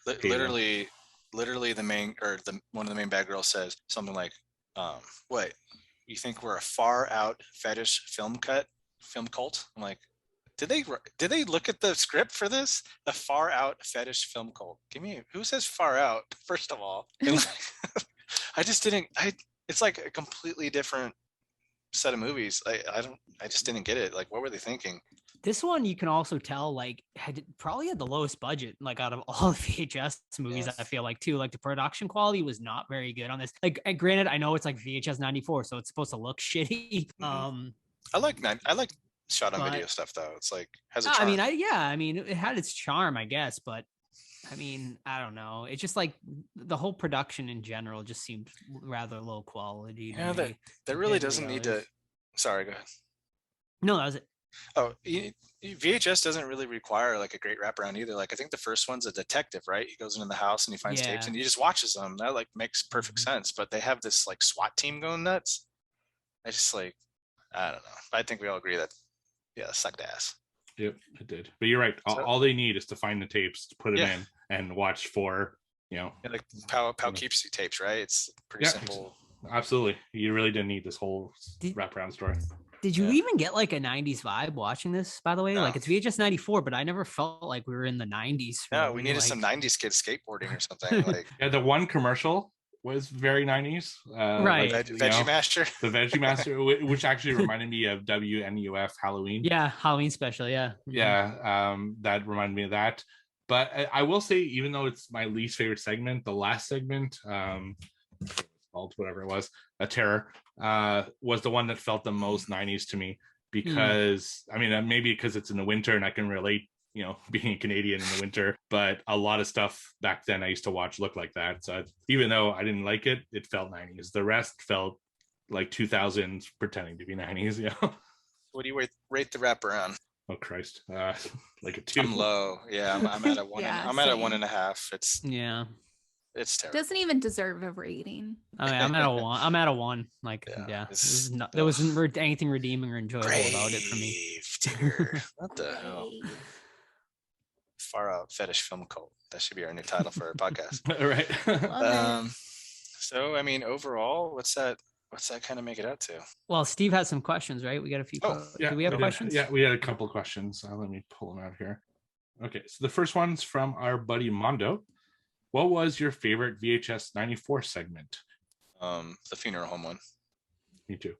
C: literally the main, or one of the main bad girls says something like, what, you think we're a far out fetish film cult? I'm like, did they look at the script for this? A far out fetish film cult. Who says far out, first of all? It's like a completely different set of movies. I just didn't get it. Like, what were they thinking?
D: This one, you can also tell, like, probably had the lowest budget, like, out of all the VHS movies. I feel like, too, like, the production quality was not very good on this. Like, granted, I know it's like VHS 94, so it's supposed to look shitty.
C: I like shot on video stuff, though. It's like, has a charm.
D: I mean, it had its charm, I guess, but I mean, I don't know. It's just like the whole production in general just seemed rather low quality.
C: That really doesn't need to. Sorry, go ahead.
D: No, that was it.
C: Oh, VHS doesn't really require like a great wraparound either. Like, I think the first one's a detective, right? He goes into the house and he finds tapes and he just watches them. That like makes perfect sense. But they have this like SWAT team going nuts. I just like, I don't know. I think we all agree that, sucked ass.
E: Yep, it did. But you're right. All they need is to find the tapes, to put it in, and watch for,
C: like Poughkeepsie tapes, right? It's pretty simple.
E: Absolutely. You really didn't need this whole wraparound story.
D: Did you even get like a 90s vibe watching this, by the way?
C: No.
D: Like, it's VHS 94, but I never felt like we were in the 90s.
C: No, we needed some 90s kids skateboarding or something. Like,
E: the one commercial was very 90s.
D: Right.
C: Like, Veggie Master.
E: The Veggie Master, which actually reminded me of WNUF Halloween.
D: Yeah, Halloween special, yeah.
E: Yeah, that reminded me of that. But I will say, even though it's my least favorite segment, the last segment, called whatever it was, a terror, was the one that felt the most 90s to me, because I mean, maybe because it's in the winter and I can relate, being a Canadian in the winter, but a lot of stuff back then I used to watch looked like that. So even though I didn't like it, it felt 90s. The rest felt like 2000s pretending to be 90s.
C: What do you rate the wraparound?
E: Oh Christ, like a 2.
C: I'm low. Yeah, I'm at a 1. I'm at a 1.5. It's terrible.
F: Doesn't even deserve a rating.
D: I mean, I'm at a 1. I'm at a 1. Like, there wasn't anything redeeming or enjoyable about it for me.
C: Digger. What the hell? Far out fetish film cult. That should be our new title for our podcast.
E: Right.
C: So, I mean, overall, what's that kind of make it out to?
D: Well, Steve has some questions, right? We got a few. Do we have questions?
E: Yeah, we had a couple questions. Let me pull them out here. Okay, so the first one's from our buddy Mondo. What was your favorite VHS 94 segment?
C: The funeral home one.
E: Me too.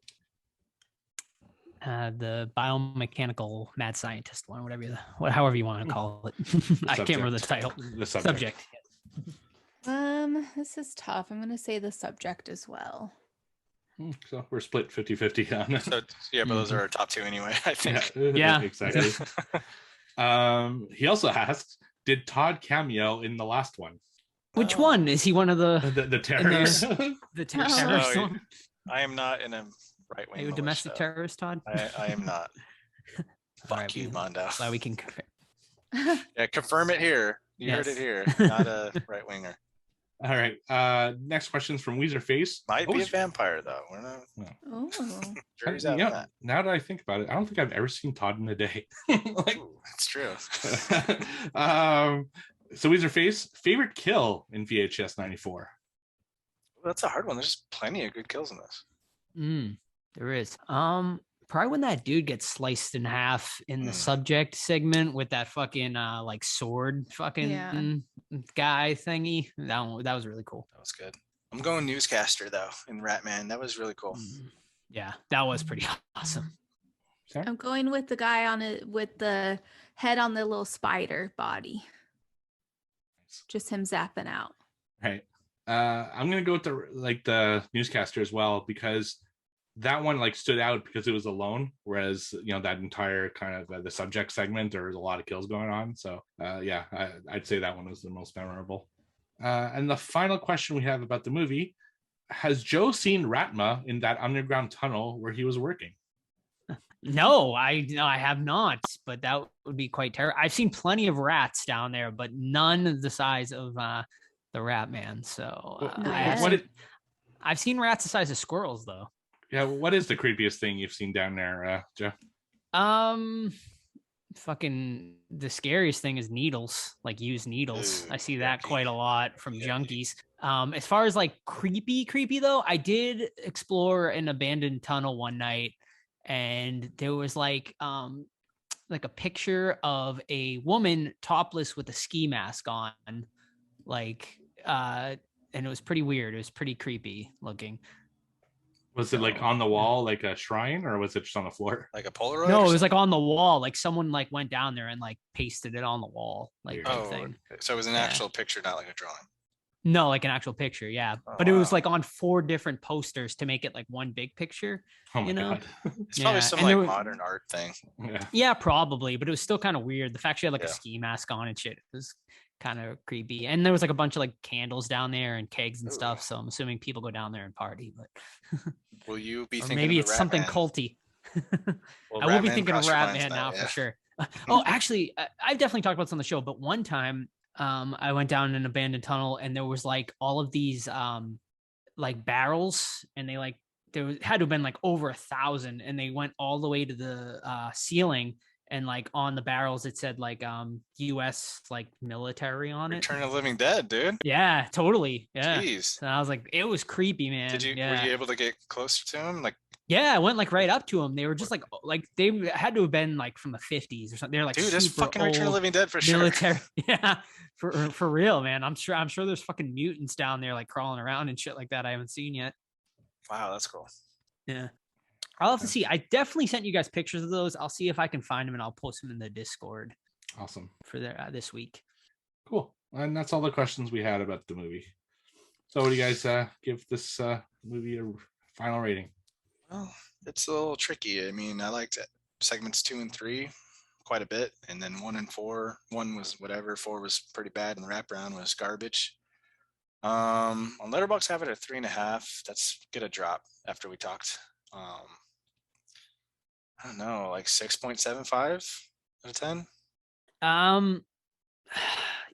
D: The biomechanical mad scientist one, however you want to call it. I can't remember the title.
E: The subject.
F: This is tough. I'm gonna say the subject as well.
E: So we're split 50-50 on this.
C: So, but those are our top 2 anyway, I think.
E: Yeah. Exactly. He also asked, did Todd cameo in the last one?
D: Which one? Is he one of the
E: terrorists?
D: The terrorists one?
C: I am not in a right wing.
D: Are you a domestic terrorist, Todd?
C: I am not. Fuck you, Mondo.
D: Glad we can
C: confirm it here. You heard it here. Not a right winger.
E: All right. Next question's from Weezer Face.
C: Might be a vampire though. We're not.
F: Oh.
C: Jury's out on that.
E: Now that I think about it, I don't think I've ever seen Todd in the day.
C: That's true.
E: So Weezer Face, favorite kill in VHS 94?
C: That's a hard one. There's plenty of good kills in this.
D: There is. Probably when that dude gets sliced in half in the subject segment with that fucking like sword fucking guy thingy. That was really cool.
C: That was good. I'm going newscaster though in Ratman. That was really cool.
D: Yeah, that was pretty awesome.
F: I'm going with the guy on it with the head on the little spider body. Just him zapping out.
E: Right. I'm gonna go with the newscaster as well, because that one like stood out because it was alone, whereas that entire kind of the subject segment, there was a lot of kills going on. So I'd say that one was the most memorable. And the final question we have about the movie has Joe seen Ratma in that underground tunnel where he was working?
D: No, I have not, but that would be quite terrible. I've seen plenty of rats down there, but none the size of the Rat Man. So I've seen rats the size of squirrels, though.
E: Yeah, what is the creepiest thing you've seen down there, Joe?
D: Fucking the scariest thing is needles, like used needles.
C: Ooh,
D: I see that
C: yucky.
D: quite a lot from
C: Yucky.
D: junkies. As far as like creepy though, I did explore an abandoned tunnel one night, and there was like a picture of a woman topless with a ski mask on, like and it was pretty weird. It was pretty creepy looking.
E: Was it like on the wall, like a shrine, or was it just on the floor?
C: Like a Polaroid?
D: No,
C: or
D: it was like on the wall. Like someone like went down there and like pasted it on the wall, like
E: Weird.
D: type
C: Oh,
D: thing.
C: okay. So it was an actual picture, not like a drawing.
D: No, like an actual picture, yeah.
C: Oh,
D: But it was
C: wow.
D: like on 4 different posters to make it like one big picture.
E: Oh my
D: You know?
E: god.
C: It's probably
D: Yeah,
C: some
D: and
C: like
D: there was-
C: modern art thing.
E: Yeah.
D: Yeah, probably, but it was still kind of weird. The fact she had like
C: Yeah.
D: a ski mask on and shit was kind of creepy. And there was like a bunch of like candles down there and kegs and
C: Ooh.
D: stuff. So I'm assuming people go down there and party, but
C: Will you be
D: or
C: thinking
D: maybe
C: of the
D: it's something
C: Rat Man?
D: culty.
C: Will
D: I will be
C: Rat Man
D: thinking of
C: cross your
D: Rat
C: minds
D: Man now
C: yeah.
D: for sure. Oh, actually, I've definitely talked about this on the show, but one time I went down an abandoned tunnel and there was like all of these like barrels, and they like had to have been like over 1,000, and they went all the way to the ceiling, and like on the barrels it said like US like military on it.
C: Return of the Living Dead, dude.
D: Yeah, totally. Yeah.
C: Jeez.
D: So I was like, it was creepy, man.
C: Were
D: Yeah.
C: you able to get closer to him? Like,
D: Yeah, I went like right up to them. They were just like they had to have been like from the 50s or something. They're like
C: dude, that's
D: super
C: fucking Return of the
D: old
C: Living Dead for sure.
D: military. Yeah, for real, man. I'm sure there's fucking mutants down there like crawling around and shit like that I haven't seen yet.
C: Wow, that's cool.
D: Yeah, I'll have to see. I definitely sent you guys pictures of those. I'll see if I can find them and I'll post them in the Discord
E: Awesome.
D: for this week.
E: Cool. And that's all the questions we had about the movie. So what do you guys give this movie a final rating?
C: Well, it's a little tricky. I mean, I liked it. Segments 2 and 3 quite a bit, and then 1 and 4. 1 was whatever. 4 was pretty bad, and the wraparound was garbage. On Letterboxd, I have it at 3.5. That's gonna drop after we talked. I don't know, like 6.75 out of 10.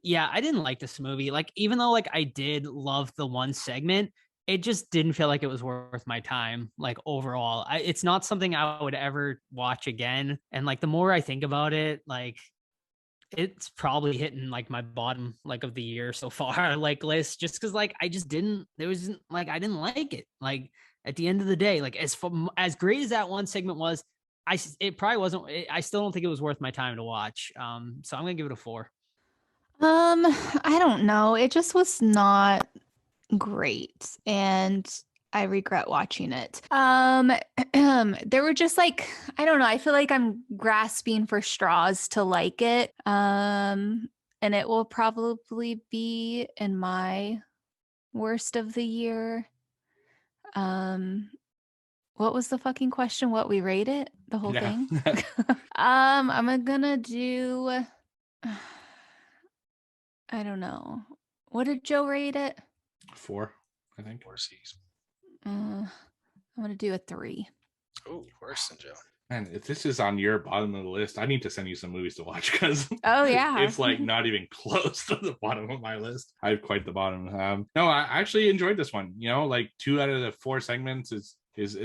D: Yeah, I didn't like this movie. Like, even though like I did love the one segment, it just didn't feel like it was worth my time. Like overall, it's not something I would ever watch again. And like the more I think about it, like it's probably hitting like my bottom like of the year so far like list, just because like I just didn't. There wasn't like I didn't like it. Like at the end of the day, like as great as that one segment was, it probably wasn't. I still don't think it was worth my time to watch. So I'm gonna give it a 4.
F: I don't know. It just was not great, and I regret watching it. There were just like, I don't know, I feel like I'm grasping for straws to like it. And it will probably be in my worst of the year. What was the fucking question? What we rate it? The whole thing? I'm gonna do I don't know. What did Joe rate it?
E: 4, I think.
C: 4 C's.
F: I'm gonna do a 3.
C: Oh, worse than Joe.
E: Man, if this is on your bottom of the list, I need to send you some movies to watch because
F: Oh yeah.
E: it's like not even close to the bottom of my list. I have quite the bottom. No, I actually enjoyed this one. You know, like 2 out of the 4 segments is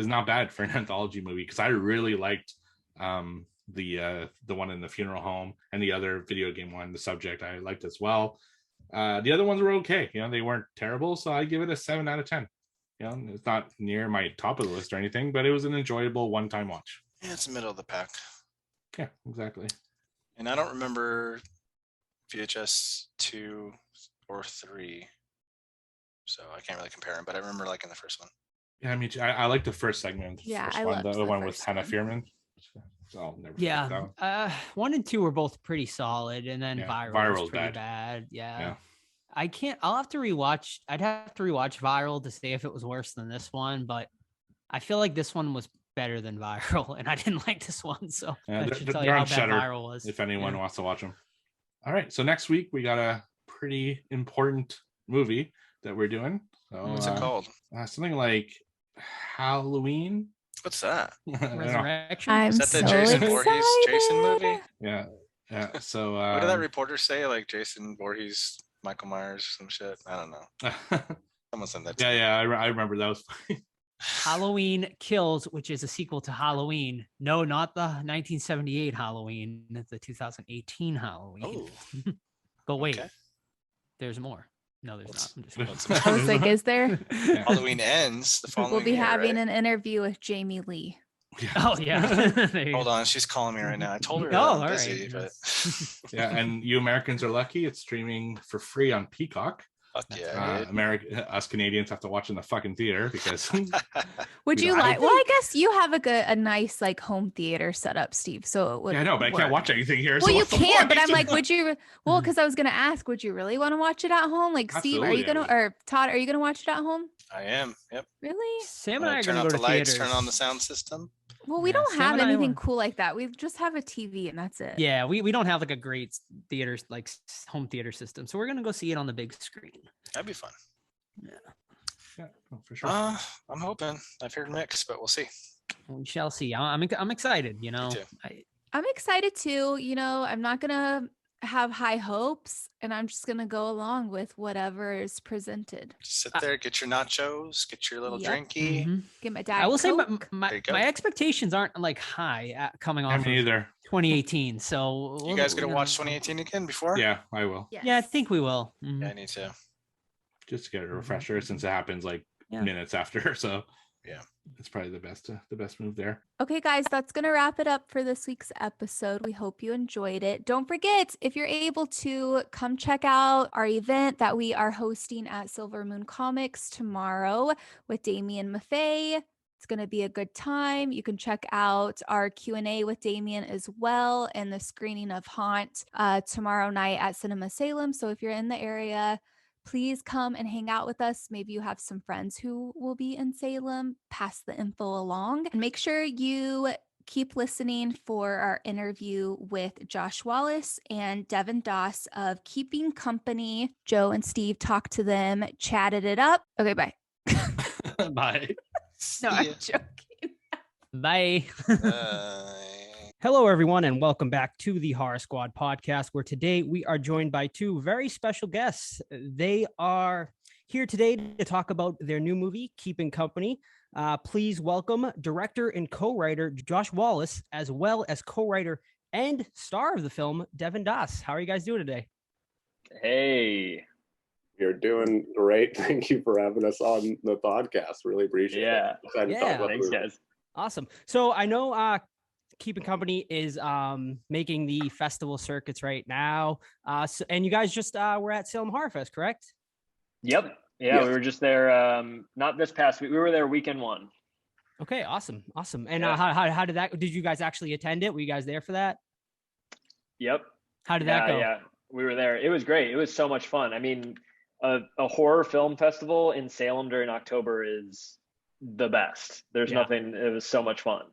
E: not bad for an anthology movie, because I really liked the one in the funeral home, and the other video game one, The Subject, I liked as well. The other ones were okay. You know, they weren't terrible, so I give it a 7 out of 10. You know, it's not near my top of the list or anything, but it was an enjoyable one-time watch.
C: Yeah, it's the middle of the pack.
E: Yeah, exactly.
C: And I don't remember VHS 2 or 3, so I can't really compare them, but I remember liking the first one.
E: Yeah, I mean, I like the first segment.
F: Yeah,
E: first
F: I
E: one,
F: loved
E: the
F: the
E: one with
F: first
E: Hannah
F: one.
E: Fearman. So I'll never forget that one.
D: Yeah. 1 and 2 were both pretty solid, and then
E: Yeah,
D: Viral
E: Viral's
D: was pretty
E: bad.
D: bad. Yeah.
E: Yeah.
D: I'll have to rewatch. I'd have to rewatch Viral to see if it was worse than this one, but I feel like this one was better than Viral, and I didn't like this one, so
E: Yeah,
D: that
E: they're-
D: should tell
E: they're
D: you how
E: on
D: bad
E: Shudder,
D: Viral was.
E: if anyone
D: Yeah.
E: wants to watch them. All right, so next week we got a pretty important movie that we're doing. So,
C: What's it called?
E: Something like Halloween.
C: What's that?
E: I don't know.
D: Resurrection.
F: I'm
C: Is that the
F: so
C: Jason
F: excited.
C: Voorhees Jason movie?
E: Yeah. So
C: What did that reporter say? Like Jason Voorhees, Michael Myers, some shit. I don't know. Someone sent that to me.
E: I remember that was funny.
D: Halloween Kills, which is a sequel to Halloween. No, not the 1978 Halloween, the 2018 Halloween.
C: Oh,
D: But wait,
C: okay.
D: there's more. No, there's
C: What's-
D: not. I'm just
C: what's-
F: I was like, is there?
E: Yeah.
C: Halloween ends the following
F: We'll be
C: year,
F: having
C: right?
F: an interview with Jamie Lee.
D: Oh yeah. There you
C: Hold
D: go.
C: on, she's calling me right now. I told her
D: Oh,
C: I'm
D: all
C: busy,
D: right.
C: but
E: Yeah, and you Americans are lucky. It's streaming for free on Peacock.
C: fuck yeah, dude.
E: Us Canadians have to watch in the fucking theater because
F: Would
E: You
F: you
E: know, I
F: like? Well, I guess you have a nice like home theater setup, Steve. So it would.
E: yeah, I know, but I can't
F: work.
E: watch anything here.
F: Well,
E: so
F: you
E: what's the
F: can, but
E: point?
F: I'm like, would you? Well, because I was gonna ask, would you really want to watch it at home? Like, Steve, are you
E: Absolutely, I
F: gonna,
E: would.
F: or Todd, are you gonna watch it at home?
C: I am. Yep.
F: Really?
D: Sam and
C: When
D: I
C: I
D: are
C: turn
D: gonna
C: out
D: go
C: the
D: to
C: lights,
D: theaters.
C: turn on the sound system.
F: Well, we
D: Yeah,
F: don't
D: Sam
F: have
D: and I
F: anything
D: were-
F: cool like that. We just have a TV and that's it.
D: Yeah, we don't have like a great theater like home theater system, so we're gonna go see it on the big screen.
C: That'd be fun.
E: Yeah, oh, for sure.
C: I'm hoping. I've heard mixed, but we'll see.
D: We shall see. I'm excited. You know,
C: too.
F: I'm excited too. You know, I'm not gonna have high hopes, and I'm just gonna go along with whatever is presented.
C: Just sit there, get your nachos, get your little
F: Yep.
C: drinky.
D: Mhm.
F: Get my dad.
D: I will say
C: There
D: my
C: you go.
D: my expectations aren't like high coming
E: I
D: off of
E: mean, either.
D: 2018. So
C: You guys gonna
D: know.
C: watch 2018 again before?
E: Yeah, I will.
F: Yes.
D: Yeah, I think we will. Mhm.
C: Yeah, I need to.
E: Just to get a refresher since it happens like
D: Yeah.
E: minutes after. So
C: Yeah.
E: it's probably the best move there.
F: Okay, guys, that's going to wrap it up for this week's episode. We hope you enjoyed it. Don't forget, if you're able to, come check out our event that we are hosting at Silver Moon Comics tomorrow with Damien Maffei. It's going to be a good time. You can check out our Q&A with Damien as well and the screening of Haunt tomorrow night at Cinema Salem. So if you're in the area, please come and hang out with us. Maybe you have some friends who will be in Salem. Pass the info along. And make sure you keep listening for our interview with Josh Wallace and Devin Doss of Keeping Company. Joe and Steve talked to them, chatted it up. Okay, bye.
E: Bye.
F: No, I'm
C: Yeah.
F: joking.
D: Bye.
C: Uh,
D: Hello, everyone, and welcome back to the Horror Squad podcast, where today we are joined by two very special guests. They are here today to talk about their new movie, Keeping Company. Please welcome director and co-writer Josh Wallace, as well as co-writer and star of the film, Devin Doss. How are you guys doing today?
B: Hey.
A: You're doing great. Thank you for having us on the podcast. Really appreciate
B: Yeah.
A: it. Excited to talk
D: Yeah.
A: about the
B: Thanks,
A: movie.
B: guys.
D: Awesome. So I know Keeping Company is making the festival circuits right now. And you guys just were at Salem Horror Fest, correct?
B: Yep. Yeah,
A: Yes.
B: we were just there. Not this past week. We were there weekend one.
D: Okay, awesome. And
B: Yeah.
D: how did that? Did you guys actually attend it? Were you guys there for that?
B: Yep.
D: How did that go?
B: Yeah, we were there. It was great. It was so much fun. I mean, a horror film festival in Salem during October is the best. There's
D: Yeah.
B: nothing. It was so much fun.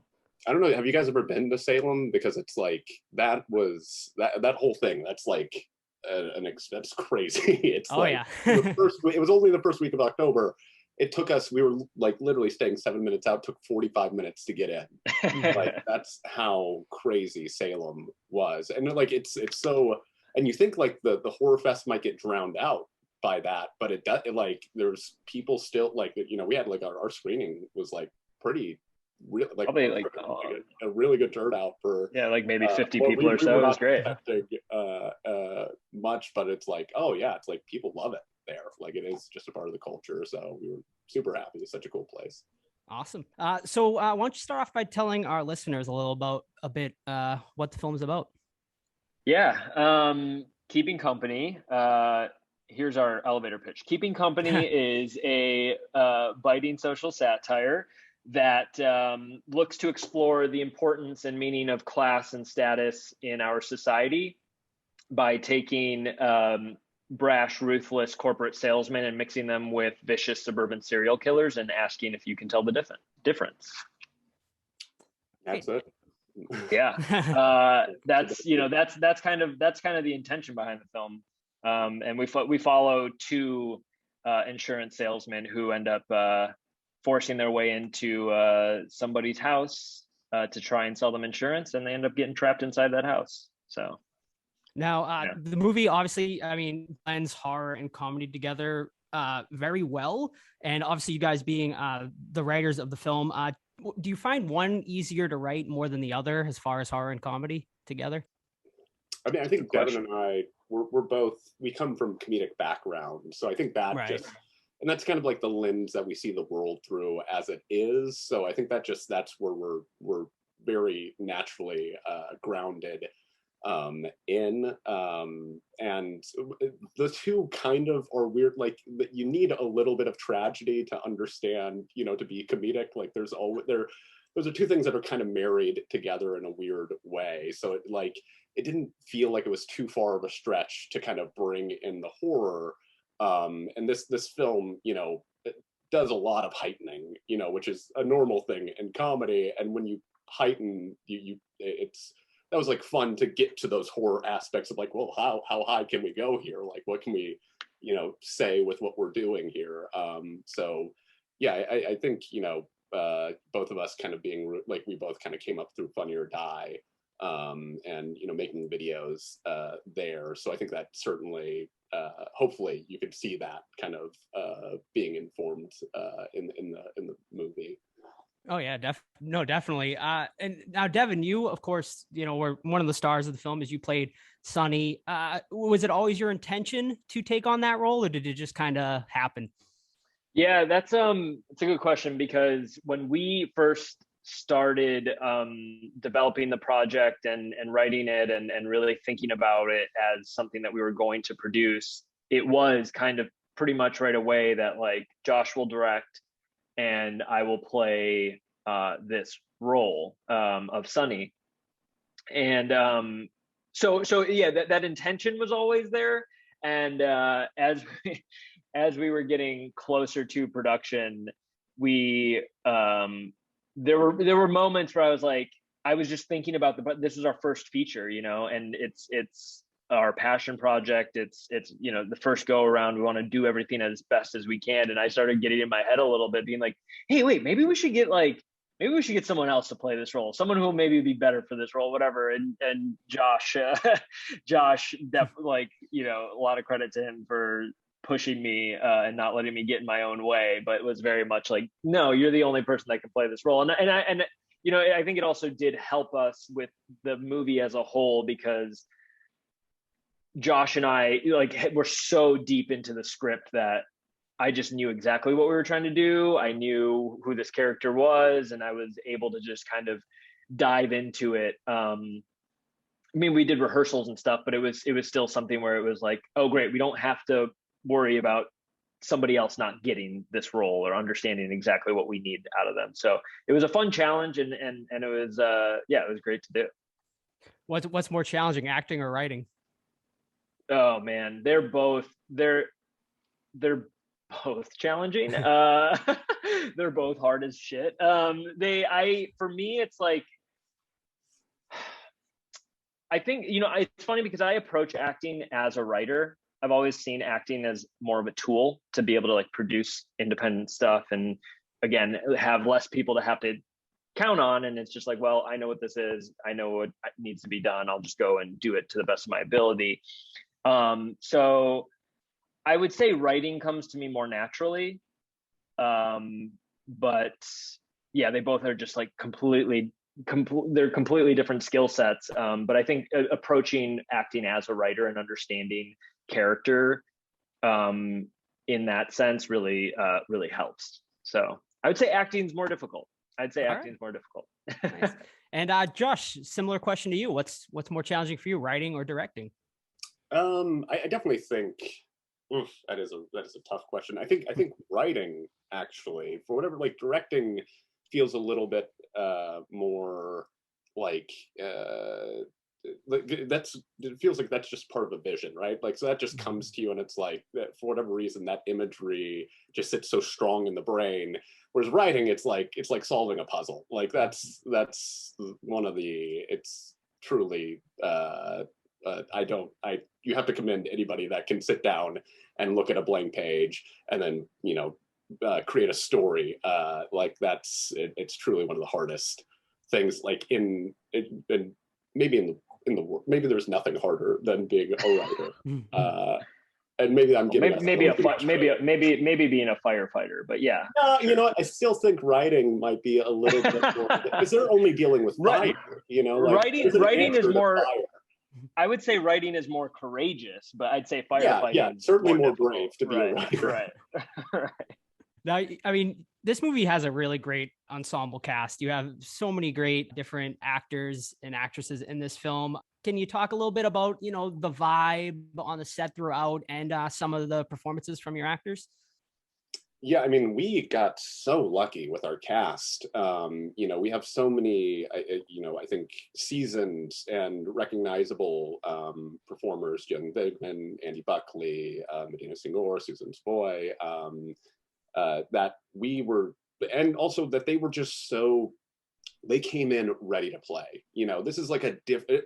A: I don't know. Have you guys ever been to Salem? Because it's like that whole thing. That's like that's crazy. It's
D: Oh
A: like
D: yeah.
A: it was only the first week of October. It took us. We were like literally staying 7 minutes out. Took 45 minutes to get in. Like that's how crazy Salem was, and like it's so. And you think like the horror fest might get drowned out by that, but it does. Like there's people still like we had like our screening was like pretty. Really, like
B: Probably like
A: a really good turnout for
B: yeah, like maybe 50
A: well,
B: people or
A: we
B: so.
A: were
B: It was
A: not
B: great.
A: expecting, much, but it's like, oh yeah, it's like people love it there. Like it is just a part of the culture. So we were super happy. It's such a cool place.
D: Awesome. So why don't you start off by telling our listeners a bit what the film is about?
B: Yeah. Keeping Company. Here's our elevator pitch. Keeping Company is a biting social satire that looks to explore the importance and meaning of class and status in our society by taking brash, ruthless corporate salesmen and mixing them with vicious suburban serial killers and asking if you can tell the difference.
A: That's it.
B: Yeah. That's kind of the intention behind the film. And we follow two insurance salesmen who end up forcing their way into somebody's house to try and sell them insurance, and they end up getting trapped inside that house. So
D: now the movie obviously, I mean, blends horror and comedy together very well. And obviously you guys being the writers of the film, do you find one easier to write more than the other as far as horror and comedy together?
A: I mean, I think Devin and I, we're both, we come from comedic backgrounds. So I think that just, and that's kind of like the lens that we see the world through as it is. So I think that's where we're very naturally grounded in. And the two kind of are weird, like you need a little bit of tragedy to understand, you know, to be comedic. Like those are two things that are kind of married together in a weird way. So it didn't feel like it was too far of a stretch to kind of bring in the horror. And this film, you know, it does a lot of heightening, you know, which is a normal thing in comedy. And when you heighten, that was like fun to get to those horror aspects of like, well, how high can we go here? Like, what can we, you know, say with what we're doing here? So yeah, I think, you know, both of us kind of being like, we both kind of came up through Funny or Die, and, you know, making videos there. So I think that certainly, hopefully you could see that kind of being informed in the movie.
D: Oh yeah, definitely. And now, Devin, you of course, you know, were one of the stars of the film as you played Sonny. Was it always your intention to take on that role, or did it just kind of happen?
B: Yeah, it's a good question, because when we first started developing the project and writing it and really thinking about it as something that we were going to produce, it was kind of pretty much right away that like Josh will direct and I will play this role of Sonny. And so yeah, that intention was always there. And as we were getting closer to production, we there were moments where I was like, I was just thinking about this is our first feature, you know, and it's our passion project. It's you know, the first go around. We want to do everything as best as we can. And I started getting in my head a little bit, being like, hey, wait, maybe we should get someone else to play this role, someone who will maybe be better for this role, whatever. And Josh, like, you know, a lot of credit to him for pushing me and not letting me get in my own way, but it was very much like, no, you're the only person that can play this role. And you know, I think it also did help us with the movie as a whole, because Josh and I, like, were so deep into the script that I just knew exactly what we were trying to do. I knew who this character was, and I was able to just kind of dive into it. I mean, we did rehearsals and stuff, but it was still something where it was like, oh, great, we don't have to worry about somebody else not getting this role or understanding exactly what we need out of them. So it was a fun challenge, and it was it was great to do.
D: What's more challenging, acting or writing?
B: Oh man, they're both challenging. They're both hard as shit. For me, it's like, I think, you know, it's funny because I approach acting as a writer. I've always seen acting as more of a tool to be able to like produce independent stuff, and again, have less people to have to count on. And it's just like, well, I know what this is. I know what needs to be done. I'll just go and do it to the best of my ability. So I would say writing comes to me more naturally. But yeah, they both are just like they're completely different skill sets. But I think approaching acting as a writer and understanding character in that sense really helps. So I would say acting's more difficult. More difficult.
D: Nice. And Josh, similar question to you. What's more challenging for you, writing or directing?
A: I definitely think that is a tough question. I think writing, actually, for whatever, like, directing feels a little bit more like it feels like that's just part of a vision, right? Like, so that just comes to you, and it's like that, for whatever reason, that imagery just sits so strong in the brain. Whereas writing, it's like solving a puzzle. Like that's one of the, it's truly you have to commend anybody that can sit down and look at a blank page and then, create a story. Like it's truly one of the hardest things, like maybe in the world. Maybe there's nothing harder than being a writer. And maybe I'm getting
B: maybe being a firefighter, but yeah.
A: Sure. I still think writing might be a little bit more, because they're only dealing with fire.
B: Writing is more. I would say writing is more courageous, but I'd say firefighting.
A: Yeah, certainly more brave to be a writer.
B: Right.
D: Now, I mean, this movie has a really great ensemble cast. You have so many great different actors and actresses in this film. Can you talk a little bit about, the vibe on the set throughout and some of the performances from your actors?
A: Yeah, I mean, we got so lucky with our cast. We have so many, I think, seasoned and recognizable performers: Jen Bigman, Andy Buckley, Medina Singor, Susan Spoy, that we were, and also that they were just they came in ready to play. This is like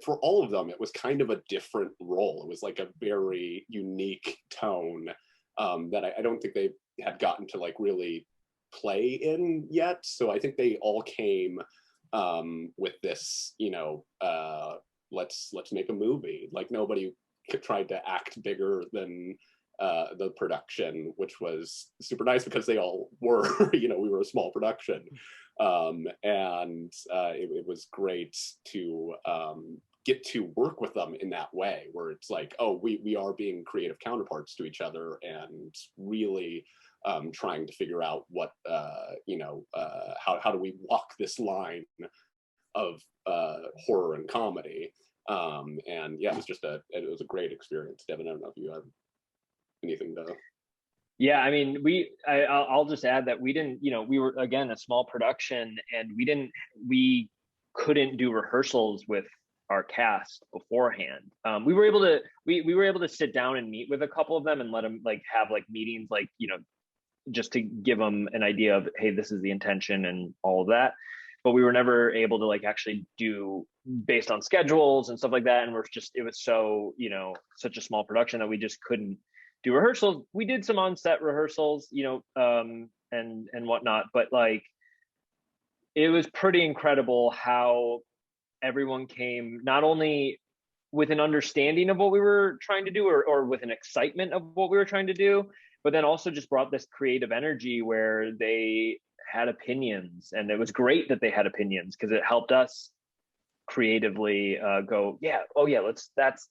A: for all of them, it was kind of a different role. It was like a very unique tone that I don't think they had gotten to like really play in yet. So I think they all came with this, let's make a movie. Like nobody tried to act bigger than the production, which was super nice because they all were. We were a small production. It was great to get to work with them in that way, where it's like, oh, we are being creative counterparts to each other and really trying to figure out what, how do we walk this line of horror and comedy. It was a great experience. Devin, I don't know if you have anything to...
B: Yeah, I mean, I'll just add that we didn't, we were, again, a small production, and we couldn't do rehearsals with our cast beforehand. We were able to sit down and meet with a couple of them and let them have meetings, just to give them an idea of, hey, this is the intention and all of that. But we were never able to actually do based on schedules and stuff like that. And it was so, such a small production that we just couldn't do rehearsals. We did some on-set rehearsals, and whatnot, but it was pretty incredible how everyone came not only with an understanding of what we were trying to do or with an excitement of what we were trying to do, but then also just brought this creative energy where they had opinions. And it was great that they had opinions, because it helped us creatively go, that's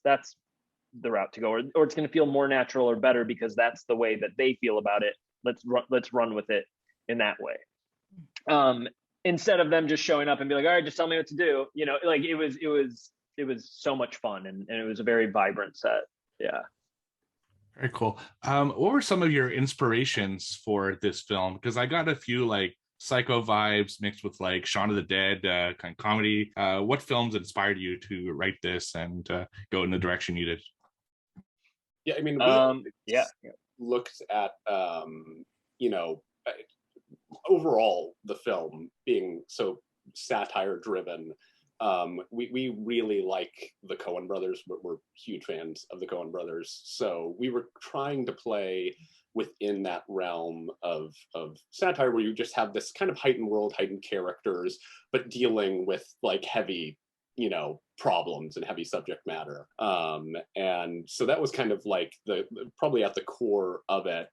B: the route to go, or it's going to feel more natural or better because that's the way that they feel about it. Let's run with it in that way. Instead of them just showing up and be like, all right, just tell me what to do. It was so much fun, and it was a very vibrant set. Yeah.
E: Very cool. What were some of your inspirations for this film? Because I got a few psycho vibes mixed with Shaun of the Dead kind of comedy. What films inspired you to write this and go in the direction you did?
A: Yeah, I mean, we looked at, overall the film being so satire driven. We really like the Coen brothers. We're huge fans of the Coen brothers. So we were trying to play within that realm of satire, where you just have this kind of heightened world, heightened characters, but dealing with heavy, problems and heavy subject matter. And so that was kind of the probably at the core of it.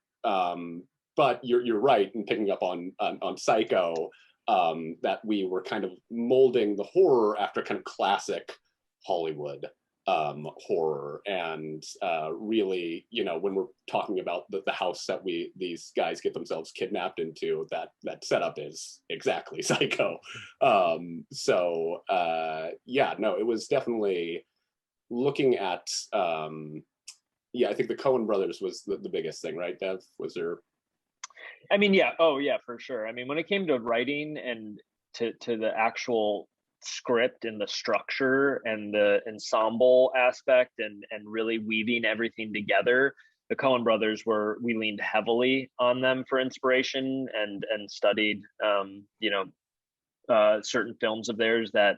A: But you're right in picking up on Psycho, that we were kind of molding the horror after kind of classic Hollywood horror. And really, when we're talking about the house that these guys get themselves kidnapped into, that setup is exactly Psycho. It was definitely looking at, I think the Coen brothers was the biggest thing, right, Dev? Was there...
B: I mean, yeah. Oh, yeah, for sure. I mean, when it came to writing and to the actual script and the structure and the ensemble aspect and really weaving everything together, the Coen brothers we leaned heavily on them for inspiration and studied, certain films of theirs that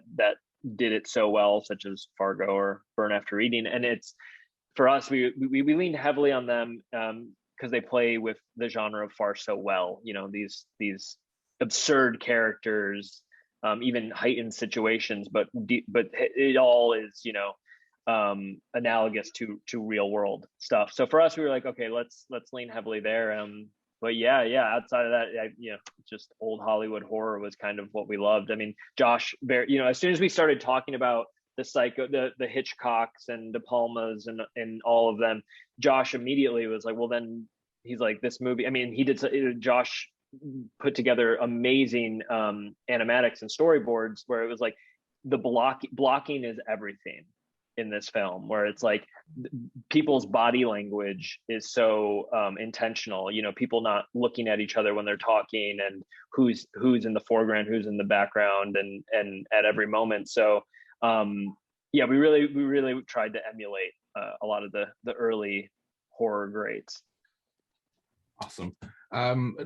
B: did it so well, such as Fargo or Burn After Reading. And it's, for us, we leaned heavily on them because they play with the genre of farce so well. You know, these absurd characters, even heightened situations, but it all is, you know, analogous to real world stuff. So for us, we were like, okay, let's lean heavily there. But yeah, outside of that, you know, just old Hollywood horror was kind of what we loved. I mean, Josh, you know, as soon as we started talking about the Hitchcocks and De Palmas and all of them, Josh immediately was like, well, then he's like, this movie. I mean, Josh put together amazing animatics and storyboards where it was like the blocking is everything in this film, where it's like people's body language is so intentional, you know, people not looking at each other when they're talking, and who's in the foreground, who's in the background, and at every moment. So yeah, we really tried to emulate a lot of the early horror greats.
E: Awesome.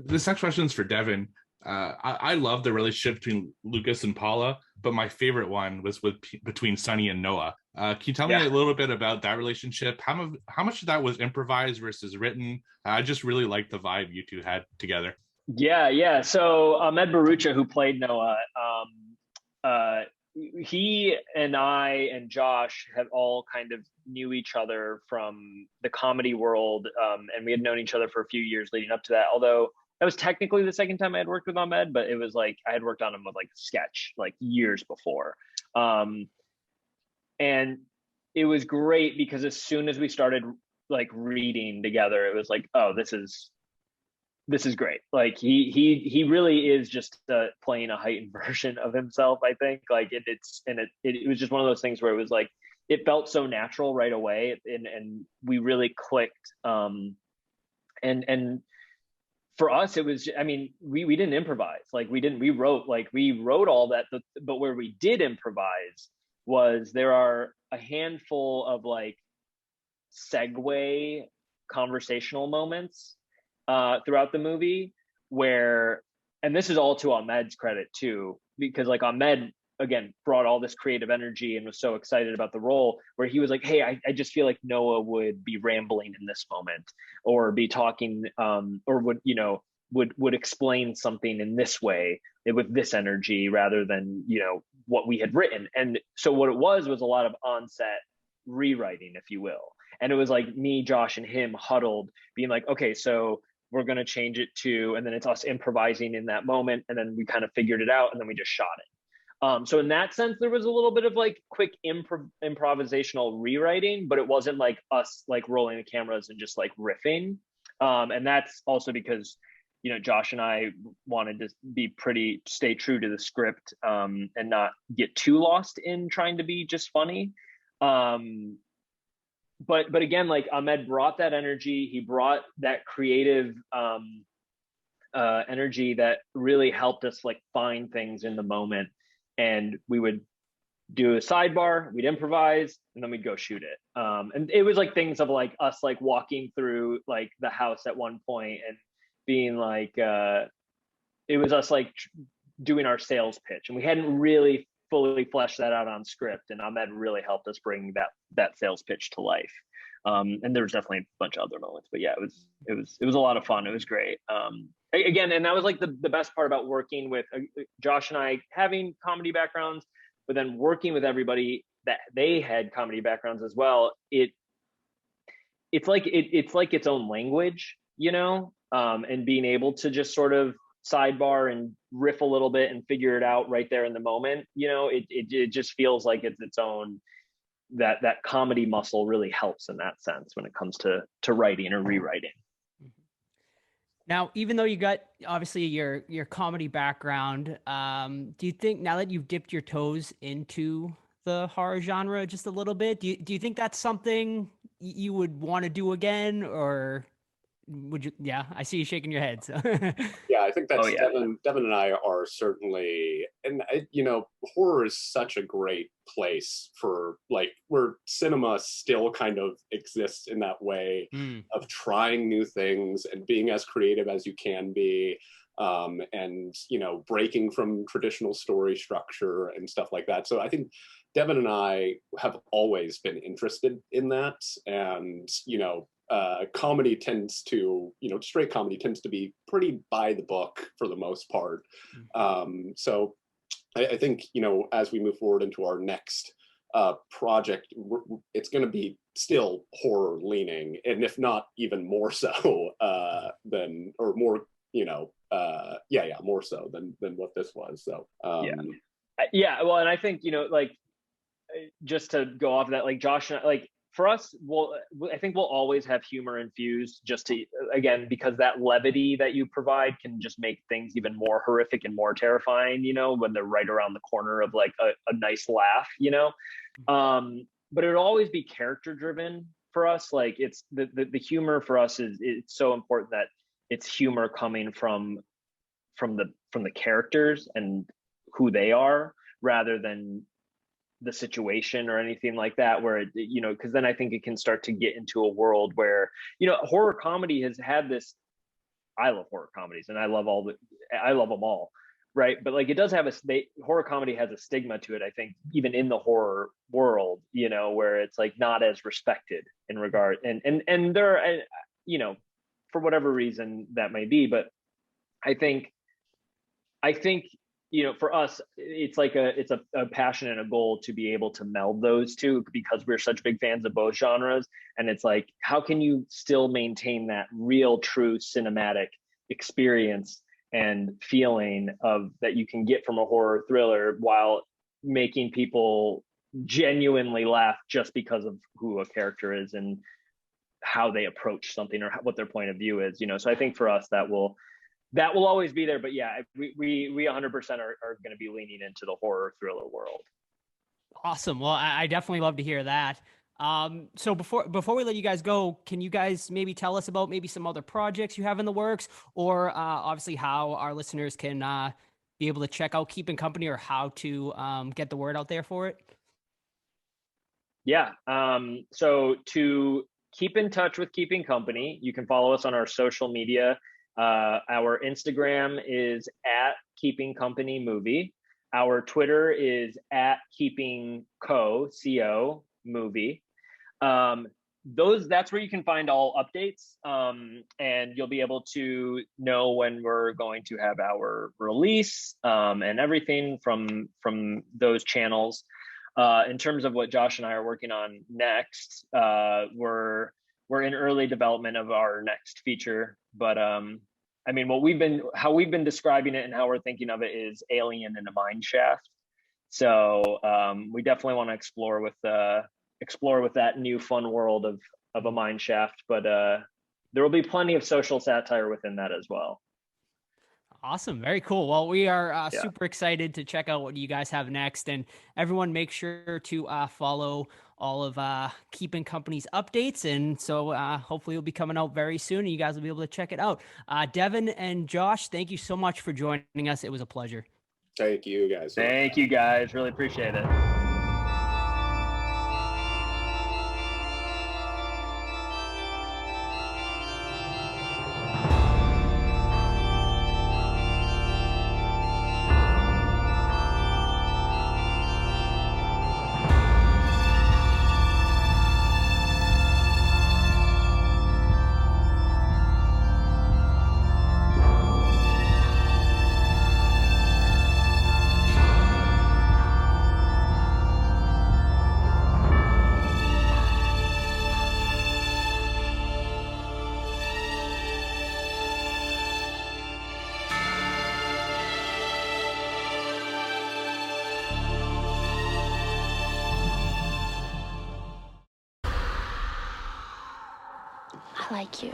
E: This next question is for Devin. I love the relationship between Lucas and Paula, but my favorite one was between Sonny and Noah. Can you tell me a little bit about that relationship? How much of that was improvised versus written? I just really liked the vibe you two had together.
B: Yeah. So Ahmed Barucha, who played Noah, he and I and Josh have all kind of knew each other from the comedy world, and we had known each other for a few years leading up to that. Although that was technically the second time I had worked with Ahmed, but it was like I had worked on him with like sketch like years before. And it was great because as soon as we started like reading together, it was like, oh, this is great. Like he really is just playing a heightened version of himself, I think. Like it was just one of those things where it was like it felt so natural right away, and we really clicked. And for us, it was, I mean, we didn't improvise. Like we wrote all that, but where we did improvise was there are a handful of like segue conversational moments throughout the movie where, and this is all to Ahmed's credit too, because like Ahmed again brought all this creative energy and was so excited about the role, where he was like, hey, I just feel like Noah would be rambling in this moment, or be talking or would explain something in this way with this energy rather than, you know, what we had written. And so what it was a lot of on-set rewriting, if you will. And it was like me, Josh, and him huddled being like, okay, so we're going to change it to, and then it's us improvising in that moment. And then we kind of figured it out and then we just shot it. So in that sense, there was a little bit of like quick improvisational rewriting, but it wasn't like us like rolling the cameras and just like riffing. And that's also because, you know, Josh and I wanted to stay true to the script and not get too lost in trying to be just funny. But again, like Ahmed brought that energy. He brought that creative energy that really helped us like find things in the moment. And we would do a sidebar, we'd improvise, and then we'd go shoot it. And it was like things of like us like walking through like the house at one point and being like, it was us like doing our sales pitch, and we hadn't really fully fleshed that out on script, and Ahmed really helped us bring that sales pitch to life. And there was definitely a bunch of other moments, but yeah, it was a lot of fun. It was great. Again, and that was like the best part about working with Josh and I, having comedy backgrounds, but then working with everybody that they had comedy backgrounds as well. It's like its own language, you know, and being able to just sort of sidebar and riff a little bit and figure it out right there in the moment. You know, it just feels like it's its own, that comedy muscle really helps in that sense when it comes to writing or rewriting.
D: Now, even though you got obviously your comedy background, do you think now that you've dipped your toes into the horror genre just a little bit, do you think that's something you would want to do again, or would you? Yeah, I see you shaking your head. So
A: yeah, I think that's Devin and I are certainly, and you know, horror is such a great place for like where cinema still kind of exists in that way of trying new things and being as creative as you can be. and breaking from traditional story structure and stuff like that. So I think Devin and I have always been interested in that, and comedy tends to, straight comedy tends to be pretty by the book for the most part. So I think, as we move forward into our next project, it's going to be still horror leaning, and if not even more so than, or more, more so than what this was. So
B: yeah. Well, and I think, just to go off of that, like Josh and I, for us, I think we'll always have humor infused, just to, again, because that levity that you provide can just make things even more horrific and more terrifying, when they're right around the corner of like a nice laugh, but it'll always be character driven for us. Like it's the humor for us it's so important that it's humor coming from the characters and who they are, rather than the situation or anything like that, where because then I think it can start to get into a world where horror comedy has had this. I love horror comedies and I love them all, right? But like it does have horror comedy has a stigma to it, I think, even in the horror world, where it's like not as respected in regard, and there are, for whatever reason that may be, but I think for us, it's like it's a passion and a goal to be able to meld those two, because we're such big fans of both genres. And it's like, how can you still maintain that real, true cinematic experience and feeling that you can get from a horror thriller, while making people genuinely laugh just because of who a character is and how they approach something, or what their point of view is, So I think for us, that will always be there. But yeah, we 100% are going to be leaning into the horror thriller world.
D: Awesome. Well, I definitely love to hear that. So before we let you guys go, can you guys maybe tell us about maybe some other projects you have in the works, or obviously how our listeners can be able to check out Keeping Company, or how to get the word out there for it?
B: Yeah. So to keep in touch with Keeping Company, you can follow us on our social media. Our Instagram is at Keeping Company Movie. Our Twitter is at Keeping Co Movie. That's where you can find all updates, and you'll be able to know when we're going to have our release, and everything from those channels. In terms of what Josh and I are working on next, we're in early development of our next feature, but I mean, how we've been describing it and how we're thinking of it is alien in a mine shaft. So we definitely want to explore with that new fun world of a mine shaft, but there will be plenty of social satire within that as well.
D: Awesome. Very cool. Well, we are super excited to check out what you guys have next, and everyone make sure to follow all of Keeping Company's updates. And so hopefully it'll be coming out very soon, and you guys will be able to check it out. Devin and Josh, thank you so much for joining us. It was a pleasure.
A: Thank you guys.
B: Thank you guys. Really appreciate it.
H: I like you.